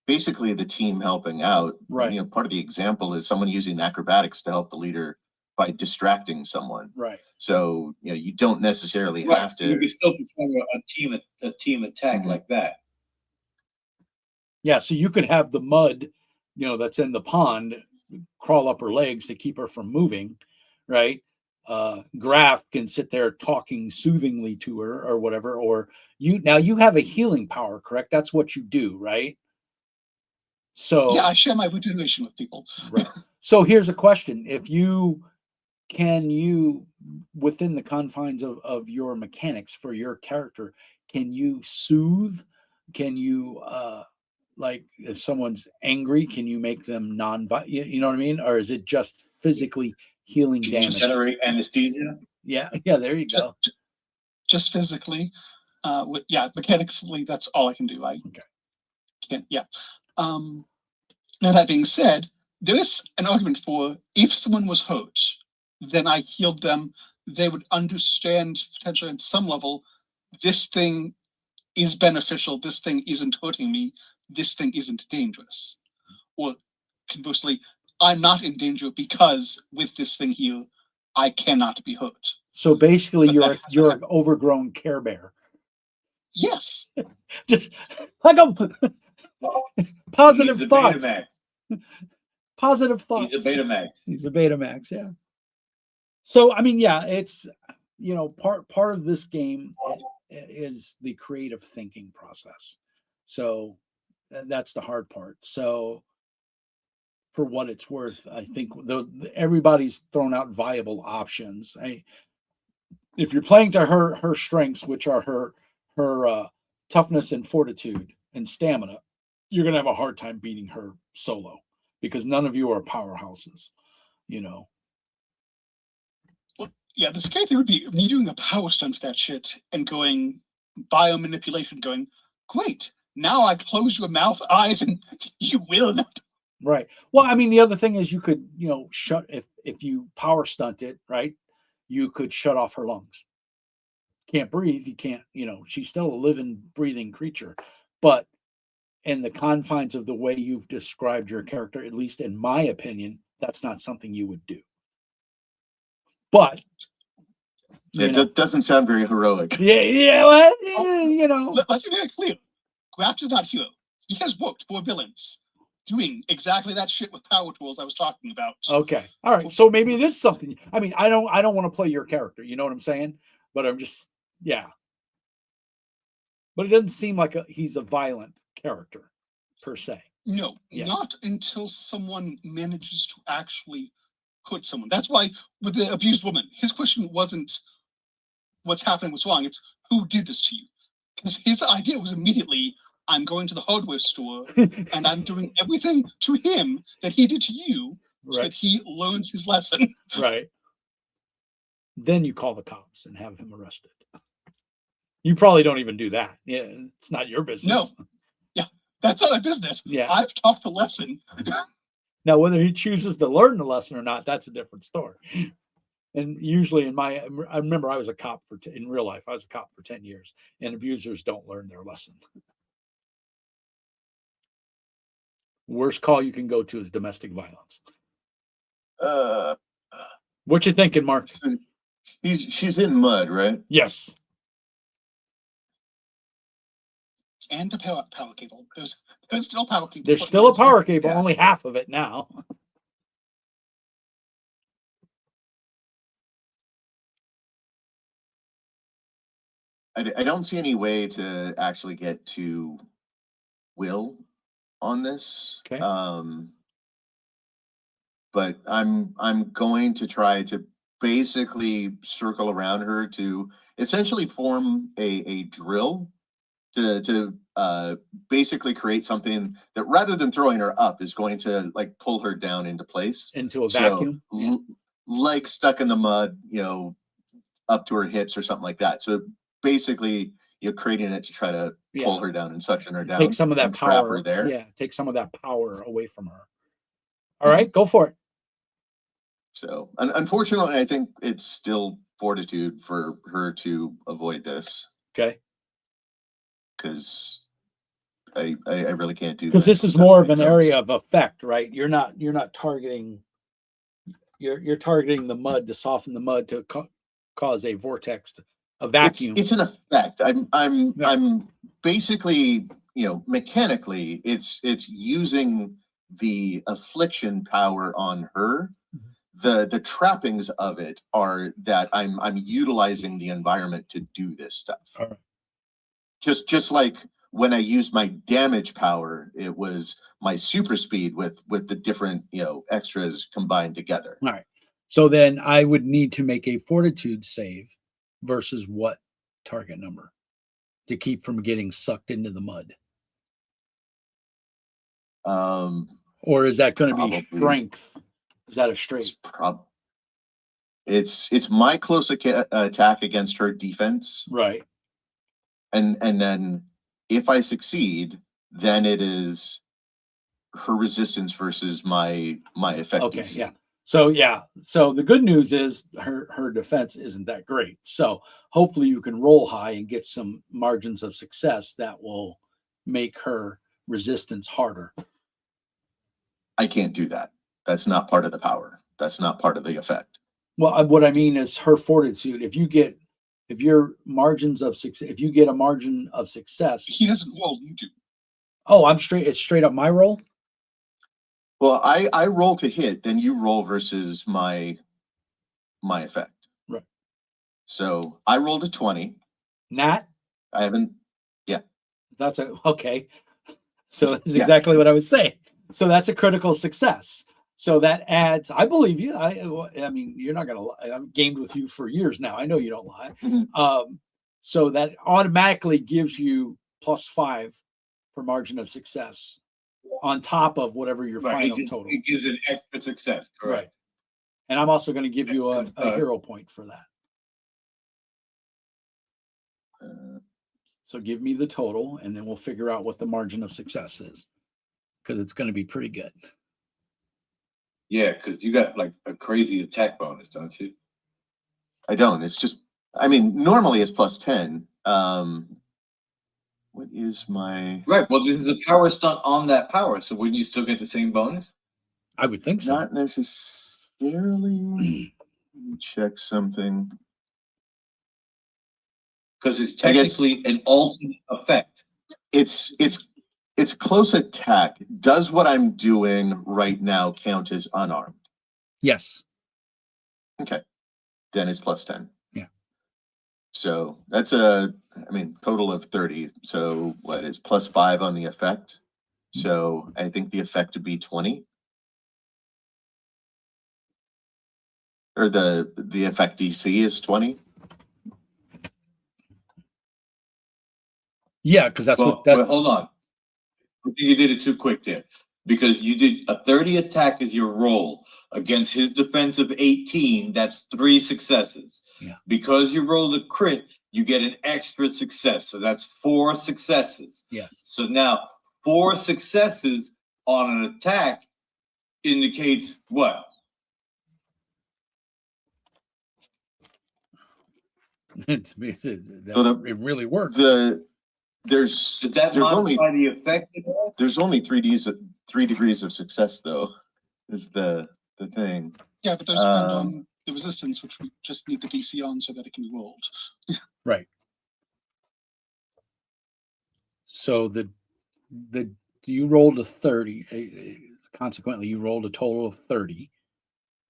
Speaker 2: basically the team helping out.
Speaker 1: Right.
Speaker 2: Part of the example is someone using acrobatics to help the leader by distracting someone.
Speaker 1: Right.
Speaker 2: So, you don't necessarily
Speaker 4: Right.
Speaker 2: have
Speaker 4: So you
Speaker 2: to.
Speaker 4: can still perform a team attack
Speaker 2: Mhm.
Speaker 4: like that.
Speaker 1: Yeah, so you could have the mud, that's in the pond crawl up her legs to keep her from moving, right? Graf can sit there talking soothingly to her or whatever, or you have a healing power, correct? That's what you do, right? So
Speaker 3: Yeah, I share my regeneration with people.
Speaker 1: right. So here's a question. If you within the confines of your mechanics for your character, can you soothe? Can you like if someone's angry, can you make them non-violent? You know what I mean? Or is it just physically healing
Speaker 4: Can you
Speaker 1: damage?
Speaker 4: generate anesthesia?
Speaker 1: Yeah, there you go.
Speaker 3: Just physically, mechanically, that's all I can do. I can't. Yeah. Now that being said, there is an argument for if someone was hurt, then I healed them. They would understand potentially at some level, this thing is beneficial. This thing isn't hurting me. This thing isn't dangerous. Or conversely, I'm not in danger because with this thing here, I cannot be hurt.
Speaker 1: So basically,
Speaker 3: But
Speaker 1: you're an overgrown Care Bear.
Speaker 3: Yes.
Speaker 1: Just like a positive
Speaker 4: He's a
Speaker 1: thoughts.
Speaker 4: Betamax.
Speaker 1: Positive thoughts.
Speaker 4: He's a Betamax.
Speaker 1: He's a Betamax, yeah. So I mean, yeah, it's part of this game is the creative thinking process. So That's the hard part. So for what it's worth, I think everybody's thrown out viable options. If you're playing to her strengths, which are her toughness and fortitude and stamina, you're gonna have a hard time beating her solo because none of you are powerhouses, you know.
Speaker 3: Well, yeah, the scary thing would be me doing a power stunt to that shit and going biomanipulation, going, great, now I close your mouth, eyes, and you will not.
Speaker 1: Right. Well, I mean, the other thing is you could, shut if you power stunt it, right? You could shut off her lungs. Can't breathe. You can't, she's still a living, breathing creature. But in the confines of the way you've described your character, at least in my opinion, that's not something you would do. But
Speaker 2: It doesn't sound very heroic.
Speaker 1: yeah, well,
Speaker 3: Let's be very clear. Graft is not hero. He has worked for villains doing exactly that shit with power tools I was talking about.
Speaker 1: Okay. All right. So maybe it is something. I mean, I don't want to play your character. You know what I'm saying? But I'm just, yeah. But it doesn't seem like he's a violent character per se.
Speaker 3: No,
Speaker 1: Yeah.
Speaker 3: not until someone manages to actually hurt someone. That's why with the abused woman, his question wasn't what's happening, what's wrong. It's who did this to you? Because his idea was immediately, I'm going to the hardware store and I'm doing everything to him that he did to you so that he learns his lesson.
Speaker 1: Right. Then you call the cops and have him arrested. You probably don't even do that. Yeah, it's not your business.
Speaker 3: No. Yeah, that's not my business.
Speaker 1: Yeah.
Speaker 3: I've taught the lesson.
Speaker 1: Now, whether he chooses to learn the lesson or not, that's a different story. And usually I remember I was a cop in real life, I was a cop for 10 years, and abusers don't learn their lesson. Worst call you can go to is domestic violence. What you thinking, Mark?
Speaker 2: She's in mud, right?
Speaker 1: Yes.
Speaker 3: And a power cable. There's still a power cable.
Speaker 1: There's still a power cable,
Speaker 2: Yeah.
Speaker 1: only half of it now.
Speaker 2: I don't see any way to actually get to Will on this.
Speaker 1: Okay.
Speaker 2: But I'm going to try to basically circle around her to essentially form a drill to basically create something that rather than throwing her up is going to like pull her down into place.
Speaker 1: Into a vacuum.
Speaker 2: So, like stuck in the mud, up to her hips or something like that. So basically, you're creating it to try to pull her down and suction her down.
Speaker 1: Take some of that
Speaker 2: and trap
Speaker 1: power
Speaker 2: her there.
Speaker 1: Yeah, take some of that power away from her. All right, go for it.
Speaker 2: So unfortunately, I think it's still fortitude for her to avoid this.
Speaker 1: Okay.
Speaker 2: Because I really can't do.
Speaker 1: Because this is more of an area of effect, right? You're not targeting. You're targeting the mud to soften the mud to cause a vortex, a vacuum.
Speaker 2: It's an effect. I'm basically, mechanically, it's using the affliction power on her. The trappings of it are that I'm utilizing the environment to do this stuff.
Speaker 1: All right.
Speaker 2: Just like when I used my damage power, it was my super speed with the different extras combined together.
Speaker 1: All right. So then I would need to make a fortitude save versus what target number to keep from getting sucked into the mud? Or is that going to be strength? Is that a straight?
Speaker 2: It's my close attack against her defense.
Speaker 1: Right.
Speaker 2: And then if I succeed, then it is her resistance versus my effect.
Speaker 1: Okay, yeah. So the good news is her defense isn't that great. So hopefully you can roll high and get some margins of success that will make her resistance harder.
Speaker 2: I can't do that. That's not part of the power. That's not part of the effect.
Speaker 1: Well, what I mean is her fortitude. If you get a margin of success.
Speaker 3: He doesn't roll, you do.
Speaker 1: Oh, it's straight up my roll?
Speaker 2: Well, I roll to hit, then you roll versus my effect.
Speaker 1: Right.
Speaker 2: So I rolled a 20.
Speaker 1: Nat?
Speaker 2: I haven't. Yeah.
Speaker 1: Okay. So that's
Speaker 2: Yeah.
Speaker 1: exactly what I was saying. So that's a critical success. So that adds, I believe you. I mean, you're not going to lie. I've gamed with you for years now. I know you don't lie.
Speaker 2: Mhm.
Speaker 1: So that automatically gives you +5 for margin of success on top of whatever your
Speaker 4: Right.
Speaker 1: final total.
Speaker 4: It gives an extra success. Correct.
Speaker 1: Right. And I'm also going to give you a
Speaker 4: Uh,
Speaker 1: hero point for that.
Speaker 2: Uh,
Speaker 1: So give me the total, and then we'll figure out what the margin of success is, because it's going to be pretty good.
Speaker 4: Yeah, because you got like a crazy attack bonus, don't you?
Speaker 2: I don't. It's just, I mean, normally it's +10. What is my?
Speaker 4: Right. Well, this is a power stunt on that power, so wouldn't you still get the same bonus?
Speaker 1: I would think so.
Speaker 2: Not necessarily. Let me check something.
Speaker 4: Because it's
Speaker 2: I guess-
Speaker 4: technically an alternate effect.
Speaker 2: It's close attack. Does what I'm doing right now count as unarmed?
Speaker 1: Yes.
Speaker 2: Okay, then it's +10.
Speaker 1: Yeah.
Speaker 2: So that's I mean, total of 30. So what is +5 on the effect? So I think the effect would be 20. Or the effect DC is 20.
Speaker 1: Yeah, because that's
Speaker 4: Well,
Speaker 1: what that's
Speaker 4: hold on. I think you did it too quick there. Because you did a 30 attack as your roll against his defense of 18. That's 3 successes.
Speaker 1: Yeah.
Speaker 4: Because you rolled a crit, you get an extra success. So that's 4 successes.
Speaker 1: yes.
Speaker 4: So now 4 successes on an attack indicates what?
Speaker 1: It really works.
Speaker 2: There's
Speaker 4: Does that
Speaker 2: there's
Speaker 4: modify
Speaker 2: only
Speaker 4: the effect at all?
Speaker 2: there's only 3 degrees of success though, is the thing.
Speaker 3: Yeah, but those depend
Speaker 2: Um,
Speaker 3: on the resistance, which we just need the DC on so that it can be rolled.
Speaker 1: Right. So you rolled a 30. Consequently, you rolled a total of 30,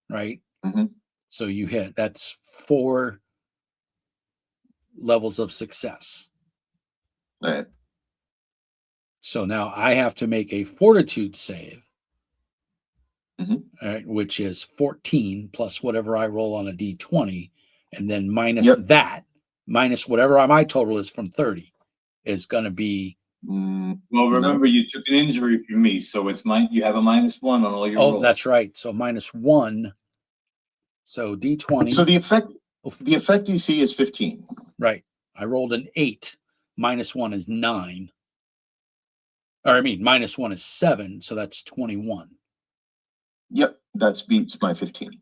Speaker 1: right?
Speaker 2: Mhm.
Speaker 1: So you hit. That's 4 levels of success.
Speaker 2: Right.
Speaker 1: So now I have to make a fortitude save,
Speaker 2: Mhm.
Speaker 1: all right, which is 14 plus whatever I roll on a d20, and then minus
Speaker 2: Yep.
Speaker 1: that, minus whatever my total is from 30, is going to be.
Speaker 2: Mm,
Speaker 4: Well, remember you took an injury from me, so it's you have a -1 on all your rolls.
Speaker 1: That's right. So -1. So d20.
Speaker 2: so the effect DC is 15.
Speaker 1: Right. I rolled an 8. -1 is 9. Or I mean, -1 is 7. So that's 21.
Speaker 2: Yep, that beats my 15.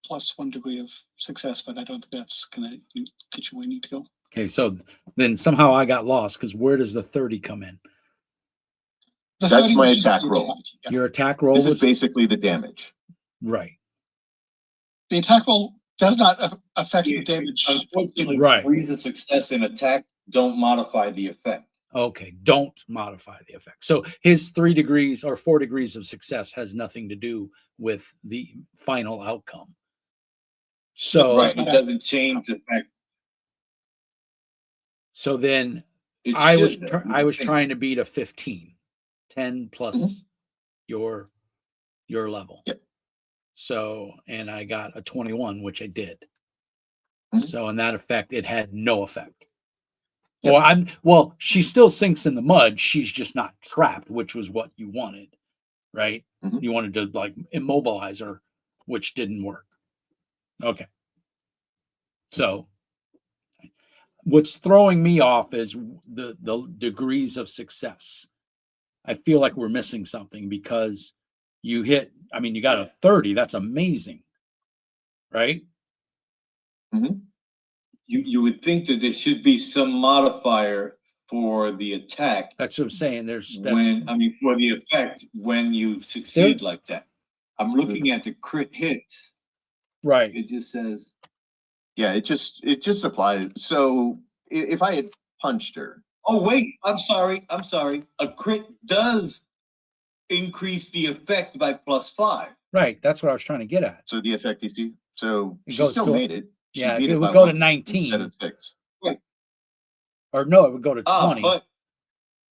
Speaker 3: Plus 1 degree of success, but I don't think that's gonna get you where you need to go.
Speaker 1: Okay. So then somehow I got lost, because where does the 30 come in?
Speaker 3: The
Speaker 2: That's
Speaker 3: 30
Speaker 2: my
Speaker 3: was just
Speaker 2: attack
Speaker 3: the
Speaker 2: roll.
Speaker 3: attack, yeah.
Speaker 1: Your attack roll
Speaker 2: This
Speaker 1: was
Speaker 2: is basically the damage.
Speaker 1: right.
Speaker 3: The attack roll does not affect the
Speaker 4: Yes,
Speaker 3: damage.
Speaker 4: Unfortunately,
Speaker 1: Right.
Speaker 4: degrees of success in attack don't modify the effect.
Speaker 1: Okay, don't modify the effect. So his 3 degrees or 4 degrees of success has nothing to do with the final outcome. So
Speaker 4: Right, it doesn't change the fact.
Speaker 1: So then
Speaker 4: It
Speaker 1: I was
Speaker 4: should, though.
Speaker 1: I was trying to beat a 15, 10 plus
Speaker 2: Mhm.
Speaker 1: your level.
Speaker 2: Yep.
Speaker 1: So and I got a 21, which I did.
Speaker 2: Mhm.
Speaker 1: So in that effect, it had no effect.
Speaker 2: Yep.
Speaker 1: Well, she still sinks in the mud. She's just not trapped, which was what you wanted, right?
Speaker 2: Mhm.
Speaker 1: You wanted to like immobilize her, which didn't work. Okay. So what's throwing me off is the degrees of success. I feel like we're missing something, because you got a 30. That's amazing, right?
Speaker 2: Mhm.
Speaker 4: You would think that there should be some modifier for the attack
Speaker 1: That's what I'm saying.
Speaker 4: for the effect when you succeed like that. I'm looking at the crit hits.
Speaker 1: Right.
Speaker 4: It just says
Speaker 2: Yeah, it just applies. So if I had punched her,
Speaker 4: oh wait, I'm sorry. A crit does increase the effect by +5.
Speaker 1: Right. That's what I was trying to get at.
Speaker 2: so the effect DC, so
Speaker 1: It
Speaker 2: she
Speaker 1: goes
Speaker 2: still
Speaker 1: to-
Speaker 2: made it. She
Speaker 1: Yeah,
Speaker 2: beat
Speaker 1: it would
Speaker 2: by
Speaker 1: go to
Speaker 2: 1
Speaker 1: 19.
Speaker 2: instead of 6.
Speaker 1: Or no, it would go to 20.
Speaker 4: But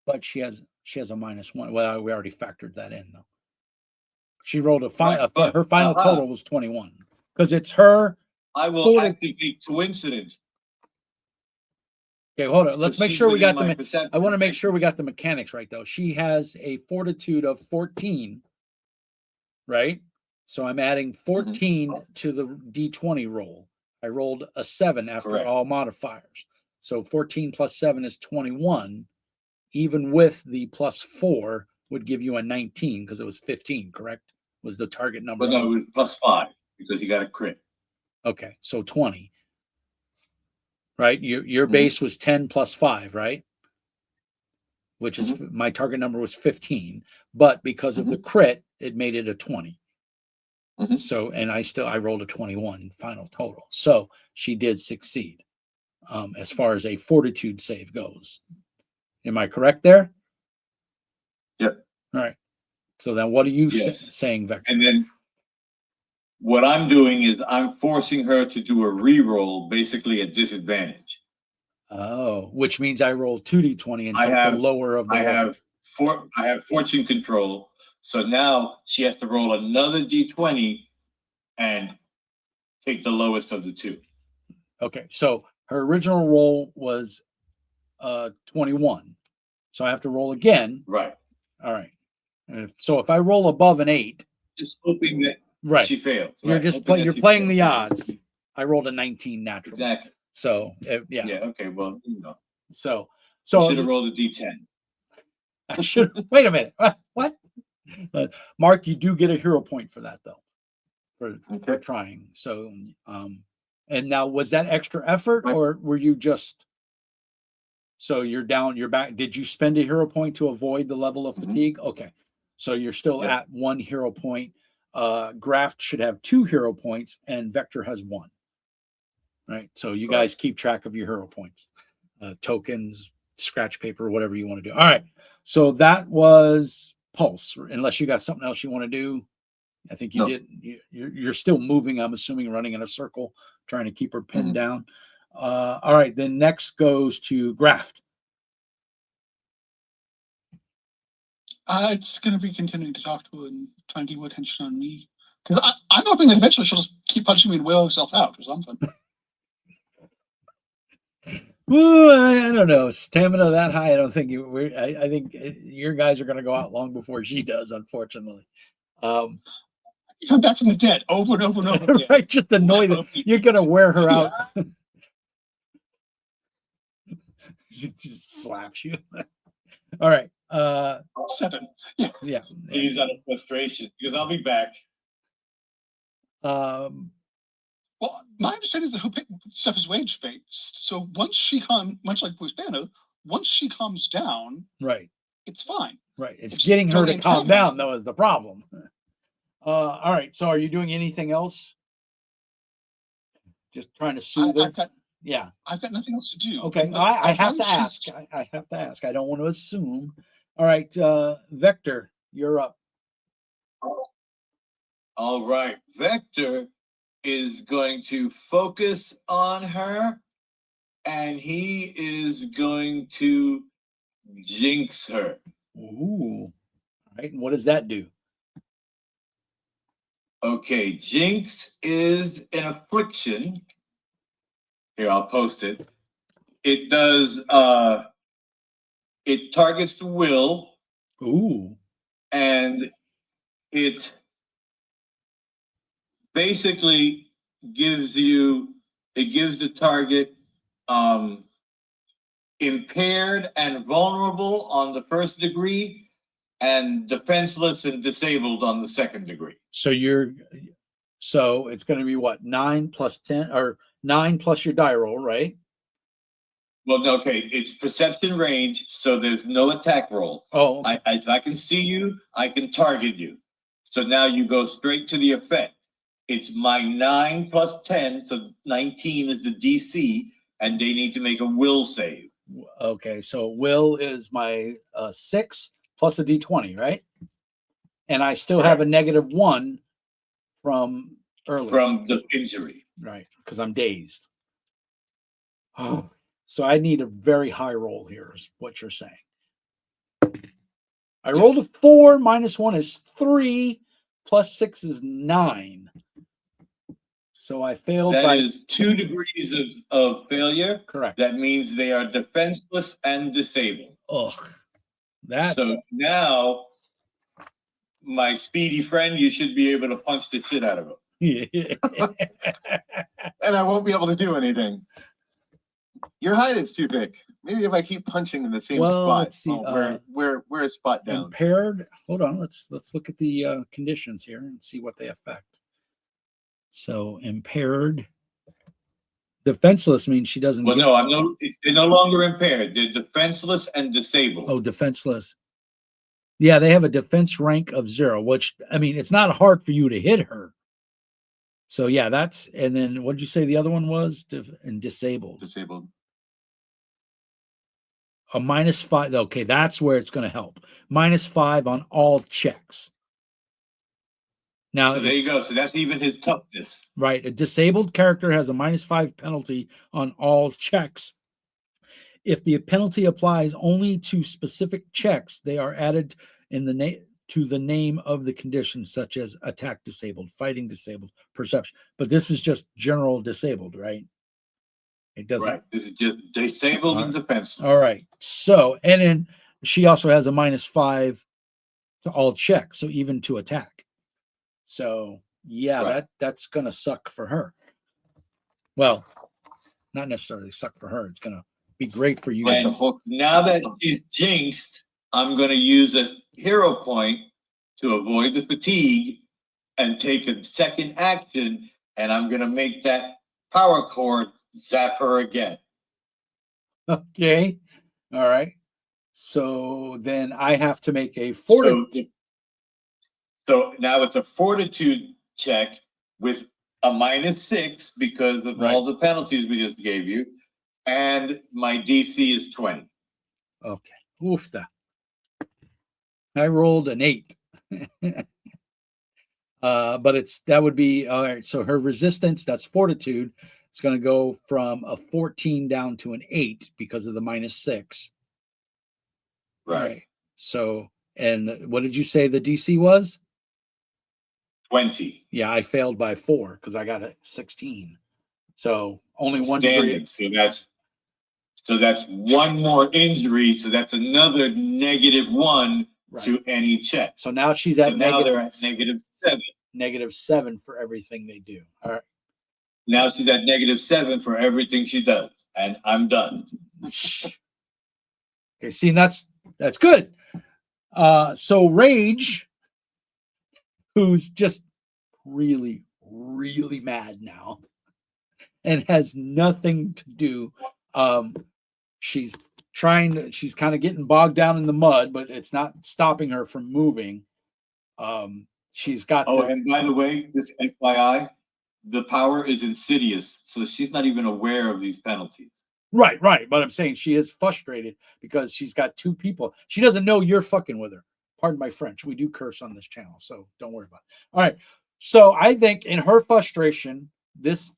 Speaker 1: but she has a -1. Well, we already factored that in though. She rolled a final.
Speaker 4: Right, but-
Speaker 1: her final total was 21 because it's her.
Speaker 4: I will
Speaker 1: Forty-
Speaker 4: activate coincidence.
Speaker 1: Okay, hold on. Let's
Speaker 4: because
Speaker 1: make
Speaker 4: she's
Speaker 1: sure we
Speaker 4: within
Speaker 1: got
Speaker 4: my
Speaker 1: the.
Speaker 4: perception.
Speaker 1: I want to make sure we got the mechanics right though. She has a fortitude of 14, right? So I'm adding 14 to the D20 roll. I rolled a 7 after
Speaker 4: Correct.
Speaker 1: all modifiers. So 14 plus 7 is 21. Even with the +4 would give you a 19 because it was 15, correct? Was the target number.
Speaker 4: But no, it was +5 because you got a crit.
Speaker 1: Okay, so 20. Right? Your base was 10 plus 5, right? Which is my target number was 15, but because of the crit, it made it a 20. So, and I rolled a 21 final total. So she did succeed as far as a fortitude save goes. Am I correct there?
Speaker 2: Yep.
Speaker 1: All right. So then what are you
Speaker 4: Yes.
Speaker 1: saying, Vector?
Speaker 4: And then what I'm doing is I'm forcing her to do a re-roll, basically at disadvantage.
Speaker 1: Oh, which means I roll 2d20 and
Speaker 4: I
Speaker 1: take the
Speaker 4: have-
Speaker 1: lower of the
Speaker 4: I
Speaker 1: roll.
Speaker 4: have fortune control, so now she has to roll another d20 and take the lowest of the two.
Speaker 1: Okay, so her original roll was 21. So I have to roll again.
Speaker 4: Right.
Speaker 1: All right. So if I roll above an 8,
Speaker 4: Just hoping that
Speaker 1: right,
Speaker 4: she fails.
Speaker 1: you're
Speaker 4: right,
Speaker 1: just
Speaker 4: hoping that
Speaker 1: you're
Speaker 4: she
Speaker 1: playing
Speaker 4: fails.
Speaker 1: the odds. I rolled a 19 natural.
Speaker 4: Exactly.
Speaker 1: So yeah.
Speaker 4: Yeah. Okay. Well,
Speaker 1: So
Speaker 4: you should have rolled a d10.
Speaker 1: I should wait a minute. What? Mark, you do get a hero point for that though, for trying. So and now was that extra effort or were you just so you're down, you're back? Did you spend a hero point to avoid the level of fatigue? Okay, so you're still at 1 hero point. Graft should have 2 hero points and Vector has 1. Right, so you guys keep track of your hero points, tokens, scratch paper, whatever you want to do. All right, so that was Pulse. Unless you got something else you want to do, I think you did. You're still moving. I'm assuming running in a circle, trying to keep her pinned down. All right, then next goes to Graft.
Speaker 3: It's going to be continuing to talk to her and trying to keep her attention on me. Because I'm hoping that eventually she'll just keep punching me and whale herself out or something.
Speaker 1: Ooh, I don't know. Stamina that high, I don't think I think your guys are going to go out long before she does, unfortunately.
Speaker 3: You come back from the dead over and over and over again.
Speaker 1: Right, just annoy them. You're going to wear her out. She just slaps you. All right.
Speaker 3: 7.
Speaker 1: Yeah.
Speaker 4: He's out of frustration because I'll be back.
Speaker 3: Well, my understanding is that her stuff is wage based. So once she much like Bruce Banner, once she calms down,
Speaker 1: right,
Speaker 3: it's fine.
Speaker 1: right. It's getting her to
Speaker 3: totally
Speaker 1: calm down,
Speaker 3: antagonizing.
Speaker 1: though, is the problem. All right. So, are you doing anything else? Just trying to soothe her.
Speaker 3: I've got nothing else to do.
Speaker 1: Okay. I have to ask. I have to ask. I don't want to assume. All right, Vector, you're up.
Speaker 4: All right. Vector is going to focus on her and he is going to jinx her.
Speaker 1: Ooh. All right. And what does that do?
Speaker 4: Okay. Jinx is an affliction. Here, I'll post it. It does, it targets the will.
Speaker 1: Ooh.
Speaker 4: And it basically gives the target impaired and vulnerable on the first degree and defenseless and disabled on the second degree.
Speaker 1: So it's going to be what, 9 plus 10 or 9 plus your die roll, right?
Speaker 4: Well, okay, it's perception range, so there's no attack roll.
Speaker 1: Oh, okay.
Speaker 4: If I can see you, I can target you. So now you go straight to the effect. It's my 9 plus 10, so 19 is the DC, and they need to make a will save.
Speaker 1: Okay, so will is my 6 plus a D20, right? And I still have a -1 from earlier.
Speaker 4: From the injury.
Speaker 1: Right, because I'm dazed. Oh, so I need a very high roll here, is what you're saying. I rolled a 4, -1 is 3, +6 is 9. So I failed
Speaker 4: That
Speaker 1: by
Speaker 4: is 2 degrees of failure.
Speaker 1: correct.
Speaker 4: That means they are defenseless and disabled.
Speaker 1: Ugh. That
Speaker 4: So now, my speedy friend, you should be able to punch the shit out of him.
Speaker 2: And I won't be able to do anything. Your height is too big. Maybe if I keep punching in the same
Speaker 1: Well,
Speaker 2: spot.
Speaker 1: let's see,
Speaker 2: We're a spot down.
Speaker 1: impaired. Hold on. Let's look at the conditions here and see what they affect. So impaired. Defenseless means she doesn't.
Speaker 4: Well,
Speaker 1: get,
Speaker 4: no, they're no longer impaired. They're defenseless and disabled.
Speaker 1: Oh, defenseless. Yeah, they have a defense rank of 0, which I mean, it's not hard for you to hit her. So yeah, that's and then what did you say the other one was? And disabled.
Speaker 2: Disabled.
Speaker 1: A -5. Okay, that's where it's going to help. -5 on all checks. Now,
Speaker 4: So there you go. So that's even his toughness.
Speaker 1: right, a disabled character has a -5 penalty on all checks. If the penalty applies only to specific checks, they are added in the name to the name of the condition, such as attack disabled, fighting disabled, perception. But this is just general disabled, right? It doesn't.
Speaker 4: Right. This is just disabled and defenseless.
Speaker 1: All right. So, and then she also has a -5 to all checks, so even to attack. So, yeah,
Speaker 4: Right.
Speaker 1: that's gonna suck for her. Well, not necessarily suck for her. It's gonna be great for you.
Speaker 4: And now that she's jinxed, I'm going to use a hero point to avoid the fatigue and take a second action, and I'm going to make that power cord zap her again.
Speaker 1: Okay. All right. So then I have to make a fortitude.
Speaker 4: So now it's a fortitude check with a -6 because of all the penalties we just gave you, and my DC is 20.
Speaker 1: Okay. Oofta. I rolled an 8. But that would be all right. So her resistance, that's fortitude. It's going to go from a 14 down to an 8 because of the -6.
Speaker 4: Right.
Speaker 1: So, and what did you say the DC was?
Speaker 4: 20.
Speaker 1: Yeah, I failed by 4 because I got a 16. So only 1 degree.
Speaker 4: Standing. So that's one more injury. So that's another -1
Speaker 1: Right.
Speaker 4: to any check.
Speaker 1: So now she's
Speaker 4: So
Speaker 1: at
Speaker 4: now
Speaker 1: negative,
Speaker 4: they're at -7.
Speaker 1: -7 for everything they do. All right.
Speaker 4: Now she's at -7 for everything she does, and I'm done.
Speaker 1: Okay, see, that's good. So Rage, who's just really, really mad now and has nothing to do. She's kind of getting bogged down in the mud, but it's not stopping her from moving. She's got.
Speaker 4: Oh, and by the way, this FYI, the power is insidious, so she's not even aware of these penalties.
Speaker 1: Right. But I'm saying she is frustrated because she's got 2 people. She doesn't know you're fucking with her. Pardon my French. We do curse on this channel, so don't worry about it. All right. So I think in her frustration, this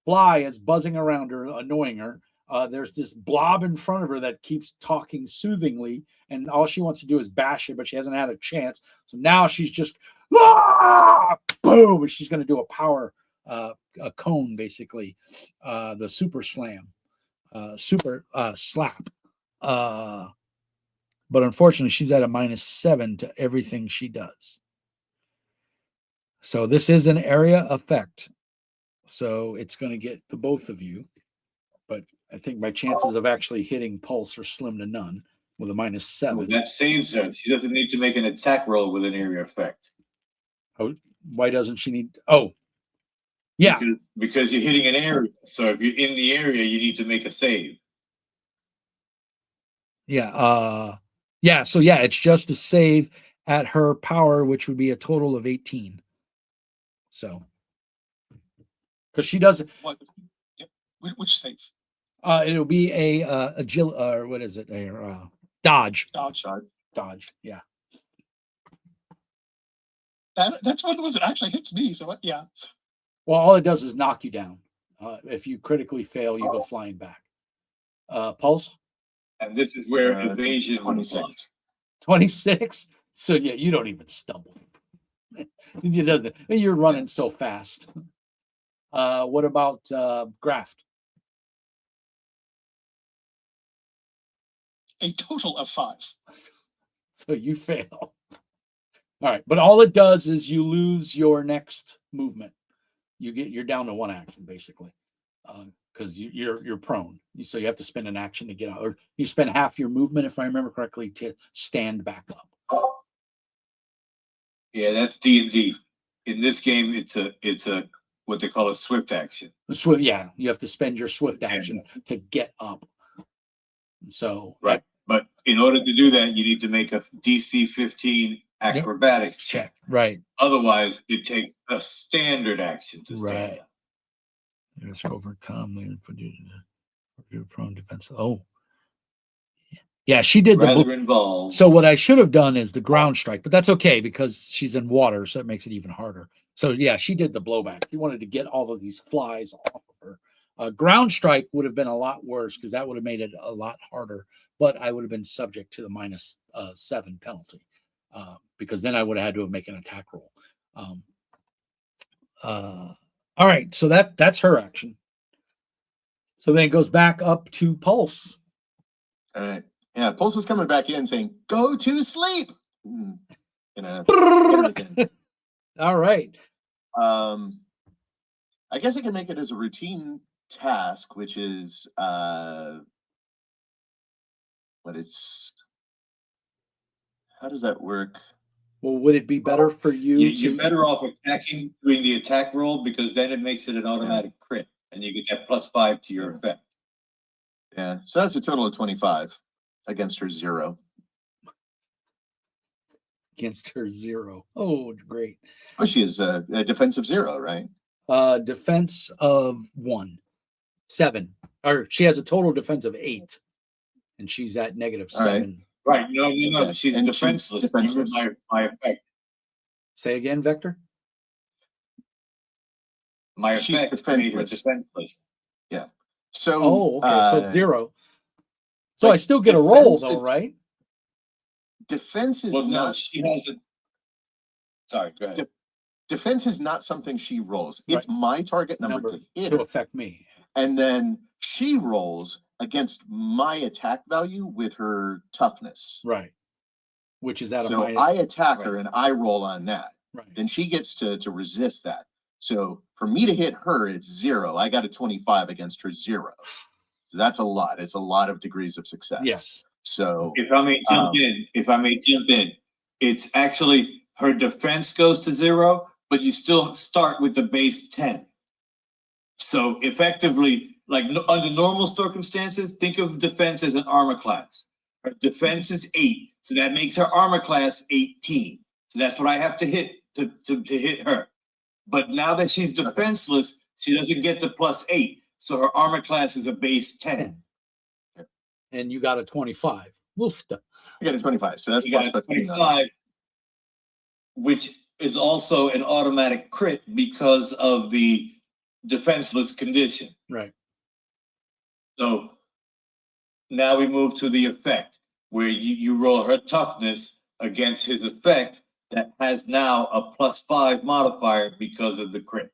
Speaker 1: fly is buzzing around her, annoying her. There's this blob in front of her that keeps talking soothingly, and all she wants to do is bash it, but she hasn't had a chance. So now she's just boom, and she's going to do a power, a cone, basically, the super slam, super slap. But unfortunately, she's at a -7 to everything she does. So this is an area effect. So it's going to get the both of you. But I think my chances of actually hitting Pulse are slim to none with a -7.
Speaker 4: Well, that saves her. She doesn't need to make an attack roll with an area effect.
Speaker 1: Oh, why doesn't she need? Oh, yeah.
Speaker 4: Because you're hitting an area. So if you're in the area, you need to make a save.
Speaker 1: Yeah. Yeah. So yeah, it's just a save at her power, which would be a total of 18. So, because she doesn't.
Speaker 3: What? Yep. Which save?
Speaker 1: It'll be a agility, or what is it? A dodge.
Speaker 3: Dodge.
Speaker 1: Yeah.
Speaker 3: That's one of the ones that actually hits me. So yeah.
Speaker 1: Well, all it does is knock you down. If you critically fail, you go flying back. Pulse.
Speaker 4: And this is where evasion
Speaker 2: 26.
Speaker 1: 26. So yeah, you don't even stumble. You're running so fast. What about Graft?
Speaker 3: A total of 5.
Speaker 1: So you fail. All right, but all it does is you lose your next movement. You're down to 1 action basically, because you're prone. So you have to spend an action to get out, or you spend half your movement, if I remember correctly, to stand back up.
Speaker 4: Yeah, that's D&D. In this game, it's a what they call a swift action.
Speaker 1: The swift, yeah, you have to spend your swift action to get up. So
Speaker 4: right, but in order to do that, you need to make a DC 15 acrobatics check.
Speaker 1: Right.
Speaker 4: Otherwise, it takes a standard action to stand up.
Speaker 1: There's overcome. They put you in prone defense. Oh, yeah, she did
Speaker 4: rather involved.
Speaker 1: So what I should have done is the ground strike, but that's okay because she's in water, so it makes it even harder. So yeah, she did the blowback. She wanted to get all of these flies off of her. Ground strike would have been a lot worse because that would have made it a lot harder, but I would have been subject to the -7 penalty because then I would have had to have made an attack roll. All right, so that's her action. So then it goes back up to Pulse.
Speaker 2: All right. Yeah, Pulse is coming back in saying, "Go to sleep." You know.
Speaker 1: All right.
Speaker 2: I guess I can make it as a routine task, which is how does that work?
Speaker 1: Well, would it be better for you
Speaker 4: You're better off attacking, doing the attack roll, because then it makes it an automatic crit, and you get that +5 to your effect.
Speaker 2: Yeah, so that's a total of 25 against her 0.
Speaker 1: Against her 0. Oh, great.
Speaker 2: Oh, she is a defense of 0, right?
Speaker 1: Defense of 1. 7. Or she has a total defense of 8. And she's at -7.
Speaker 4: Right. No. She's
Speaker 2: And
Speaker 4: defenseless.
Speaker 2: she's defenseless.
Speaker 4: My effect.
Speaker 1: Say again, Vector?
Speaker 4: My
Speaker 2: She's
Speaker 4: effect made her
Speaker 2: defenseless.
Speaker 4: defenseless.
Speaker 2: Yeah. So
Speaker 1: Oh, okay. So 0. So I still get a roll though, right?
Speaker 2: Defense is
Speaker 4: Well, no,
Speaker 2: not.
Speaker 4: she has a. Sorry, go ahead.
Speaker 2: Defense is not something she rolls. It's my target number to hit
Speaker 1: to
Speaker 2: her.
Speaker 1: affect me.
Speaker 2: And then she rolls against my attack value with her toughness.
Speaker 1: Right. Which is at a
Speaker 2: So
Speaker 1: minus.
Speaker 2: I attack her and I roll on that.
Speaker 1: Right.
Speaker 2: Then she gets to resist that. So for me to hit her, it's 0. I got a 25 against her 0. So that's a lot. It's a lot of degrees of success.
Speaker 1: Yes.
Speaker 2: So
Speaker 4: if I may jump in, it's actually her defense goes to 0, but you still start with the base 10. So effectively, like under normal circumstances, think of defense as an armor class. Her defense is 8, so that makes her armor class 18. So that's what I have to hit to hit her. But now that she's defenseless, she doesn't get the +8. So her armor class is a base 10.
Speaker 1: And you got a 25. Woofta.
Speaker 2: I got a 25. So that's
Speaker 4: You got a 25, which is also an automatic crit because of the defenseless condition.
Speaker 1: Right.
Speaker 4: So now we move to the effect, where you roll her toughness against his effect that has now a +5 modifier because of the crit.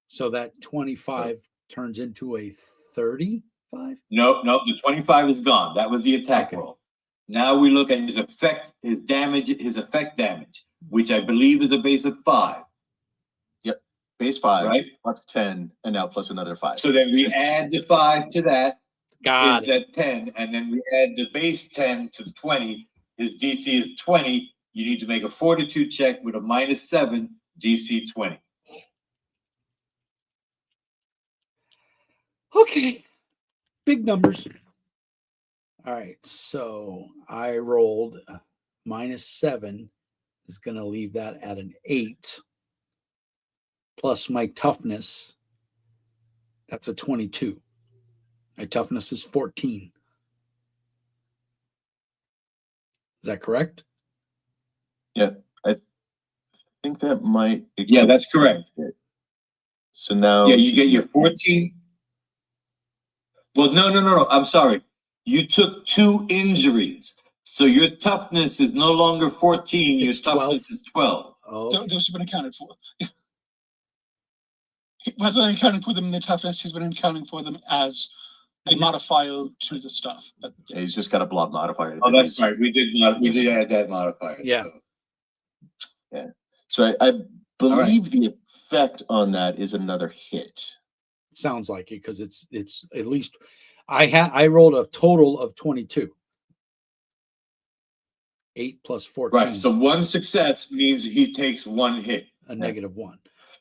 Speaker 1: So that 25 turns into a 35?
Speaker 4: No, the 25 is gone. That was the attack roll. Now we look at his effect, his effect damage, which I believe is a base of 5.
Speaker 2: Yep. Base 5,
Speaker 4: right?
Speaker 2: Plus 10, and now plus another 5.
Speaker 4: So then we add the 5 to that.
Speaker 1: Got
Speaker 4: is
Speaker 1: it.
Speaker 4: at 10, and then we add the base 10 to 20. His DC is 20. You need to make a fortitude check with a -7, DC 20.
Speaker 1: Okay. Big numbers. All right. So I rolled -7 is going to leave that at an 8 plus my toughness. That's a 22. My toughness is 14. Is that correct?
Speaker 2: Yeah, I think that might.
Speaker 4: Yeah, that's correct.
Speaker 2: So now.
Speaker 4: Yeah, you get your 14. Well, no. I'm sorry. You took 2 injuries. So your toughness is no longer 14. Your
Speaker 1: It's 12.
Speaker 4: toughness is 12.
Speaker 1: Oh, okay.
Speaker 3: Those have been accounted for. Rather than accounting for them in the toughness, he's been accounting for them as a modifier to the stuff. But,
Speaker 2: Yeah, he's just got a blob modifier.
Speaker 4: Oh, that's right. We did add that modifier.
Speaker 1: Yeah.
Speaker 4: So.
Speaker 2: So I believe
Speaker 4: right.
Speaker 2: the effect on that is another hit.
Speaker 1: Sounds like it because it's at least I rolled a total of 22. 8 plus 14.
Speaker 4: Right. So one success means he takes one hit.
Speaker 1: A -1.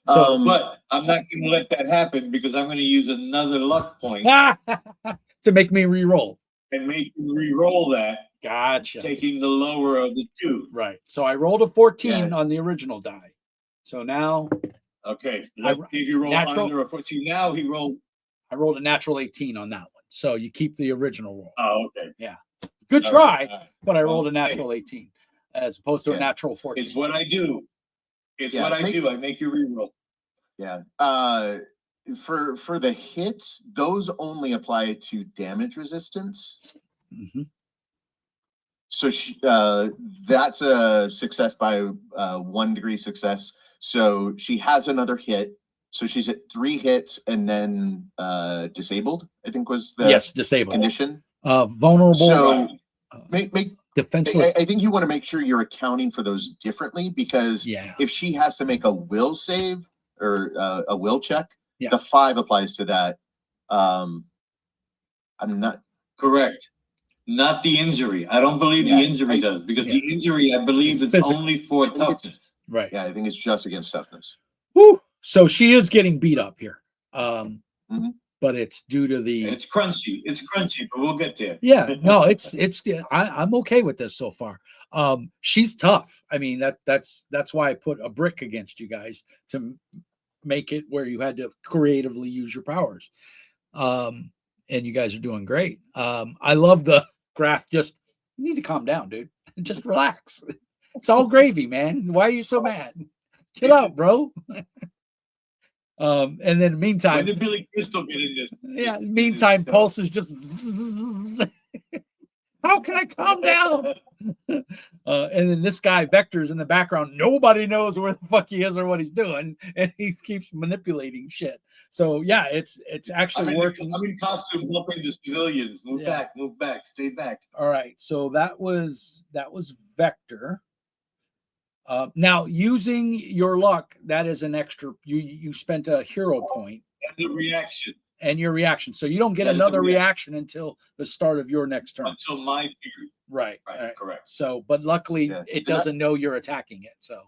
Speaker 1: So,
Speaker 4: But I'm not going to let that happen because I'm going to use another luck point
Speaker 1: to make me re-roll.
Speaker 4: and make you re-roll that,
Speaker 1: Gotcha.
Speaker 4: taking the lower of the two.
Speaker 1: Right. So I rolled a 14
Speaker 2: Yeah.
Speaker 1: on the original die. So now
Speaker 4: Okay. So let's see if you roll
Speaker 1: natural-
Speaker 4: under or 14. Now he rolls.
Speaker 1: I rolled a natural 18 on that one. So you keep the original roll.
Speaker 4: Oh, okay.
Speaker 1: Good
Speaker 4: All
Speaker 1: try,
Speaker 4: right, all right.
Speaker 1: but I rolled a
Speaker 4: Okay.
Speaker 1: natural 18 as opposed to a
Speaker 2: Yeah.
Speaker 1: natural 14.
Speaker 4: It's what I do. It's
Speaker 2: Yeah,
Speaker 4: what I do. I make you re-roll.
Speaker 2: Yeah. For the hits, those only apply to damage resistance.
Speaker 1: Mhm.
Speaker 2: So that's a success by 1 degree success. So she has another hit. So she's at 3 hits and then disabled, I think was the
Speaker 1: Yes, disabled.
Speaker 2: condition.
Speaker 1: Vulnerable.
Speaker 2: So
Speaker 1: uh,
Speaker 2: make
Speaker 1: defenseless.
Speaker 2: I think you want to make sure you're accounting for those differently because
Speaker 1: Yeah.
Speaker 2: if she has to make a will save or a will check,
Speaker 1: Yeah.
Speaker 2: the 5 applies to that. I'm not.
Speaker 4: Correct. Not the injury. I don't believe
Speaker 2: Yeah,
Speaker 4: the injury does because the injury, I believe,
Speaker 1: It's
Speaker 4: is
Speaker 1: physical.
Speaker 4: only for
Speaker 2: think it's-
Speaker 4: toughness.
Speaker 1: Right.
Speaker 2: Yeah, I think it's just against toughness.
Speaker 1: Woo. So she is getting beat up here.
Speaker 2: Mhm.
Speaker 1: But it's due to the
Speaker 4: It's crunchy. It's crunchy, but we'll get there.
Speaker 1: yeah, no, I'm okay with this so far. She's tough. I mean, that's why I put a brick against you guys to make it where you had to creatively use your powers. And you guys are doing great. I love the graph. Just you need to calm down, dude. Just relax. It's all gravy, man. Why are you so mad? Chill out, bro. And then meantime,
Speaker 4: When did Billy Crystal get in this?
Speaker 1: yeah, meantime, Pulse is just zzz. How can I calm down? And then this guy Vector's in the background. Nobody knows where the fuck he is or what he's doing, and he keeps manipulating shit. So yeah, it's actually working.
Speaker 4: I'm in costume helping the civilians. Move back, stay back.
Speaker 1: All right, so that was Vector. Now using your luck, that is an extra. You spent a hero point
Speaker 4: And the reaction
Speaker 1: and your reaction, so you don't get
Speaker 4: That is the
Speaker 1: another
Speaker 4: reaction.
Speaker 1: reaction until the start of your next turn.
Speaker 4: until my period.
Speaker 1: Right.
Speaker 4: Right, correct.
Speaker 1: So, but luckily
Speaker 2: Yeah.
Speaker 1: it
Speaker 2: So that-
Speaker 1: doesn't know you're attacking it. So,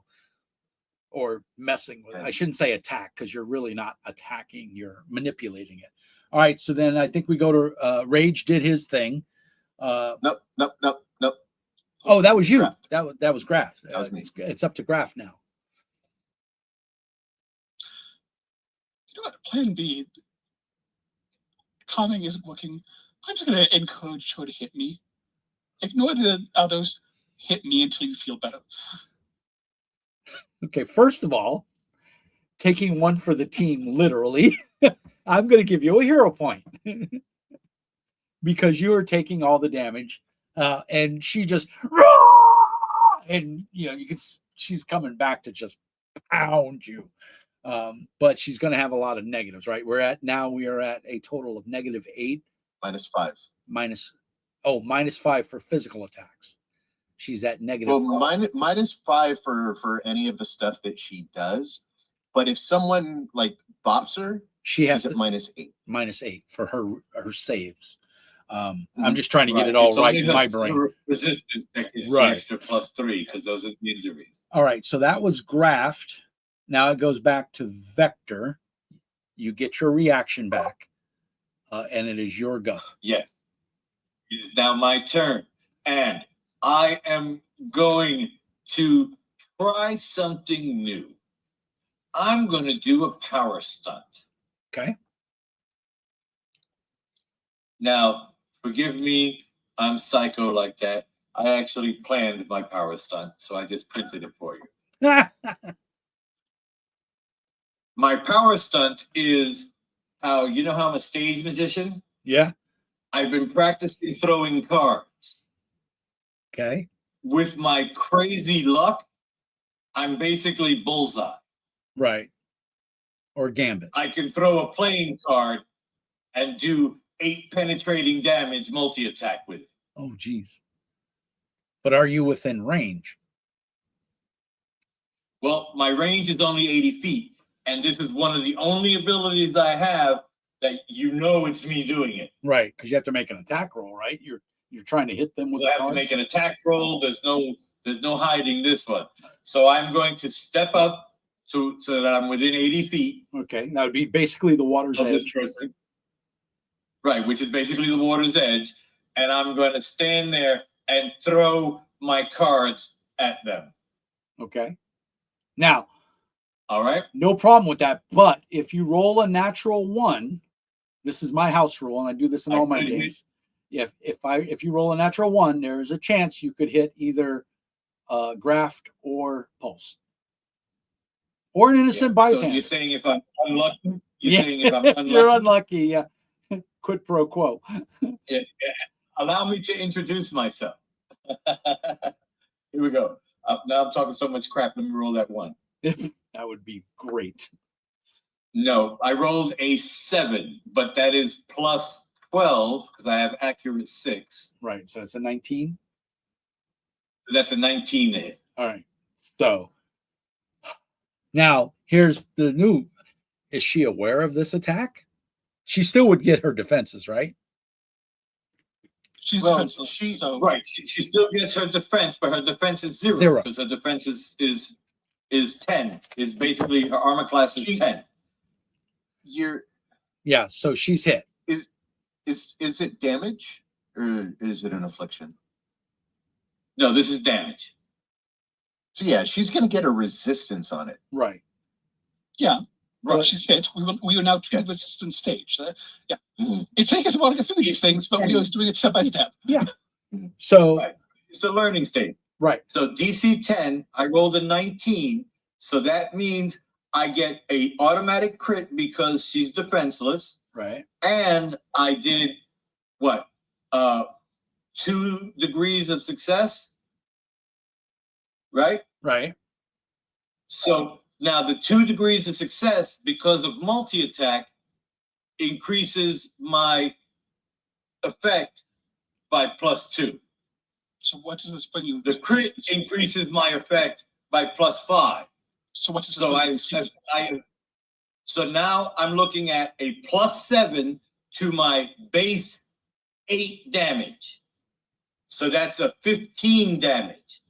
Speaker 1: or messing with it.
Speaker 2: Yeah.
Speaker 1: I shouldn't say attack because you're really not attacking, you're manipulating it. All right. So then I think we go to Rage did his thing.
Speaker 2: Nope.
Speaker 1: Oh, that was you.
Speaker 2: Graph.
Speaker 1: That was Graph.
Speaker 2: That was me.
Speaker 1: It's up to Graph now.
Speaker 3: you know what? Plan B. Calming isn't working. I'm just going to encourage her to hit me. Ignore the others. Hit me until you feel better.
Speaker 1: Okay. First of all, taking one for the team, literally, I'm going to give you a hero point because you are taking all the damage. And she just, and you can, she's coming back to just pound you. But she's going to have a lot of negatives, right? We are at a total of -8,
Speaker 2: -5.
Speaker 1: -5 for physical attacks. She's at negative.
Speaker 2: Well, -5 for any of the stuff that she does. But if someone like bops her,
Speaker 1: She has
Speaker 2: she's
Speaker 1: to
Speaker 2: at -8.
Speaker 1: -8 for her saves. I'm
Speaker 2: Mhm.
Speaker 1: just trying to get it all
Speaker 4: It's
Speaker 1: right
Speaker 4: only
Speaker 1: in
Speaker 4: her
Speaker 1: my brain.
Speaker 4: Resistance that is
Speaker 1: Right.
Speaker 4: the extra +3 because those are the injuries.
Speaker 1: All right, so that was Graft. Now it goes back to Vector. You get your reaction back, and it is your go.
Speaker 4: Yes. It is now my turn. And I am going to try something new. I'm going to do a power stunt.
Speaker 1: Okay.
Speaker 4: Now, forgive me, I'm psycho like that. I actually planned my power stunt, so I just printed it for you. My power stunt is how, you know how I'm a stage magician?
Speaker 1: Yeah.
Speaker 4: I've been practicing throwing cards.
Speaker 1: Okay.
Speaker 4: With my crazy luck, I'm basically bullseye.
Speaker 1: Right. Or gambit.
Speaker 4: I can throw a playing card and do 8 penetrating damage multi-attack with it.
Speaker 1: Oh, geez. But are you within range?
Speaker 4: Well, my range is only 80 feet, and this is one of the only abilities I have that it's me doing it.
Speaker 1: Right, because you have to make an attack roll, right? You're trying to hit them with
Speaker 4: I
Speaker 1: a
Speaker 4: have
Speaker 1: card.
Speaker 4: to make an attack roll. There's no hiding this one. So I'm going to step up so that I'm within 80 feet
Speaker 1: Okay, that would be basically the water's
Speaker 4: of this
Speaker 1: edge.
Speaker 4: person. Right, which is basically the water's edge. And I'm going to stand there and throw my cards at them.
Speaker 1: Okay. Now,
Speaker 4: All right.
Speaker 1: no problem with that. But if you roll a natural 1, this is my house rule, and I do this in all my
Speaker 4: could hit.
Speaker 1: games. If you roll a natural 1, there is a chance you could hit either graft or pulse. Or an innocent
Speaker 4: So
Speaker 1: bypass.
Speaker 4: you're saying if I'm unlucky?
Speaker 1: Yeah,
Speaker 4: Saying if I'm unlucky?
Speaker 1: you're unlucky. Yeah. Quid pro quo.
Speaker 4: Yeah. Allow me to introduce myself. Here we go. Now I'm talking so much crap. Let me roll that 1.
Speaker 1: That would be great.
Speaker 4: No, I rolled a 7, but that is plus 12 because I have accurate 6.
Speaker 1: Right. So it's a 19.
Speaker 4: That's a 19 to hit.
Speaker 1: All right. So now here's the new. Is she aware of this attack? She still would get her defenses, right?
Speaker 3: She's
Speaker 2: Well,
Speaker 3: defenseless. So
Speaker 4: Right. She still gets her defense, but her defense is 0
Speaker 1: Zero.
Speaker 4: because her defense is 10. Is basically her armor class is 10.
Speaker 1: Yeah. So she's hit.
Speaker 2: Is it damage or is it an affliction?
Speaker 4: No, this is damage.
Speaker 2: So yeah, she's gonna get a resistance on it.
Speaker 1: Right.
Speaker 3: yeah, well,
Speaker 4: Right.
Speaker 3: she's hit. We are now to the resistance stage. Yeah,
Speaker 2: Mhm.
Speaker 3: it takes us a while to get through these things, but we are doing it step by step.
Speaker 1: So
Speaker 4: Right. It's a learning stage.
Speaker 1: right.
Speaker 4: So DC 10, I rolled a 19. So that means I get a automatic crit because she's defenseless.
Speaker 1: Right.
Speaker 4: And I did what? 2 degrees of success. Right?
Speaker 1: Right.
Speaker 4: So now the 2 degrees of success because of multi-attack increases my effect by plus 2.
Speaker 3: So what does this bring you?
Speaker 4: The crit increases my effect by plus 5.
Speaker 3: So what does this
Speaker 4: So
Speaker 3: bring you?
Speaker 4: so now I'm looking at a plus 7 to my base 8 damage. So that's a 15 damage.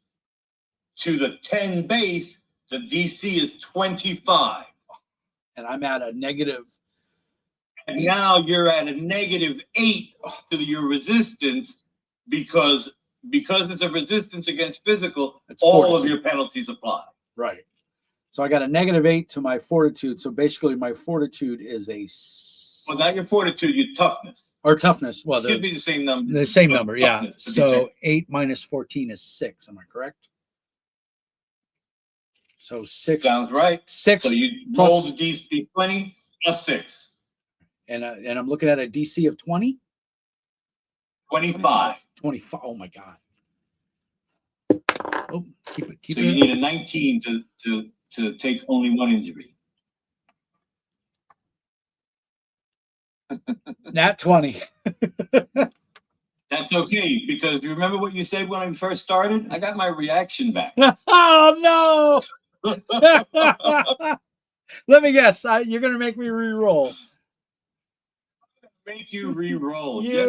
Speaker 4: To the 10 base, the DC is 25.
Speaker 1: And I'm at a negative.
Speaker 4: And now you're at a -8 to your resistance because it's a resistance against physical,
Speaker 1: It's
Speaker 4: all of
Speaker 1: fortitude.
Speaker 4: your penalties apply.
Speaker 1: Right. So I got a -8 to my fortitude. So basically, my fortitude is a
Speaker 4: Well, not your fortitude, your toughness.
Speaker 1: or toughness. Well,
Speaker 4: Should be the same number.
Speaker 1: the same
Speaker 4: but
Speaker 1: number. Yeah.
Speaker 4: toughness to be
Speaker 1: So
Speaker 4: fair.
Speaker 1: 8 minus 14 is 6. Am I correct? So 6.
Speaker 4: Sounds right.
Speaker 1: 6.
Speaker 4: So you
Speaker 1: plus-
Speaker 4: roll the DC 20 plus 6.
Speaker 1: And I'm looking at a DC of 20.
Speaker 4: 25.
Speaker 1: 25. Oh my God. Oh, keep it. Keep
Speaker 4: So
Speaker 1: it.
Speaker 4: you need a 19 to take only 1 injury.
Speaker 1: Nat 20.
Speaker 4: That's okay, because you remember what you said when I first started? I got my reaction back.
Speaker 1: Oh no! Let me guess. You're gonna make me re-roll.
Speaker 4: Make you re-roll.
Speaker 1: You
Speaker 4: Yes,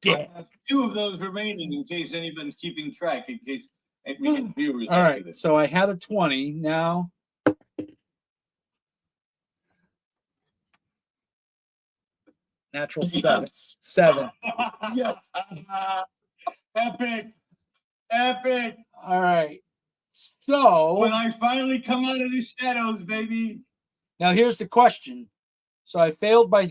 Speaker 4: sir. I have 2 of those remaining in case anybody's keeping track, in case we get viewers.
Speaker 1: All
Speaker 4: after
Speaker 1: right.
Speaker 4: this.
Speaker 1: So I had a 20. Now natural 7.
Speaker 2: Yes.
Speaker 1: 7.
Speaker 2: Yes.
Speaker 4: Epic. Epic.
Speaker 1: All right. So
Speaker 4: When I finally come out of the shadows, baby.
Speaker 1: now here's the question. So I failed by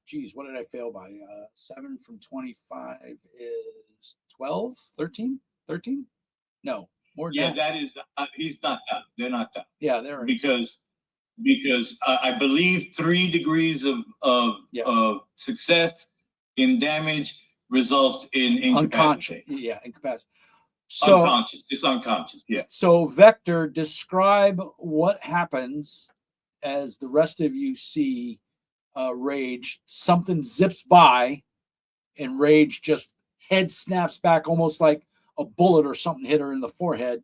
Speaker 1: geez, what did I fail by? 7 from 25 is 12, 13? No, more than
Speaker 4: Yeah,
Speaker 1: that.
Speaker 4: that is, he's not done. They're not done.
Speaker 1: Yeah, there.
Speaker 4: Because I believe 3 degrees of
Speaker 1: Yeah.
Speaker 4: of success in damage results in
Speaker 1: Unconscious.
Speaker 4: incapacity.
Speaker 1: Yeah, incapacity. So,
Speaker 4: Unconscious. It's unconscious. Yeah.
Speaker 1: So Vector, describe what happens as the rest of you see Rage. Something zips by, and Rage just head snaps back, almost like a bullet or something hit her in the forehead,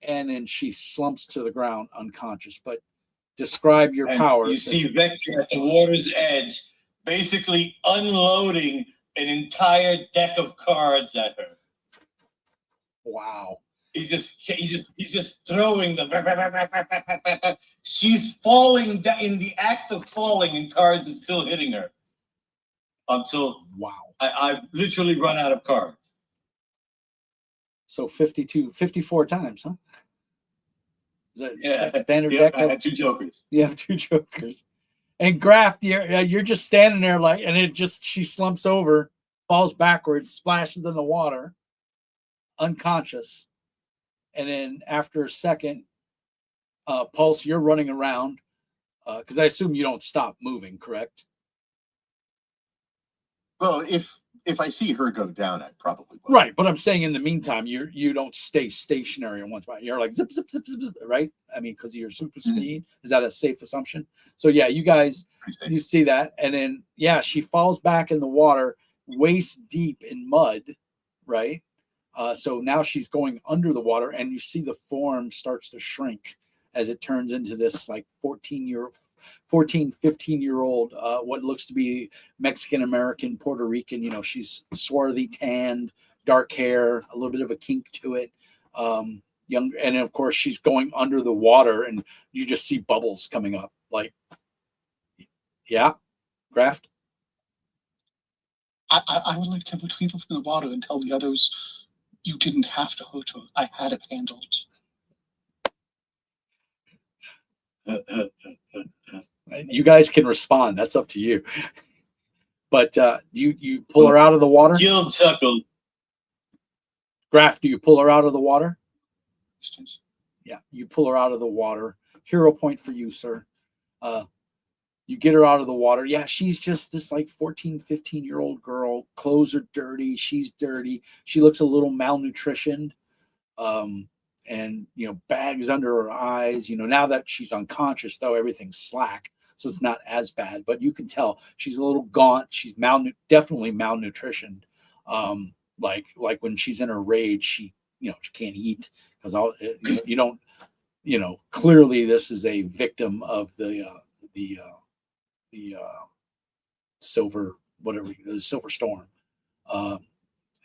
Speaker 1: and then she slumps to the ground unconscious. But describe your
Speaker 4: And
Speaker 1: powers.
Speaker 4: you see Vector at the water's edge, basically unloading an entire deck of cards at her.
Speaker 1: Wow.
Speaker 4: He's just throwing the. She's falling down in the act of falling, and cards are still hitting her. Until I've literally run out of cards.
Speaker 1: So 54 times, huh? Is that standard
Speaker 4: Yep,
Speaker 1: deck?
Speaker 4: I had 2 jokers.
Speaker 1: You have 2 jokers. And Graft, you're just standing there and she slumps over, falls backwards, splashes in the water, unconscious. And then after a second, Pulse, you're running around because I assume you don't stop moving, correct?
Speaker 2: Well, if I see her go down, I probably will.
Speaker 1: Right, but I'm saying in the meantime, you don't stay stationary in one spot. You're like zip, zip, zip, zip, zip, right? I mean, because of your super speed. Is that a safe assumption? So yeah, you guys, you see that, and then she falls back in the water, waist deep in mud, right? So now she's going under the water, and you see the form starts to shrink as it turns into this like 15-year-old, what looks to be Mexican-American, Puerto Rican. She's swarthy, tanned, dark hair, a little bit of a kink to it. Young, and of course she's going under the water, and you just see bubbles coming up. Like, yeah, Graft.
Speaker 3: I would like to retrieve her from the water and tell the others you didn't have to hurt her. I had it handled.
Speaker 1: You guys can respond. That's up to you. But you pull her out of the water?
Speaker 4: Guild chuckle.
Speaker 1: Graft, do you pull her out of the water? Yeah, you pull her out of the water. Hero point for you, sir. You get her out of the water. Yeah, she's just this like 14, 15-year-old girl. Clothes are dirty. She's dirty. She looks a little malnutritioned. And bags under her eyes. Now that she's unconscious, though, everything's slack, so it's not as bad. But you can tell she's a little gaunt. She's definitely malnutritioned. Like when she's in her rage, she can't eat because you don't. Clearly this is a victim of the silver storm.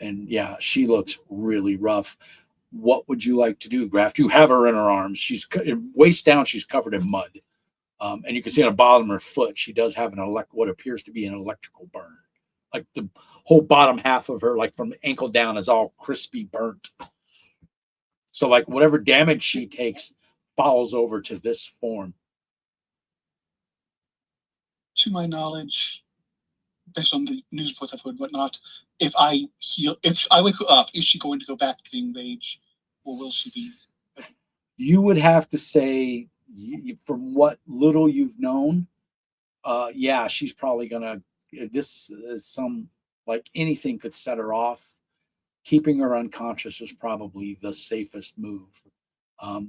Speaker 1: And yeah, she looks really rough. What would you like to do, Graft? You have her in her arms. She's waist down. She's covered in mud, and you can see on the bottom of her foot she does have what appears to be an electrical burn. Like the whole bottom half of her, like from the ankle down, is all crispy burnt. So like whatever damage she takes follows over to this form.
Speaker 3: To my knowledge, based on the news reports I've heard, whatnot, if I wake her up, is she going to go back to being Rage, or will she be?
Speaker 1: You would have to say, from what little you've known, she's probably gonna. This is like anything could set her off. Keeping her unconscious is probably the safest move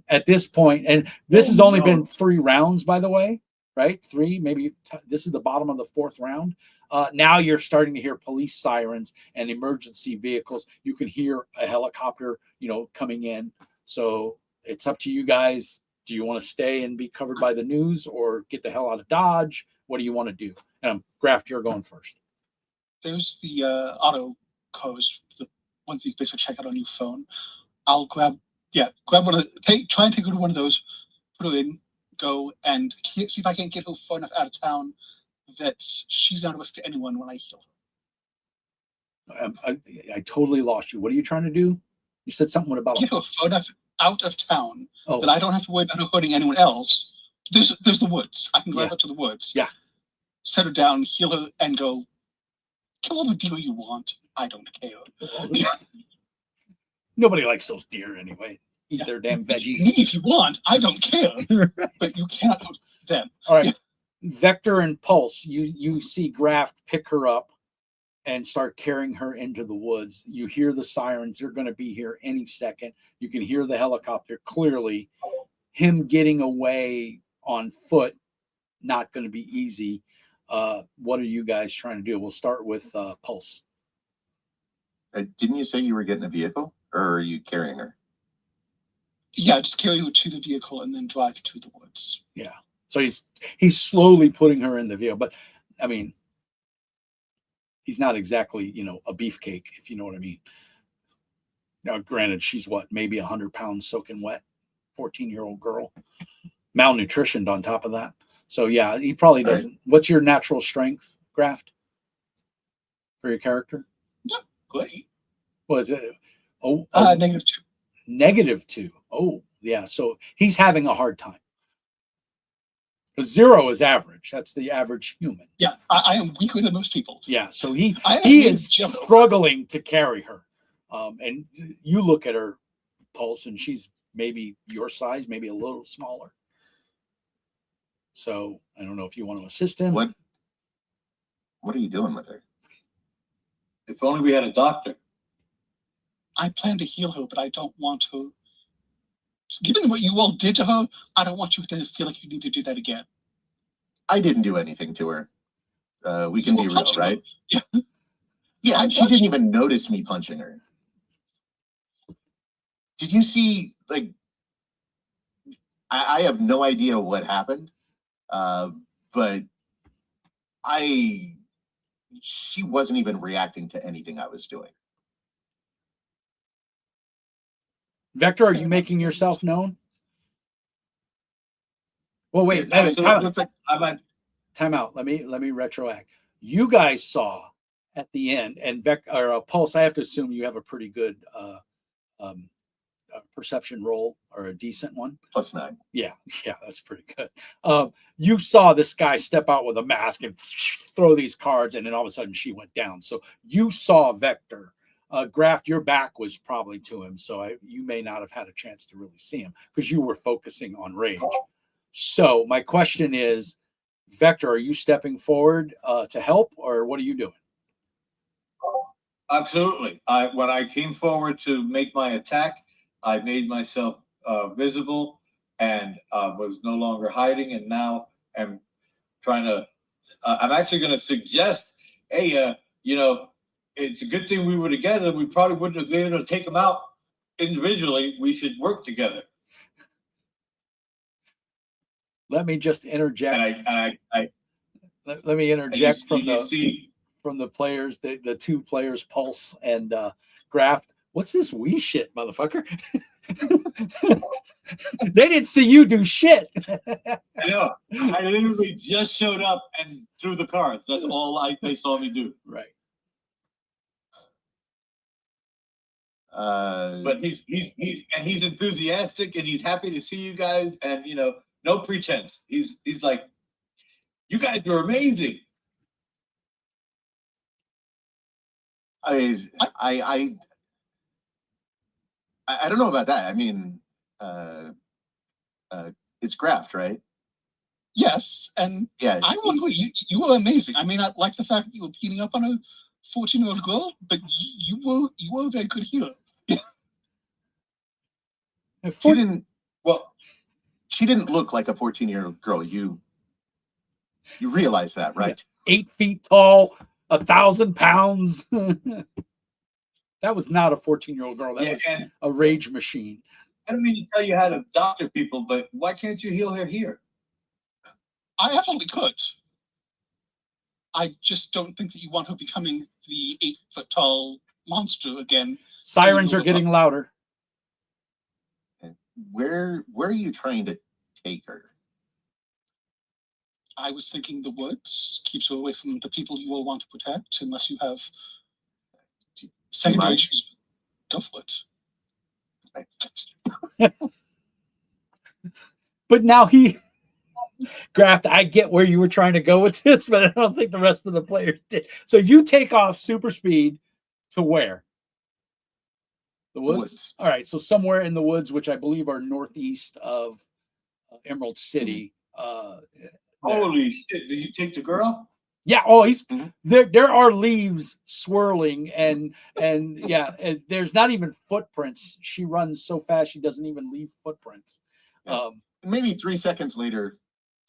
Speaker 1: at this point. And this has only been 3 rounds, by the way. Right? 3, maybe this is the bottom of the 4th round. Now you're starting to hear police sirens and emergency vehicles. You can hear a helicopter, coming in. So it's up to you guys. Do you want to stay and be covered by the news or get the hell out of Dodge? What do you want to do? And Graft, you're going first.
Speaker 3: There's the auto codes, the ones you basically check out on your phone. I'll grab one of try and take her to one of those, put her in, go and see if I can't get her far enough out of town that she's not a risk to anyone when I heal her.
Speaker 1: I totally lost you. What are you trying to do? You said something about
Speaker 3: get her far enough out of town
Speaker 1: that
Speaker 3: I don't have to worry about her hurting anyone else. There's the woods. I can drive her to the woods.
Speaker 1: Yeah.
Speaker 3: Set her down, heal her, and go. Kill all the deer you want. I don't care.
Speaker 1: Nobody likes those deer anyway. Eat their damn veggies.
Speaker 3: Me if you want. I don't care. But you cannot hurt them.
Speaker 1: All right. Vector and Pulse, you see Graft pick her up and start carrying her into the woods. You hear the sirens. They're going to be here any second. You can hear the helicopter clearly. Him getting away on foot, not going to be easy. What are you guys trying to do? We'll start with Pulse.
Speaker 2: Didn't you say you were getting a vehicle, or are you carrying her?
Speaker 3: Yeah, just carry her to the vehicle and then drive to the woods.
Speaker 1: Yeah. So he's slowly putting her in the vehicle, but I mean, he's not exactly, a beefcake, if you know what I mean. Now, granted, she's what, maybe 100 pounds soaking wet, 14-year-old girl, malnutritioned on top of that. So yeah, he probably doesn't. Right. What's your natural strength, Graft, for your character?
Speaker 3: Not great.
Speaker 1: What is it?
Speaker 3: -2.
Speaker 1: -2. Oh, yeah. So he's having a hard time. Because 0 is average. That's the average human.
Speaker 3: Yeah, I am weaker than most people.
Speaker 1: Yeah, so he is struggling to carry her. And you look at her, Pulse, and she's maybe your size, maybe a little smaller. So I don't know if you want to assist him.
Speaker 2: What are you doing with her?
Speaker 4: If only we had a doctor.
Speaker 3: I plan to heal her, but I don't want her. Given what you all did to her, I don't want you to feel like you need to do that again.
Speaker 2: I didn't do anything to her. We can be real, right?
Speaker 3: Yeah.
Speaker 2: Yeah, she didn't even notice me punching her. Did you see, like, I have no idea what happened, but she wasn't even reacting to anything I was doing.
Speaker 1: Vector, are you making yourself known? Well, wait, time out. Let me retroact. You guys saw at the end, and Pulse, I have to assume you have a pretty good perception roll, or a decent one.
Speaker 2: +9.
Speaker 1: Yeah, that's pretty good. You saw this guy step out with a mask and throw these cards, and then all of a sudden she went down. So you saw Vector. Graft, your back was probably to him, so you may not have had a chance to really see him because you were focusing on rage. So my question is, Vector, are you stepping forward to help, or what are you doing?
Speaker 4: Absolutely. When I came forward to make my attack, I made myself visible and was no longer hiding, and now I'm trying to. I'm actually going to suggest, hey, it's a good thing we were together. We probably wouldn't have been able to take them out individually. We should work together.
Speaker 1: Let me just interject. Let me interject from the players, the two players, Pulse and Graft. What's this wee shit, motherfucker? They didn't see you do shit.
Speaker 4: I know. I literally just showed up and threw the cards. That's all they saw me do.
Speaker 1: Right.
Speaker 4: But he's enthusiastic and he's happy to see you guys, and no pretense. He's like, you guys are amazing.
Speaker 2: I don't know about that. I mean, it's Graft, right?
Speaker 3: Yes, and
Speaker 2: yeah,
Speaker 3: I will agree. You were amazing. I mean, I like the fact that you were beating up on a 14-year-old girl, but you were a very good healer.
Speaker 2: She didn't look like a 14-year-old girl. You realize that, right?
Speaker 1: 8 feet tall, 1,000 pounds. That was not a 14-year-old girl. That was a rage machine.
Speaker 4: I don't mean to tell you how to doctor people, but why can't you heal her here?
Speaker 3: I absolutely could. I just don't think that you want her becoming the 8-foot-tall monster again.
Speaker 1: Sirens are getting louder.
Speaker 2: Where are you trying to take her?
Speaker 3: I was thinking the woods keeps her away from the people you all want to protect, unless you have secondary issues. Go for it.
Speaker 1: But now Graft, I get where you were trying to go with this, but I don't think the rest of the players did. So you take off super speed to where? The woods? All right, so somewhere in the woods, which I believe are northeast of Emerald City.
Speaker 4: Holy shit, did you take the girl?
Speaker 1: Yeah. Oh, he's
Speaker 2: Mhm.
Speaker 1: there. There are leaves swirling, and yeah, and there's not even footprints. She runs so fast she doesn't even leave footprints.
Speaker 2: Yeah. Maybe 3 seconds later.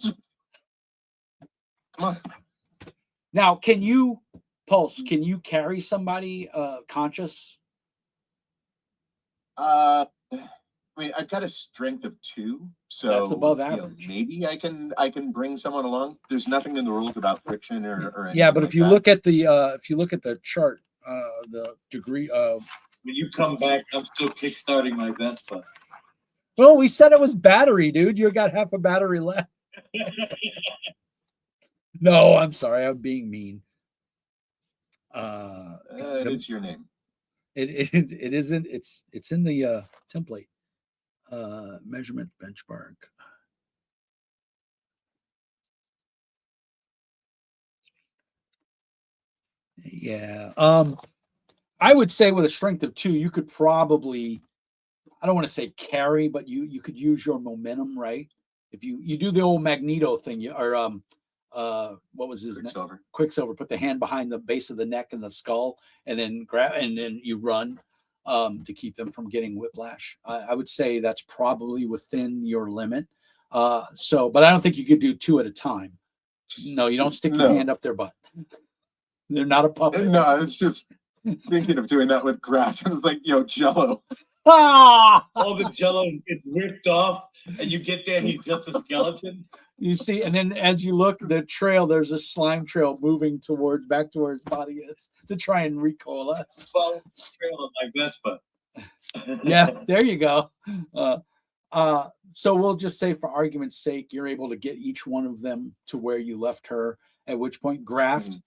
Speaker 2: Come on.
Speaker 1: Now, can you Pulse? Can you carry somebody conscious?
Speaker 2: I mean, I've got a strength of 2, so
Speaker 1: That's above
Speaker 2: you know,
Speaker 1: average.
Speaker 2: maybe I can bring someone along. There's nothing in the rules about friction or anything
Speaker 1: Yeah, but
Speaker 2: like
Speaker 1: if you
Speaker 2: that.
Speaker 1: look at the chart, the degree of
Speaker 4: When you come back, I'm still kickstarting my Vespa.
Speaker 1: well, we said it was battery, dude. You got half a battery left. No, I'm sorry, I'm being mean.
Speaker 2: It is your name.
Speaker 1: It isn't. It's in the template. Measurement benchmark. Yeah. I would say with a strength of 2, you could probably, I don't want to say carry, but you could use your momentum, right? If you do the old Magneto thing, or what was his name?
Speaker 2: Quicksilver.
Speaker 1: Quicksilver. Put the hand behind the base of the neck and the skull, and then grab, and then you run to keep them from getting whiplash. I would say that's probably within your limit. But I don't think you could do 2 at a time. No, you don't stick your
Speaker 2: No.
Speaker 1: hand up their butt. They're not a puppet.
Speaker 2: No, I was just thinking of doing that with Graft. I was like, yo, Jello.
Speaker 1: Ah!
Speaker 4: All the jello gets ripped off, and you get there, he's just a skeleton.
Speaker 1: You see, and then as you look, the trail, there's a slime trail moving back to where his body is to try and recoalesce.
Speaker 4: Follow the trail of my Vespa.
Speaker 1: Yeah, there you go. So we'll just say, for argument's sake, you're able to get each one of them to where you left her. At which point, Graft,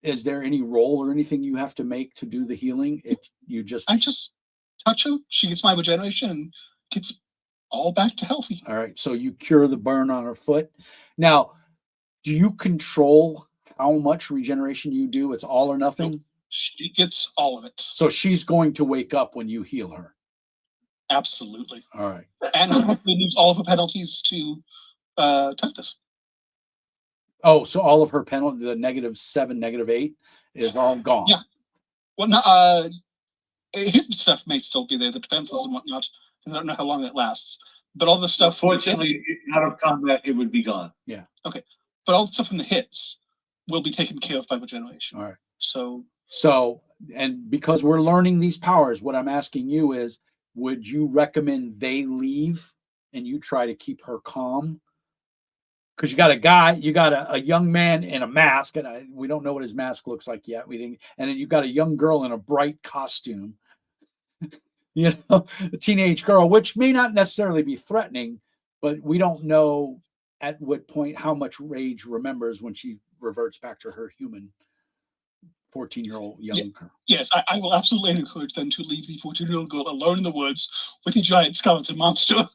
Speaker 1: is there any roll or anything you have to make to do the healing?
Speaker 3: I just touch her. She gets my regeneration and gets all back to healthy.
Speaker 1: All right, so you cure the burn on her foot. Now, do you control how much regeneration you do? It's all or nothing?
Speaker 3: Nope. She gets all of it.
Speaker 1: So she's going to wake up when you heal her.
Speaker 3: Absolutely.
Speaker 1: All right.
Speaker 3: And hopefully lose all of her penalties to toughness.
Speaker 1: Oh, so all of her penalty, the -7, -8, is all gone.
Speaker 3: Yeah. Well, no, his stuff may still be there, the defenses and whatnot. I don't know how long that lasts. But all the stuff.
Speaker 4: Fortunately, out of combat, it would be gone.
Speaker 1: Yeah.
Speaker 3: Okay. But all the stuff from the hits will be taken care of by regeneration.
Speaker 1: All right.
Speaker 3: So,
Speaker 1: and because we're learning these powers, what I'm asking you is, would you recommend they leave and you try to keep her calm? Because you got a young man in a mask, and we don't know what his mask looks like yet. We didn't, and then you got a young girl in a bright costume, a teenage girl, which may not necessarily be threatening, but we don't know at what point how much Rage remembers when she reverts back to her human 14-year-old young girl.
Speaker 3: Yes, I will absolutely encourage them to leave the 14-year-old girl alone in the woods with a giant skeleton monster.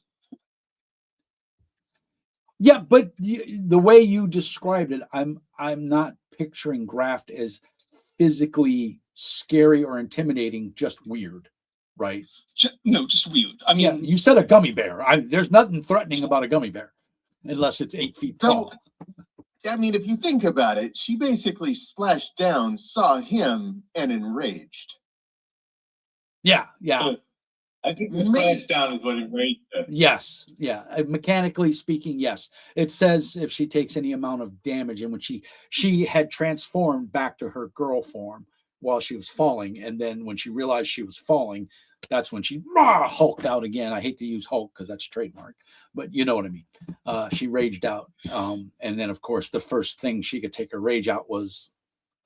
Speaker 1: Yeah, but the way you described it, I'm not picturing Graft as physically scary or intimidating, just weird, right?
Speaker 3: Just weird. I mean,
Speaker 1: yeah, you said a gummy bear. There's nothing threatening about a gummy bear, unless it's 8 feet tall.
Speaker 2: I mean, if you think about it, she basically splashed down, saw him, and enraged.
Speaker 1: Yeah.
Speaker 4: I think the splash down is what enraged her.
Speaker 1: Yes, yeah. Mechanically speaking, yes. It says if she takes any amount of damage, and when she had transformed back to her girl form while she was falling, and then when she realized she was falling, that's when she hulked out again. I hate to use Hulk because that's trademark, but you know what I mean. She raged out, and then of course the first thing she could take her rage out was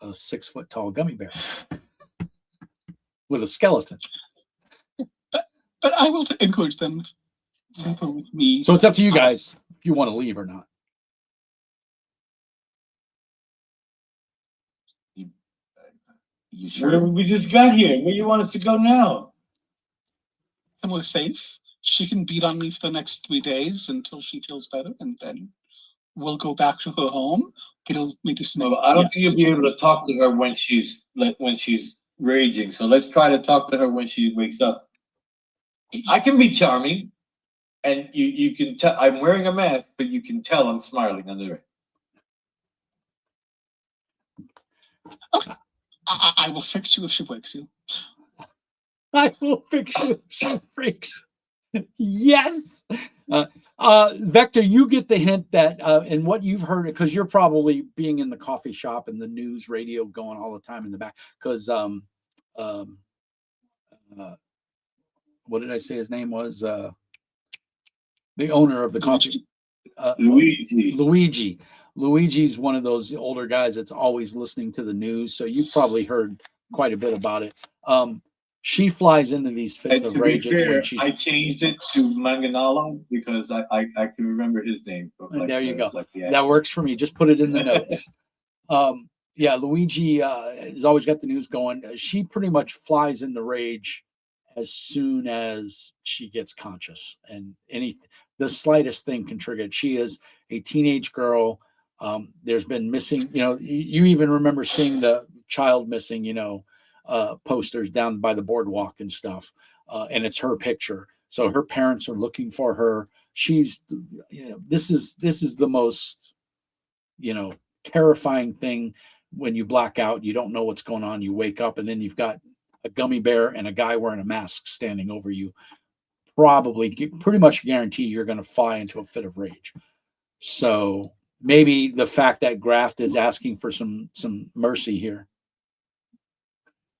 Speaker 1: a 6-foot tall gummy bear with a skeleton.
Speaker 3: But I will encourage them to go with me.
Speaker 1: So it's up to you guys if you want to leave or not.
Speaker 2: You sure?
Speaker 4: We just got here. Where do you want us to go now?
Speaker 3: Somewhere safe. She can beat on me for the next 3 days until she feels better, and then we'll go back to her home. Maybe some.
Speaker 4: Well, I don't think you'll be able to talk to her when she's raging. So let's try to talk to her when she wakes up. I can be charming, and you can tell I'm wearing a mask, but you can tell I'm smiling under it.
Speaker 3: Okay. I will fix you if she wakes you.
Speaker 1: I will fix you. She freaks. Yes. Vector, you get the hint that, and what you've heard, because you're probably being in the coffee shop and the news radio going all the time in the back. Because what did I say his name was? The owner of the coffee.
Speaker 4: Luigi.
Speaker 1: Luigi. Luigi's one of those older guys that's always listening to the news, so you've probably heard quite a bit about it. She flies into these fits
Speaker 4: And
Speaker 1: of
Speaker 4: to be
Speaker 1: rage
Speaker 4: fair,
Speaker 1: when she's.
Speaker 4: I changed it to Manganalo because I can remember his name.
Speaker 1: And there you go.
Speaker 4: Like
Speaker 1: That works for me. Just put it in the notes. Yeah, Luigi has always got the news going. She pretty much flies into rage as soon as she gets conscious, and the slightest thing can trigger it. She is a teenage girl. There's been missing. You even remember seeing the child missing. Posters down by the boardwalk and stuff, and it's her picture. So her parents are looking for her. She's, this is the most, terrifying thing when you black out. You don't know what's going on. You wake up and then you've got a gummy bear and a guy wearing a mask standing over you. Pretty much guarantee you're going to fly into a fit of rage. So maybe the fact that Graft is asking for some mercy here.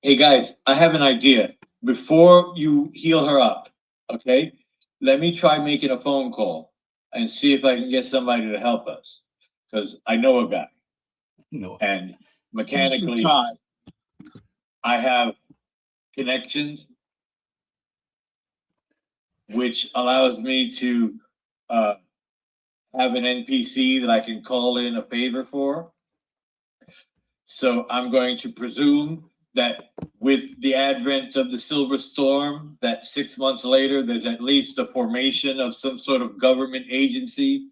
Speaker 4: Hey guys, I have an idea. Before you heal her up, okay? Let me try making a phone call and see if I can get somebody to help us. Because I know a guy.
Speaker 1: No.
Speaker 4: And mechanically, I have connections, which allows me to have an NPC that I can call in a favor for. So I'm going to presume that with the advent of the Silver Storm, that 6 months later, there's at least a formation of some sort of government agency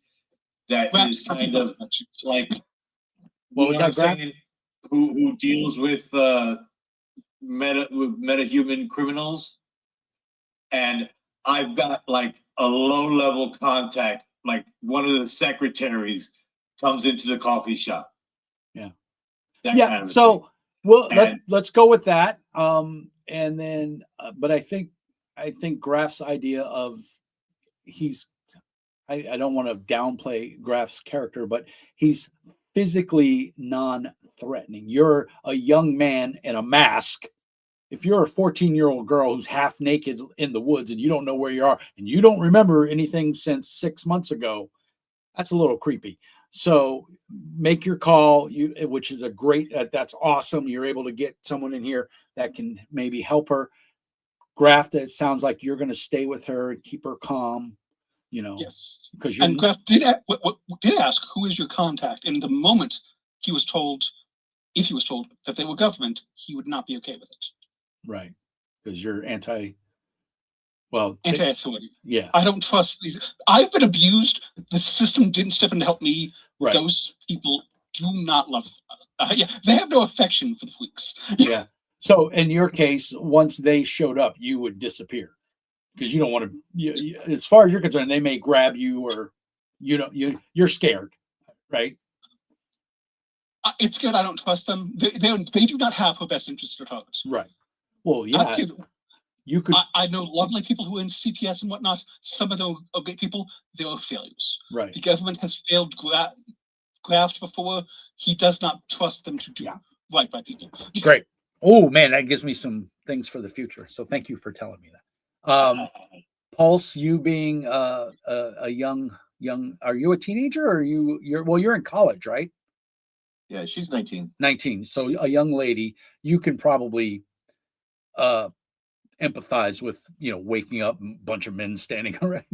Speaker 4: that is kind of like,
Speaker 1: what was that, Graf?
Speaker 4: Who deals with metahuman criminals. And I've got like a low-level contact, like one of the secretaries comes into the coffee shop.
Speaker 1: Yeah.
Speaker 4: That kind of
Speaker 1: so
Speaker 4: thing.
Speaker 1: Well, let's go with that. And then, but I think Graf's idea of I don't want to downplay Graf's character, but he's physically non-threatening. You're a young man in a mask. If you're a 14-year-old girl who's half naked in the woods and you don't know where you are and you don't remember anything since 6 months ago, that's a little creepy. So make your call, which is a great, that's awesome. You're able to get someone in here that can maybe help her. Graft, it sounds like you're going to stay with her and keep her calm,
Speaker 3: Yes.
Speaker 1: Because
Speaker 3: and Graft did ask, who is your contact? And the moment he was told, if he was told that they were government, he would not be okay with it.
Speaker 1: Right. Because you're anti-authority. Yeah.
Speaker 3: I don't trust these. I've been abused. The system didn't step in to help me.
Speaker 1: Right.
Speaker 3: Those people do not love. They have no affection for the freaks.
Speaker 1: Yeah. So in your case, once they showed up, you would disappear because you don't want to. As far as you're concerned, they may grab you, or you're scared, right?
Speaker 3: It's good. I don't trust them. They do not have her best interest at heart.
Speaker 1: Right. Well, yeah. You could.
Speaker 3: I know lovely people who are in CPS and whatnot. Some of them are great people. They are failures.
Speaker 1: Right.
Speaker 3: The government has failed Graft before. He does not trust them to do right by people.
Speaker 1: Great. Oh man, that gives me some things for the future. So thank you for telling me that. Pulse, you being a young, are you a teenager or you're in college, right?
Speaker 2: Yeah, she's 19.
Speaker 1: 19. So a young lady, you can probably empathize with waking up a bunch of men standing around.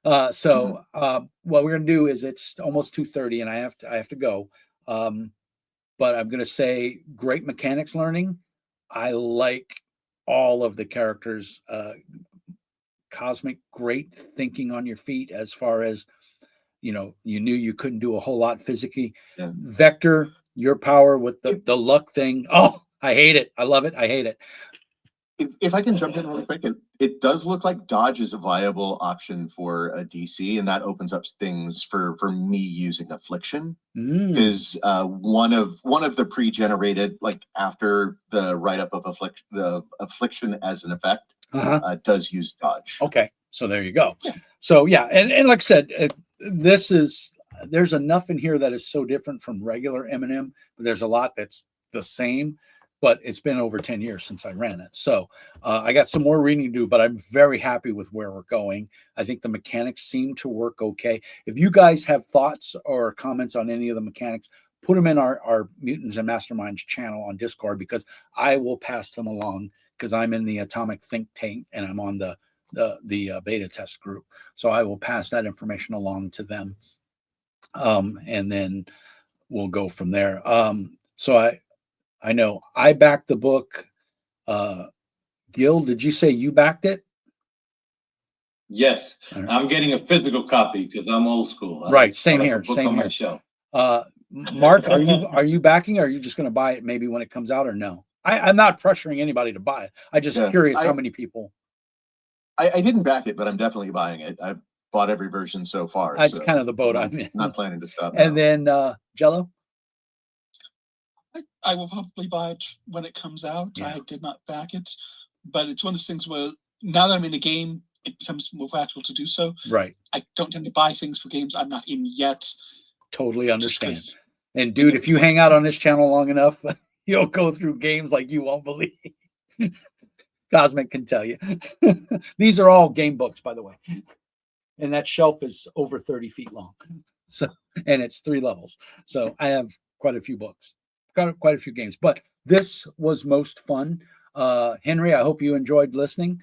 Speaker 1: What we're gonna do is it's almost 2:30 and I have to go. But I'm gonna say great mechanics learning. I like all of the characters. Cosmic, great thinking on your feet as far as you knew you couldn't do a whole lot physically.
Speaker 2: Yeah.
Speaker 1: Vector, your power with the luck thing. Oh, I hate it. I love it. I hate it.
Speaker 2: If I can jump in really quick, it does look like dodge is a viable option for a DC, and that opens up things for me using affliction. Because one of the pre-generated, like after the write-up of affliction as an effect, does use dodge.
Speaker 1: Okay, so there you go.
Speaker 3: Yeah.
Speaker 1: So yeah, and like I said, there's enough in here that is so different from regular M&M, but there's a lot that's the same. But it's been over 10 years since I ran it. So I got some more reading to do, but I'm very happy with where we're going. I think the mechanics seem to work okay. If you guys have thoughts or comments on any of the mechanics, put them in our Mutants and Masterminds channel on Discord, because I will pass them along, because I'm in the Atomic Think Tank and I'm on the beta test group. So I will pass that information along to them. And then we'll go from there. So I know I backed the book. Gil, did you say you backed it?
Speaker 4: Yes,
Speaker 1: Right.
Speaker 4: I'm getting a physical copy because I'm old school.
Speaker 1: Right, same
Speaker 4: I like
Speaker 1: here,
Speaker 4: a book
Speaker 1: same
Speaker 4: on
Speaker 1: here.
Speaker 4: my shelf.
Speaker 1: Mark, are you backing, or are you just going to buy it maybe when it comes out, or no? I'm not pressuring anybody to buy it. I'm just curious how many people.
Speaker 2: I didn't back it, but I'm definitely buying it. I've bought every version so far.
Speaker 1: That's kind of the boat I'm in.
Speaker 2: Not planning to stop.
Speaker 1: And then Jello?
Speaker 3: I will probably buy it when it comes out.
Speaker 1: Yeah.
Speaker 3: I did not back it, but it's one of those things where now that I'm in a game, it becomes more practical to do so.
Speaker 1: Right.
Speaker 3: I don't tend to buy things for games I'm not in yet.
Speaker 1: Totally understand. And dude, if you hang out on this channel long enough, you'll go through games like you won't believe. Cosmic can tell you. These are all game books, by the way. And that shelf is over 30 feet long. So, and it's 3 levels. So I have quite a few books, got quite a few games, but this was most fun. Henry, I hope you enjoyed listening.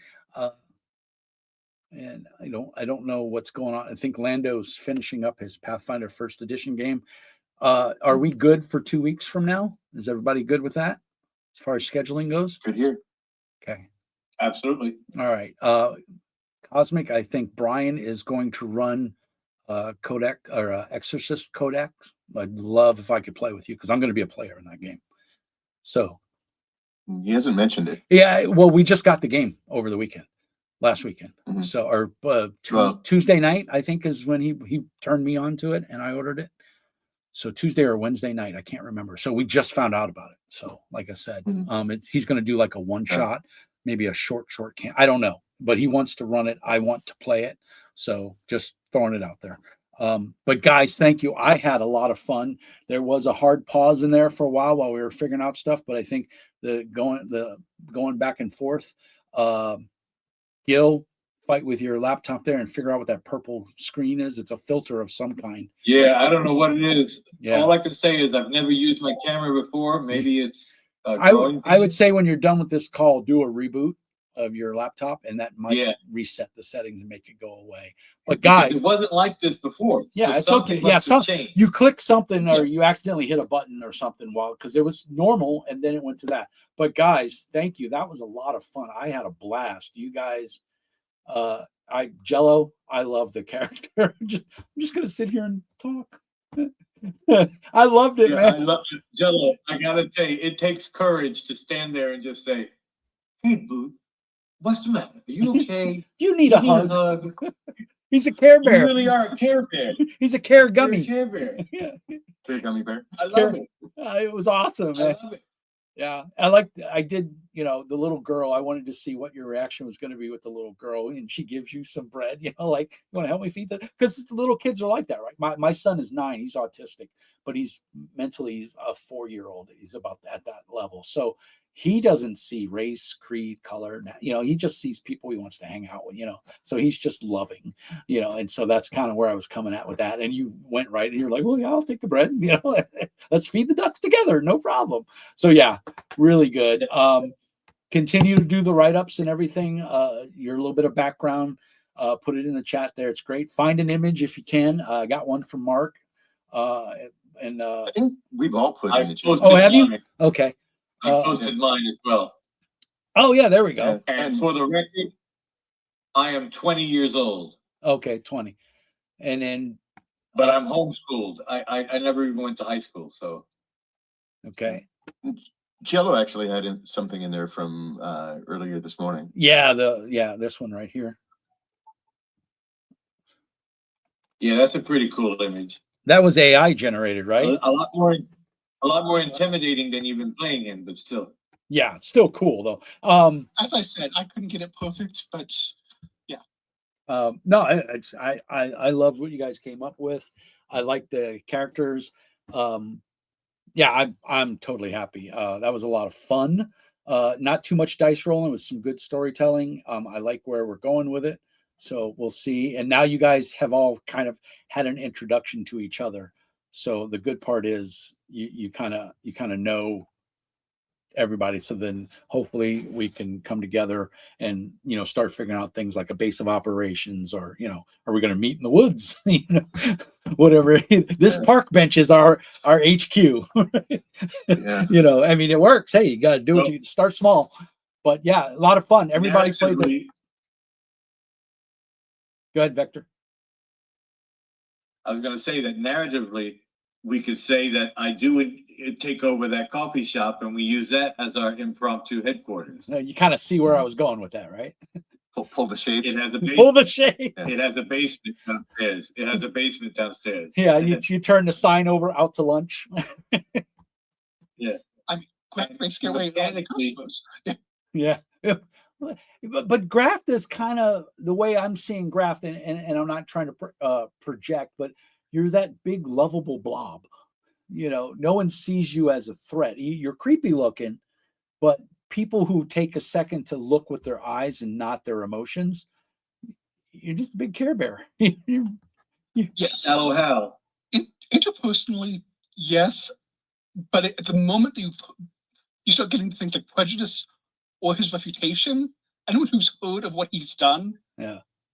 Speaker 1: And I don't know what's going on. I think Lando's finishing up his Pathfinder First Edition game. Are we good for 2 weeks from now? Is everybody good with that as far as scheduling goes?
Speaker 2: Good here.
Speaker 1: Okay.
Speaker 4: Absolutely.
Speaker 1: All right. Cosmic, I think Brian is going to run Codex or Exorcist Codex. I'd love if I could play with you, because I'm going to be a player in that game. So
Speaker 2: He hasn't mentioned it.
Speaker 1: yeah, well, we just got the game over the weekend, last weekend.
Speaker 2: Mhm.
Speaker 1: So, or Tuesday night, I think, is when he turned me on to it and I ordered it. So Tuesday or Wednesday night, I can't remember. So we just found out about it. So like I said, he's going to do like a one shot, maybe a short camp. I don't know, but he wants to run it. I want to play it. So just throwing it out there. But guys, thank you. I had a lot of fun. There was a hard pause in there for a while we were figuring out stuff, but I think the going back and forth, Gil, fight with your laptop there and figure out what that purple screen is. It's a filter of some kind.
Speaker 4: Yeah, I don't know what it is.
Speaker 1: Yeah.
Speaker 4: All I can say is I've never used my camera before. Maybe it's
Speaker 1: I would say when you're done with this call, do a reboot of your laptop, and that might reset the settings and make it go away. But guys,
Speaker 4: it wasn't like this before.
Speaker 1: Yeah,
Speaker 4: so
Speaker 1: it's okay. Yeah, you click something or you accidentally hit a button or something because it was normal and then it went to that. But guys, thank you. That was a lot of fun. I had a blast. You guys, Jello, I love the character. I'm just gonna sit here and talk. I loved it, man.
Speaker 4: I love it. Jello, I gotta tell you, it takes courage to stand there and just say, "Hey, boo, what's the matter? Are you okay?
Speaker 1: You need a hug." He's a Care Bear.
Speaker 4: You really are a Care Bear.
Speaker 1: He's a Care Gummy.
Speaker 4: Care Bear.
Speaker 2: Care Gummy Bear.
Speaker 4: I love it.
Speaker 1: It was awesome, man.
Speaker 4: I love it.
Speaker 1: Yeah, I did, the little girl, I wanted to see what your reaction was going to be with the little girl, and she gives you some bread, like, you want to help me feed that? Because the little kids are like that, right? My son is 9, he's autistic, but he's mentally a 4-year-old. He's about at that level. So he doesn't see race, creed, color. He just sees people he wants to hang out with, so he's just loving, and so that's kind of where I was coming at with that. And you went right and you're like, well, yeah, I'll take the bread, let's feed the ducks together. No problem. So yeah, really good. Continue to do the write-ups and everything. Your little bit of background, put it in the chat there. It's great. Find an image if you can. I got one from Mark. I
Speaker 2: think we've all put in the chat.
Speaker 1: Oh, have you? Okay.
Speaker 4: I posted mine as well.
Speaker 1: Oh yeah, there we go.
Speaker 4: And for the record, I am 20 years old.
Speaker 1: Okay, 20. And then
Speaker 4: but I'm homeschooled. I never even went to high school, so
Speaker 1: okay.
Speaker 2: Jello actually had something in there from earlier this morning.
Speaker 1: Yeah, this one right here.
Speaker 4: Yeah, that's a pretty cool image.
Speaker 1: That was AI generated, right?
Speaker 4: A lot more intimidating than you've been playing him, but still.
Speaker 1: Yeah, still cool though.
Speaker 3: As I said, I couldn't get it perfect, but
Speaker 1: No, I love what you guys came up with. I like the characters. Yeah, I'm totally happy. That was a lot of fun. Not too much dice rolling, with some good storytelling. I like where we're going with it. So we'll see. And now you guys have all kind of had an introduction to each other. So the good part is you kind of know everybody. So then hopefully we can come together and start figuring out things like a base of operations, or are we going to meet in the woods? Whatever. This park bench is our HQ.
Speaker 2: Yeah.
Speaker 1: I mean, it works. Hey, you got to do it. You start small. But yeah, a lot of fun. Everybody played the... Go ahead, Vector.
Speaker 4: I was going to say that narratively, we could say that I do take over that coffee shop, and we use that as our impromptu headquarters.
Speaker 1: You kind of see where I was going with that, right?
Speaker 2: Pull the shades.
Speaker 4: It has a basement.
Speaker 1: Pull the shades.
Speaker 4: It has a basement downstairs. It has a basement downstairs.
Speaker 1: Yeah, you turn the sign over, out to lunch.
Speaker 4: Yeah.
Speaker 3: I mean, quick scare away all the customers.
Speaker 1: Yeah. But graft is kind of the way I'm seeing graft, and I'm not trying to project, but you're that big lovable blob. No one sees you as a threat. You're creepy looking, but people who take a second to look with their eyes and not their emotions, you're just a big Care Bear.
Speaker 3: Yes.
Speaker 4: LOL.
Speaker 3: Interpersonally, yes, but at the moment that you start getting to things like prejudice or his reputation, anyone who's heard of what he's done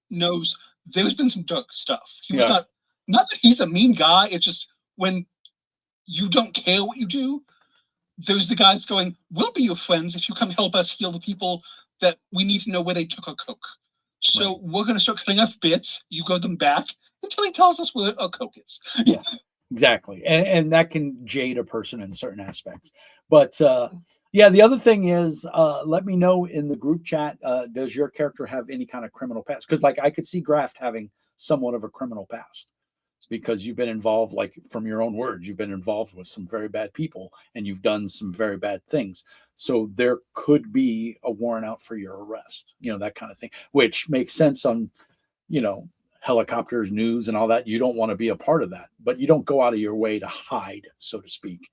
Speaker 3: knows there's been some dark stuff. He was not that he's a mean guy. It's just when you don't care what you do, there's the guys going, we'll be your friends if you come help us heal the people that we need to know where they took our coke. So we're going to start cutting off bits. You go them back until he tells us where our coke is.
Speaker 1: Yeah, exactly. And that can jade a person in certain aspects. But the other thing is, let me know in the group chat, does your character have any kind of criminal past? Because I could see Graft having somewhat of a criminal past, because you've been involved, like from your own words, you've been involved with some very bad people and you've done some very bad things. So there could be a warrant out for your arrest, that kind of thing, which makes sense on, helicopters, news and all that. You don't want to be a part of that, but you don't go out of your way to hide, so to speak.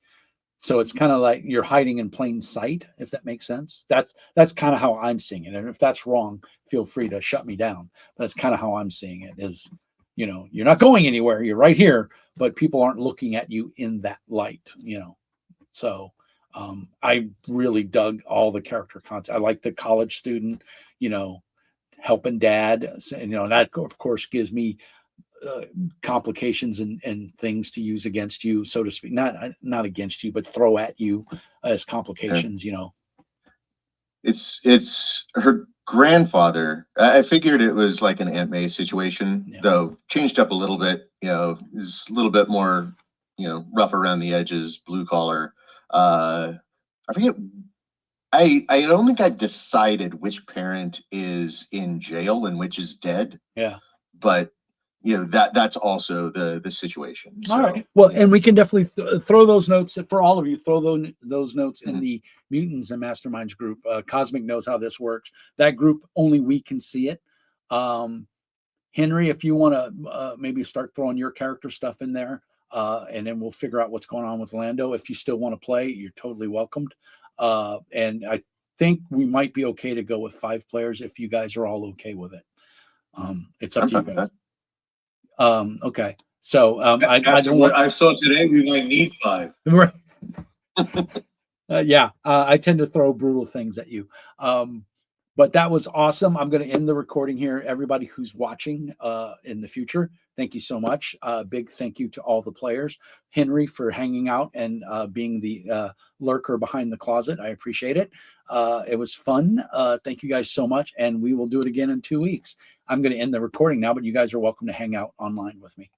Speaker 1: So it's kind of like you're hiding in plain sight, if that makes sense. That's kind of how I'm seeing it. And if that's wrong, feel free to shut me down. But that's kind of how I'm seeing it is, you're not going anywhere. You're right here, but people aren't looking at you in that light, So I really dug all the character content. I like the college student, helping dad. And, that of course gives me complications and things to use against you, so to speak. Not against you, but throw at you as complications,
Speaker 2: It's her grandfather. I figured it was like an Aunt May situation, though changed up a little bit. Is a little bit more, rough around the edges, blue collar. I forget. I don't think I've decided which parent is in jail and which is dead.
Speaker 1: Yeah,
Speaker 2: but that's also the situation.
Speaker 1: All right. Well, and we can definitely throw those notes for all of you. Throw those notes in the Mutants and Masterminds group. Cosmic knows how this works. That group, only we can see it. Henry, if you want to maybe start throwing your character stuff in there, and then we'll figure out what's going on with Lando. If you still want to play, you're totally welcomed. And I think we might be okay to go with 5 players if you guys are all okay with it. It's up to you guys. Okay. So I don't
Speaker 4: what I saw today, we might need 5.
Speaker 1: Right. I tend to throw brutal things at you. But that was awesome. I'm going to end the recording here. Everybody who's watching in the future, thank you so much. Big thank you to all the players. Henry for hanging out and being the lurker behind the closet. I appreciate it. It was fun. Thank you guys so much. And we will do it again in 2 weeks. I'm going to end the recording now, but you guys are welcome to hang out online with me.